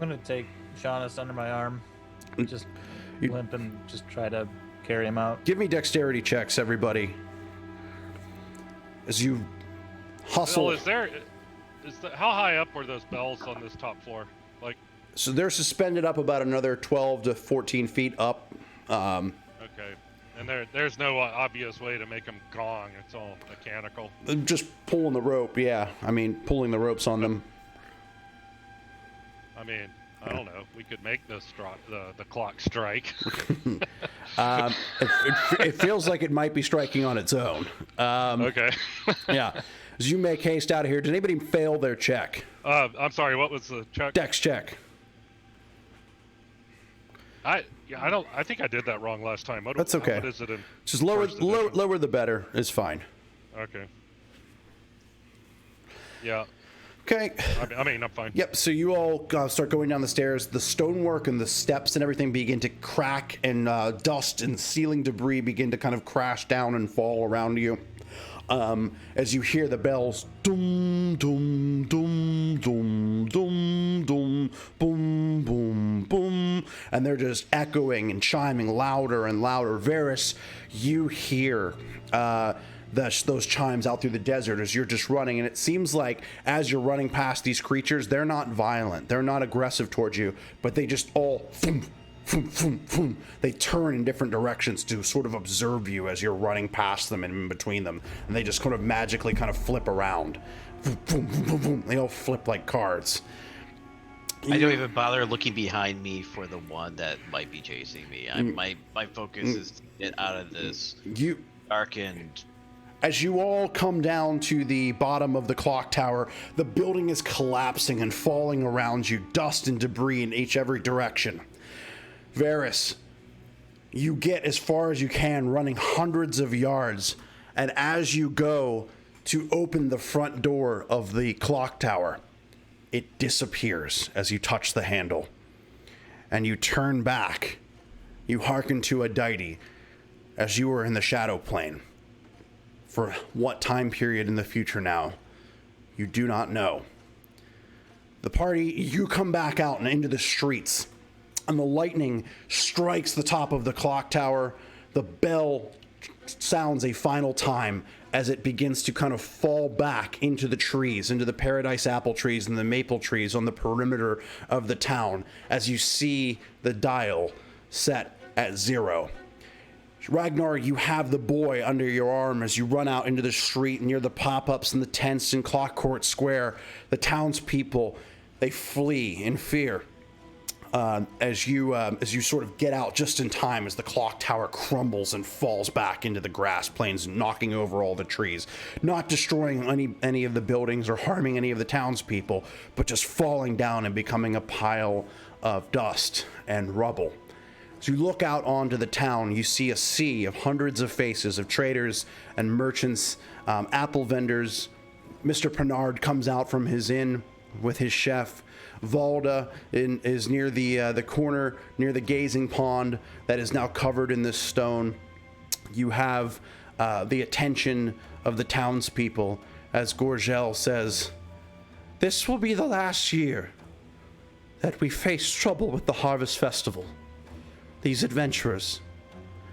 I'm gonna take Shaunus under my arm, just limp and just try to carry him out. Give me dexterity checks, everybody. As you hustle. Bill, how high up were those bells on this top floor? Like, So they're suspended up about another 12 to 14 feet up. okay. And there's no obvious way to make them gong. It's all mechanical. Just pulling the rope, yeah. I mean, pulling the ropes on them. I mean, I don't know. We could make the clock strike. It feels like it might be striking on its own. Okay. Yeah. As you make haste out of here, did anybody fail their check? I'm sorry. What was the check? Dex check. I think I did that wrong last time. That's okay. What is it in? Just lower first edition? lower the better is fine. Okay. Yeah. Okay. I mean, I'm fine. Yep, so you all start going down the stairs. The stonework and the steps and everything begin to crack, and dust and ceiling debris begin to kind of crash down and fall around you. As you hear the bells, dum, dum, dum, dum, dum, dum, boom, boom, boom, and they're just echoing and chiming louder and louder. Varys, you hear those chimes out through the desert as you're just running, and it seems like as you're running past these creatures, they're not violent, they're not aggressive towards you, but they just all they turn in different directions to sort of observe you as you're running past them and in between them, and they just kind of magically kind of flip around. They all flip like cards. I don't even bother looking behind me for the one that might be chasing me. My focus is to get out of this darkened. As you all come down to the bottom of the clock tower, the building is collapsing and falling around you, dust and debris in every direction. Varys, you get as far as you can, running hundreds of yards, and as you go to open the front door of the clock tower, it disappears as you touch the handle. And you turn back. You hearken to Adeiti as you are in the shadow plane. For what time period in the future now, you do not know. The party, you come back out and into the streets, and the lightning strikes the top of the clock tower. The bell sounds a final time as it begins to kind of fall back into the trees, into the paradise apple trees and the maple trees on the perimeter of the town, as you see the dial set at 0. Ragnar, you have the boy under your arm as you run out into the street near the pop-ups and the tents in Clockcourt Square. The townspeople, they flee in fear as you sort of get out just in time as the clock tower crumbles and falls back into the grass plains, knocking over all the trees, not destroying any of the buildings or harming any of the townspeople, but just falling down and becoming a pile of dust and rubble. As you look out onto the town, you see a sea of hundreds of faces of traders and merchants, apple vendors. Mr. Pernard comes out from his inn with his chef. Valda is near the corner, near the gazing pond that is now covered in this stone. You have the attention of the townspeople as Gorgel says, "This will be the last year that we face trouble with the Harvest Festival. These adventurers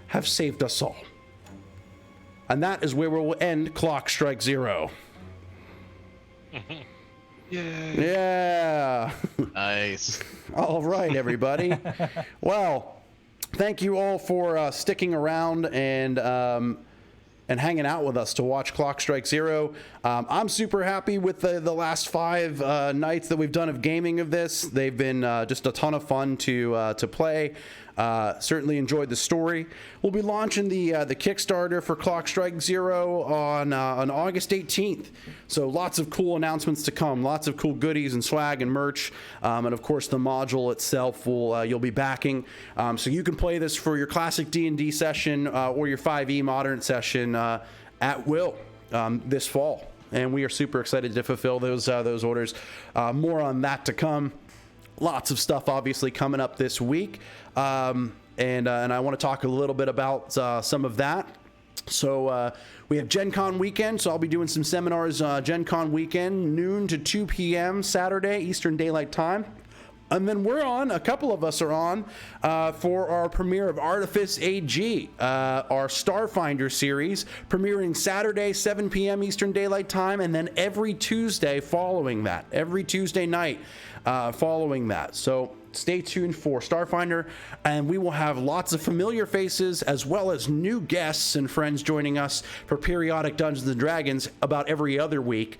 have saved us all." And that is where we'll end Clock Strike 0. Yay. Yeah. Nice. All right, everybody. Well, thank you all for sticking around and hanging out with us to watch Clock Strike 0. I'm super happy with the last 5 nights that we've done of gaming of this. They've been just a ton of fun to play. Certainly enjoyed the story. We'll be launching the Kickstarter for Clock Strike 0 on August 18th. So lots of cool announcements to come, lots of cool goodies and swag and merch, and of course the module itself you'll be backing. So you can play this for your classic D&D session or your 5e modern session at will this fall. And we are super excited to fulfill those orders. More on that to come. Lots of stuff obviously coming up this week. And I want to talk a little bit about some of that. So we have Gen Con weekend, so I'll be doing some seminars Gen Con weekend, noon to 2 p.m. Saturday, Eastern Daylight Time. And then a couple of us are on for our premiere of Artifice AG, our Starfinder series, premiering Saturday, 7 p.m. Eastern Daylight Time, and then every Tuesday following that, every Tuesday night following that. So stay tuned for Starfinder, and we will have lots of familiar faces as well as new guests and friends joining us for periodic Dungeons and Dragons about every other week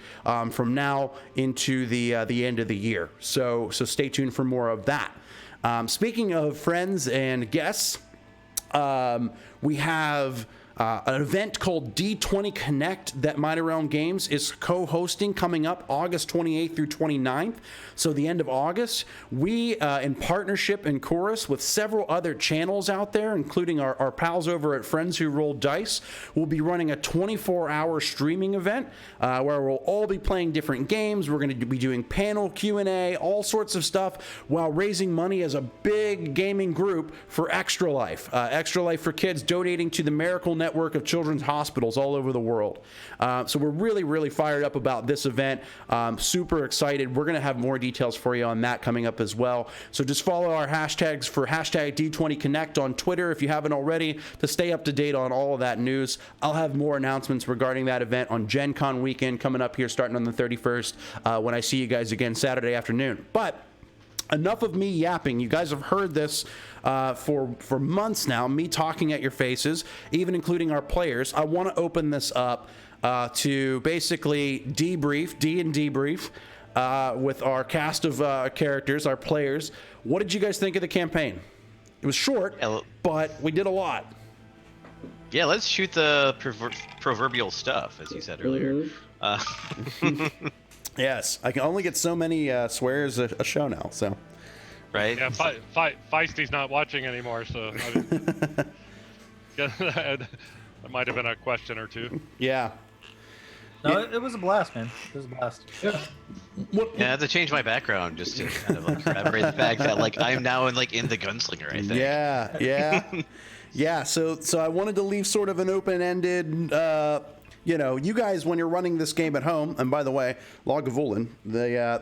from now into the end of the year. So stay tuned for more of that. Speaking of friends and guests, we have an event called D20 Connect that Mighty Realm Games is co-hosting coming up August 28th through 29th. So the end of August, we in partnership in chorus with several other channels out there, including our pals over at Friends Who Roll Dice, will be running a 24-hour streaming event where we'll all be playing different games. We're going to be doing panel Q&A, all sorts of stuff, while raising money as a big gaming group for Extra Life. Extra Life for Kids, donating to the Miracle Network of children's hospitals all over the world. So we're really, really fired up about this event. Super excited. We're going to have more details for you on that coming up as well. So just follow our hashtags for hashtag D20 Connect on Twitter if you haven't already to stay up to date on all of that news. I'll have more announcements regarding that event on Gen Con weekend coming up here starting on the 31st when I see you guys again Saturday afternoon. But enough of me yapping. You guys have heard this for months now, me talking at your faces, even including our players. I want to open this up to basically debrief with our cast of characters, our players. What did you guys think of the campaign? It was short, but we did a lot. Yeah, let's shoot the proverbial stuff, as you said earlier. Uh, Yes, I can only get so many swears a show now. So right? Yeah, Feisty's not watching anymore, so that might have been a question or two. yeah. No, it was a blast, man. It was a blast. Yeah. What, Yeah, I had to change my background just to kind of like commemorate the fact that like I'm now in the gunslinger. I think. Yeah, yeah, yeah. So I wanted to leave sort of an open-ended. You guys, when you're running this game at home, and by the way, Lagavulin,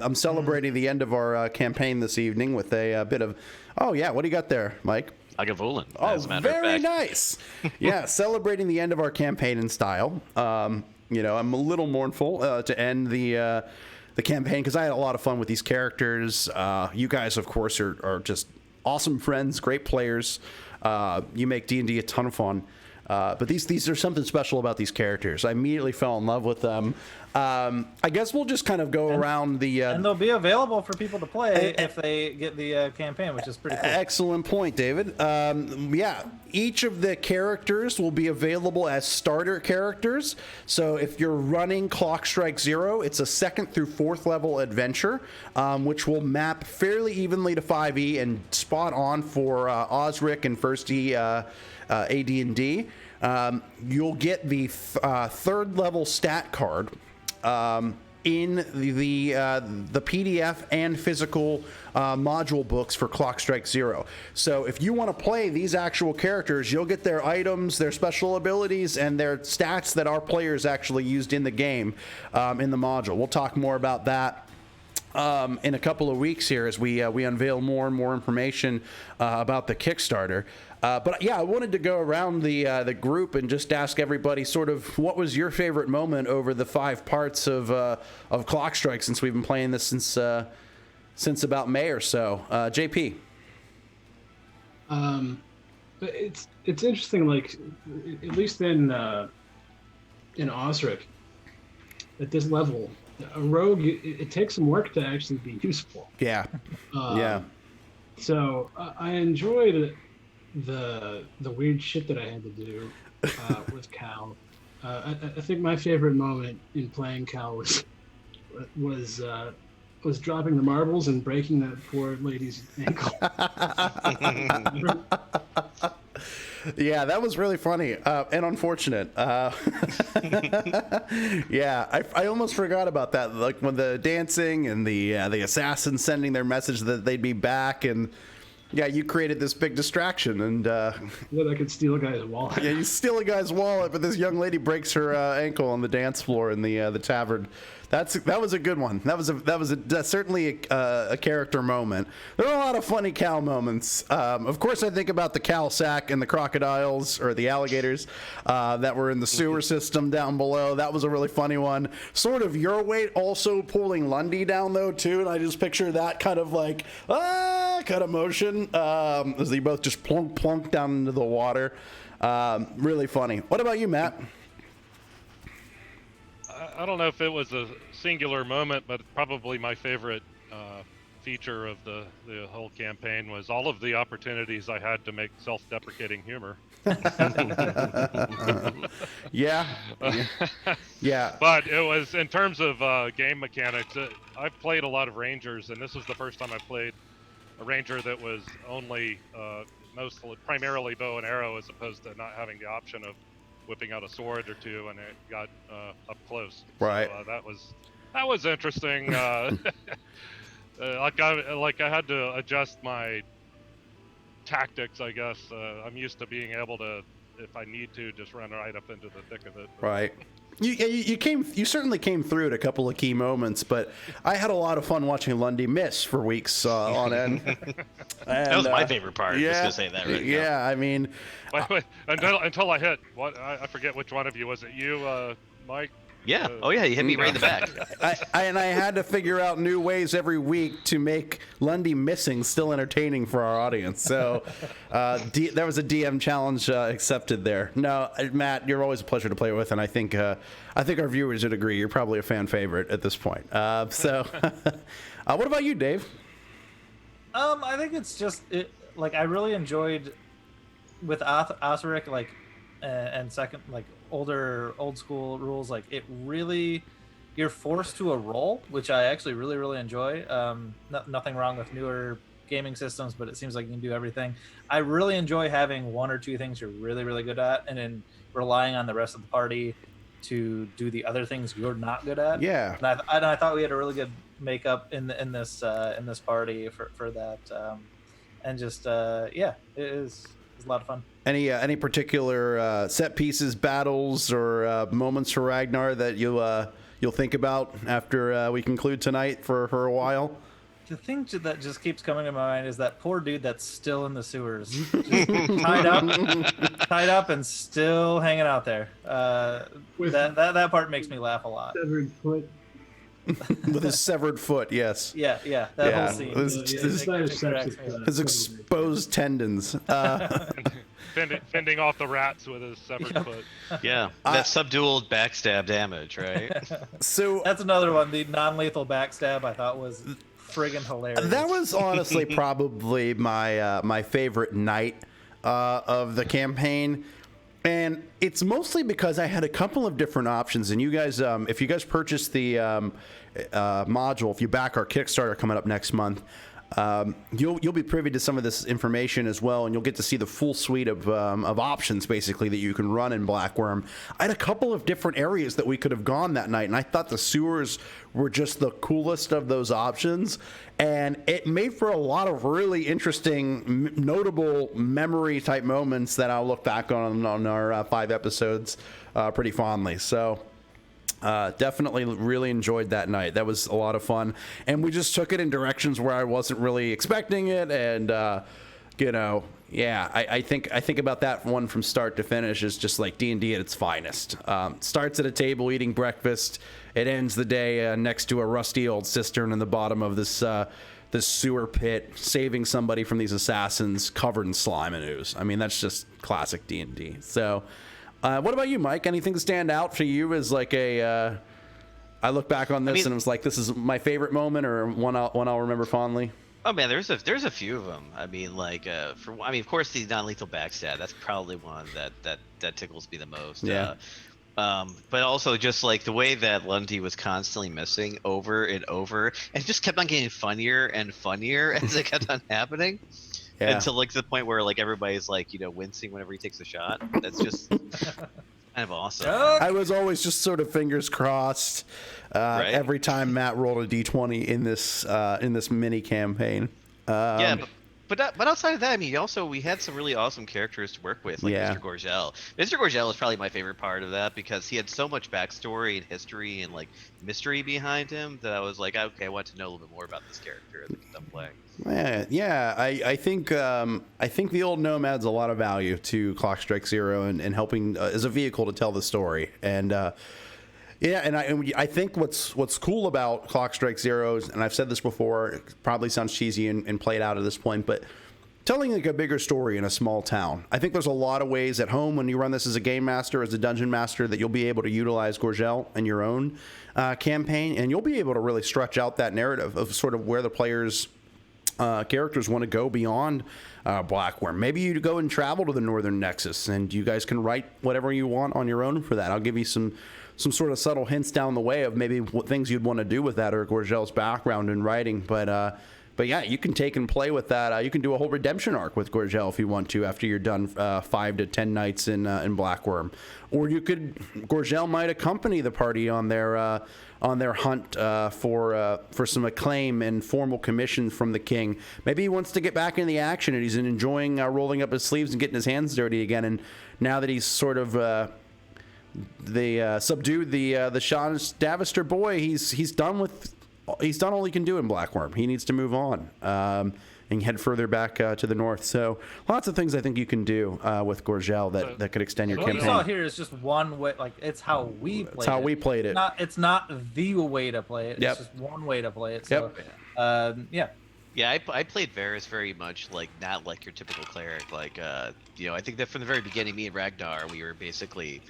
I'm celebrating the end of our campaign this evening with a bit of. Oh yeah, what do you got there, Mike? Lagavulin. Oh, as a matter of very fact. nice. Yeah, celebrating the end of our campaign in style. I'm a little mournful to end the campaign because I had a lot of fun with these characters. You guys, of course, are just awesome friends, great players. You make D&D a ton of fun. But these are something special about these characters. I immediately fell in love with them. I guess we'll just kind of go around the. And they'll be available for people to play if they get the campaign, which is pretty cool. Excellent point, David. Yeah, each of the characters will be available as starter characters. So if you're running Clock Strike Zero, it's a 2nd through 4th level adventure, which will map fairly evenly to 5e and spot on for Osric and 1st AD&D. You'll get the 3rd level stat card in the PDF and physical module books for Clock Strike Zero. So if you want to play these actual characters, you'll get their items, their special abilities, and their stats that our players actually used in the game in the module. We'll talk more about that in a couple of weeks here as we unveil more and more information about the Kickstarter. But yeah, I wanted to go around the group and just ask everybody sort of what was your favorite moment over the 5 parts of Clock Strike since we've been playing this since about May or so. JP. It's interesting, like at least in Osric, at this level, a rogue it takes some work to actually be useful. Yeah. Yeah. So I enjoyed the weird shit that I had to do with Cal. I think my favorite moment in playing Cal was dropping the marbles and breaking that poor lady's ankle. Yeah, that was really funny and unfortunate. Yeah, I almost forgot about that. Like when the dancing and the assassins sending their message that they'd be back, and yeah, you created this big distraction, and that I could steal a guy's wallet. yeah, you steal a guy's wallet, but this young lady breaks her ankle on the dance floor in the tavern. That was a good one. That was certainly a character moment. There are a lot of funny Cal moments. Of course, I think about the Cal sack and the crocodiles or the alligators that were in the sewer system down below. That was a really funny one. Sort of your weight also pulling Lundy down though too, and I just picture that kind of like kind of motion as they both just plunk down into the water. Really funny. What about you, Matt? I don't know if it was a singular moment, but probably my favorite feature of the whole campaign was all of the opportunities I had to make self-deprecating humor. Yeah. Yeah. But it was, in terms of game mechanics, I've played a lot of Rangers, and this was the first time I played a Ranger that was only primarily bow and arrow, as opposed to not having the option of whipping out a sword or two, and it got up close. Right. So, that was interesting. Like I had to adjust my tactics, I guess. I'm used to being able to, if I need to, just run right up into the thick of it. Right. You certainly came through at a couple of key moments, but I had a lot of fun watching Lundy miss for weeks on end. And, That was my favorite part. Yeah, Just gonna say that right now. yeah. I mean, Wait, until I hit what I forget which one of you was it. You, Mike? Yeah. Oh yeah, you hit me right in the back. I had to figure out new ways every week to make Lundy missing still entertaining for our audience. So there was a DM challenge accepted there. No, Matt, you're always a pleasure to play with, and I think our viewers would agree. You're probably a fan favorite at this point. So, what about you, Dave? I think it's just like I really enjoyed with Osric, like and second, like old school rules, like it really, you're forced to a role, which I actually really enjoy. Nothing wrong with newer gaming systems, but it seems like you can do everything. I really enjoy having one or two things you're really good at, and then relying on the rest of the party to do the other things you're not good at. Yeah. And I thought we had a really good makeup in this party for that, and just yeah, it was a lot of fun. Any particular set pieces, battles, or moments for Ragnar that you'll think about after we conclude tonight for a while? The thing that just keeps coming to my mind is that poor dude that's still in the sewers, just tied up and still hanging out there. That part makes me laugh a lot. Severed foot. With his severed foot, yes. Yeah, that whole scene. His exposed tendons. Fending off the rats with his severed foot. Yeah, that subdual backstab damage, right? So that's another one. The non-lethal backstab I thought was friggin' hilarious. that was honestly probably my favorite night of the campaign. And it's mostly because I had a couple of different options. And you guys, if you guys purchase the module, if you back our Kickstarter coming up next month, you'll be privy to some of this information as well, and you'll get to see the full suite of options basically that you can run in Blackworm. I had a couple of different areas that we could have gone that night, and I thought the sewers were just the coolest of those options, and it made for a lot of really interesting, notable memory type moments that I'll look back on our 5 episodes pretty fondly. So. Definitely really enjoyed that night. That was a lot of fun, and we just took it in directions where I wasn't really expecting it, and yeah, I think about that one from start to finish is just like D&D at its finest. Starts at a table eating breakfast, it ends the day next to a rusty old cistern in the bottom of this sewer pit, saving somebody from these assassins covered in slime and ooze. I mean, that's just classic D&D. So. What about you, Mike? Anything stand out for you as like a? I look back on this and it was like, this is my favorite moment, or one I'll remember fondly. Oh man, there's a few of them. I mean, like of course the non-lethal backstab. That's probably one that tickles me the most. Yeah. But also just like the way that Lundy was constantly missing over and over, and just kept on getting funnier and funnier as it kept on happening. Yeah. Until like to the point where like everybody's like, wincing whenever he takes a shot. That's just kind of awesome. I was always just sort of fingers crossed Right? every time Matt rolled a d20 in this mini campaign. Yeah, but outside of that, I mean, we had some really awesome characters to work with, like Yeah. Mr. Gorgel. Mr. Gorgel is probably my favorite part of that because he had so much backstory and history and like mystery behind him that I was like, okay, I want to know a little bit more about this character as I'm playing. Yeah, I think the old gnome adds a lot of value to Clock Strike Zero and helping as a vehicle to tell the story. And yeah, and I think what's cool about Clock Strike Zero is, and I've said this before, it probably sounds cheesy and played out at this point, but telling like a bigger story in a small town. I think there's a lot of ways at home when you run this as a game master, as a dungeon master, that you'll be able to utilize Gorgel in your own campaign, and you'll be able to really stretch out that narrative of sort of where the players. Characters want to go beyond Blackworm. Maybe you go and travel to the Northern Nexus, and you guys can write whatever you want on your own for that. I'll give you some sort of subtle hints down the way of maybe what things you'd want to do with that, or Gorgel's background in writing. But yeah, you can take and play with that. You can do a whole redemption arc with Gorgel if you want to after you're done 5 to 10 nights in Blackworm, or Gorgel might accompany the party on their hunt for some acclaim and formal commission from the king. Maybe he wants to get back in the action and he's enjoying rolling up his sleeves and getting his hands dirty again. And now that he's sort of subdued the Sean Davister boy, he's done all he can do in Blackworm. He needs to move on and head further back to the north. So lots of things I think you can do with Gorgel that could extend your What campaign. you saw here is just one way. Like it's how we played. It's how we played it. It's not the way to play it. Yep. It's just one way to play it. So, yeah. Yeah, I played Varys very much like not like your typical cleric. Like, I think that from the very beginning, me and Ragnar, we were basically,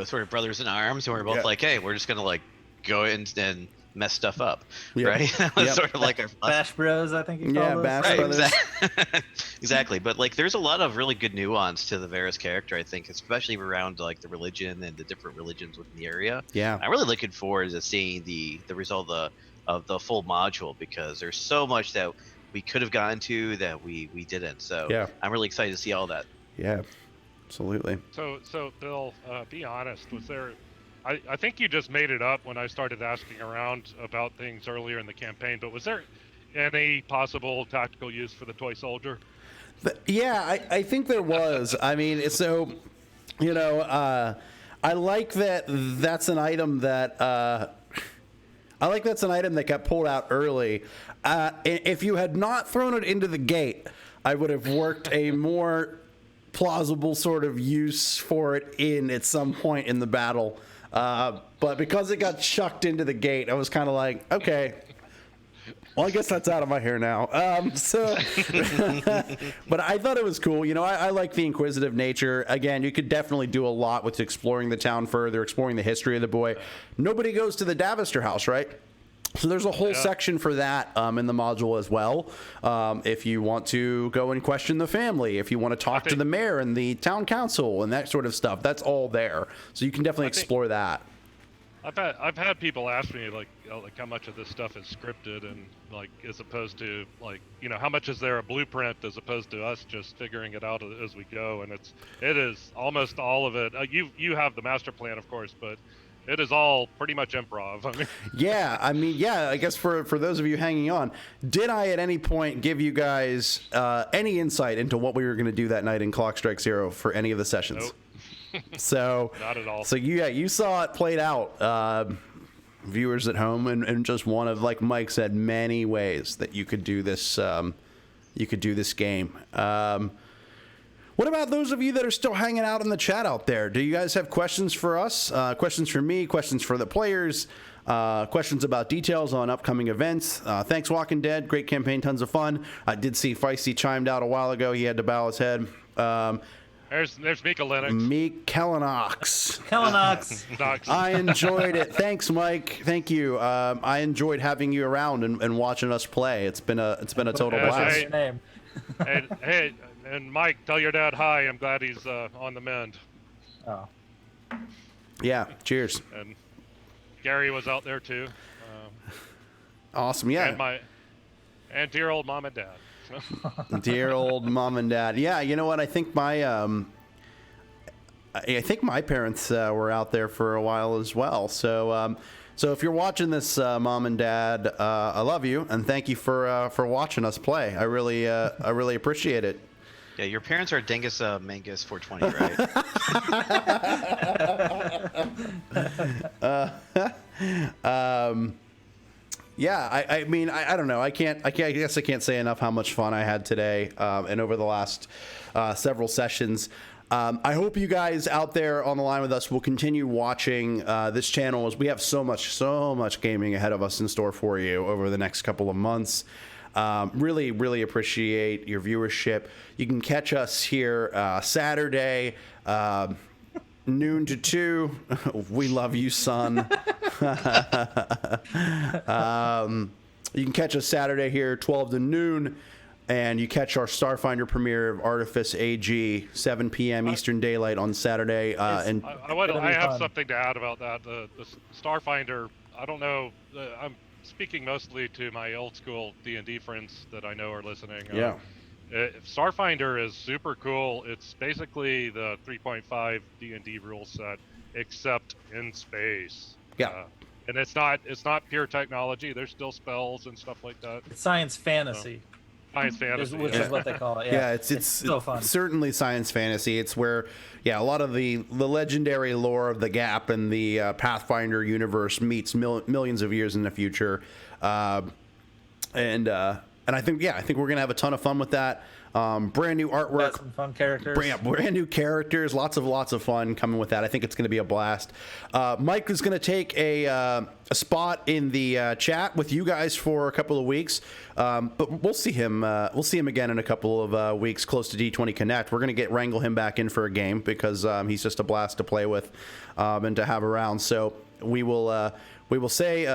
sort of brothers in arms, and we were both like, hey, we're just gonna like go in and mess stuff up, Yep. right? That was Yep. sort of like our Bash Bros, I think you call Yeah, those. Bash right, Brothers. exactly. But like, there's a lot of really good nuance to the Varys character, I think, especially around like the religion and the different religions within the area. Yeah. I'm really looking forward to seeing the result of the full module, because there's so much that we could have gotten to that we didn't. So Yeah. I'm really excited to see all that. Yeah. Absolutely. So Bill, be honest. Was there? I think you just made it up when I started asking around about things earlier in the campaign. But was there any possible tactical use for the toy soldier? Yeah, I think there was. I mean, so, you know, I like that that's an item that got pulled out early. If you had not thrown it into the gate, I would have worked a more plausible sort of use for it at some point in the battle. But because it got chucked into the gate, I was kind of like, okay. Well, I guess that's out of my hair now. But I thought it was cool. You know, I like the inquisitive nature. Again, you could definitely do a lot with exploring the town further, exploring the history of the boy. Nobody goes to the Davister house, right? So there's a whole section for that in the module as well. If you want to go and question the family, if you want to talk to the mayor and the town council and that sort of stuff, that's all there. So you can definitely explore that. I've had people ask me like how much of this stuff is scripted, and like as opposed to like, you know, how much is there a blueprint as opposed to us just figuring it out as we go. And it is almost all of it. You have the master plan, of course, but it is all pretty much improv. I mean, I guess for those of you hanging on, did I at any point give you guys any insight into what we were going to do that night in Clock Strike Zero for any of the sessions? Nope. So Not at all. So you saw it played out, viewers at home, and just one of, like Mike said, many ways that you could do this. You could do this game. What about those of you that are still hanging out in the chat out there? Do you guys have questions for us? Questions for me? Questions for the players? Questions about details on upcoming events? Thanks, Walking Dead. Great campaign, tons of fun. I did see Feisty chimed out a while ago. He had to bow his head. There's Mika Linux. Meek Kellenox. Kellenox. I enjoyed it. Thanks, Mike. Thank you. I enjoyed having you around and watching us play. It's been a total Yeah, blast. hey. Your name. Hey, and Mike, tell your dad hi. I'm glad he's on the mend. Oh. Yeah. Cheers. And Gary was out there too. Awesome. Yeah. And dear old mom and dad. Dear old mom and dad. Yeah. You know what? I think my parents were out there for a while as well. So if you're watching this, mom and dad, I love you and thank you for watching us play. I really appreciate it. Yeah, your parents are Dingus Mangus 420, right? Yeah, I mean, I don't know. I guess I can't say enough how much fun I had today and over the last several sessions. I hope you guys out there on the line with us will continue watching this channel, as we have so much gaming ahead of us in store for you over the next couple of months. Really appreciate your viewership. You can catch us here Saturday, noon to 2. We love you, son. You can catch us Saturday here, 12 to noon, and you catch our Starfinder premiere of Artifice AG, 7 p.m. Eastern Daylight on Saturday. And I have something to add about that. The Starfinder, I don't know. I'm speaking mostly to my old school D&D friends that I know are listening. Yeah. Starfinder is super cool. It's basically the 3.5 D&D rule set, except in space. Yeah. And it's not pure technology. There's still spells and stuff like that. It's science fantasy. Science fantasy. Which is what they call it. Yeah, it's so fun. Certainly science fantasy. It's where, a lot of the legendary lore of the Gap and the Pathfinder universe meets millions of years in the future, and I think we're gonna have a ton of fun with that. Brand new artwork, Got some fun characters. brand new characters, lots of fun coming with that. I think it's going to be a blast. Mike is going to take a spot in the chat with you guys for a couple of weeks, but we'll see him. We'll see him again in a couple of weeks, close to D20 Connect. We're going to wrangle him back in for a game because he's just a blast to play with and to have around. So we will we will say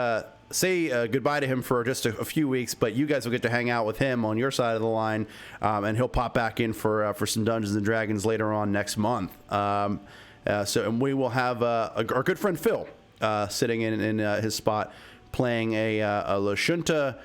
goodbye to him for just a few weeks, but you guys will get to hang out with him on your side of the line, and he'll pop back in for some Dungeons and Dragons later on next month. And we will have our good friend Phil sitting in his spot, playing a Lashunta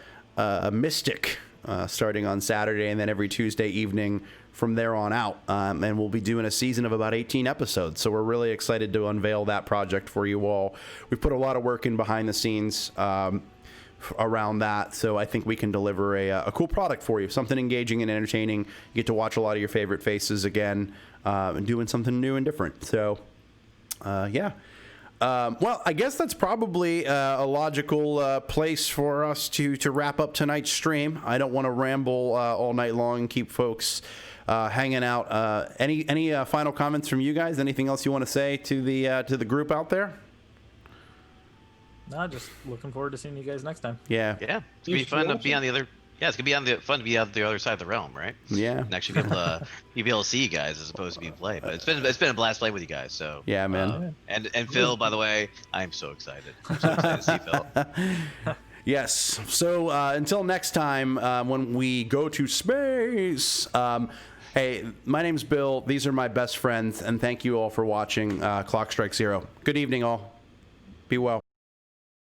Mystic starting on Saturday, and then every Tuesday evening from there on out. And we'll be doing a season of about 18 episodes. So we're really excited to unveil that project for you all. We've put a lot of work in behind the scenes around that. So I think we can deliver a cool product for you, something engaging and entertaining. You get to watch a lot of your favorite faces again, and doing something new and different. So, yeah. Well, I guess that's probably a logical place for us to wrap up tonight's stream. I don't want to ramble all night long and keep folks hanging out. Any final comments from you guys? Anything else you want to say to the group out there? No, just looking forward to seeing you guys next time. Yeah. Yeah, it's gonna be fun to be on the other. Yeah, it's gonna be fun to be on the other side of the realm, right? Yeah. And actually be able to see you guys as opposed to be play. But it's been a blast playing with you guys. So Yeah, man. and Phil, by the way, I'm so excited. I'm so excited to see Phil. Yes. So until next time, when we go to space. Hey, my name's Bill. These are my best friends, and thank you all for watching Clock Strike Zero. Good evening, all. Be well.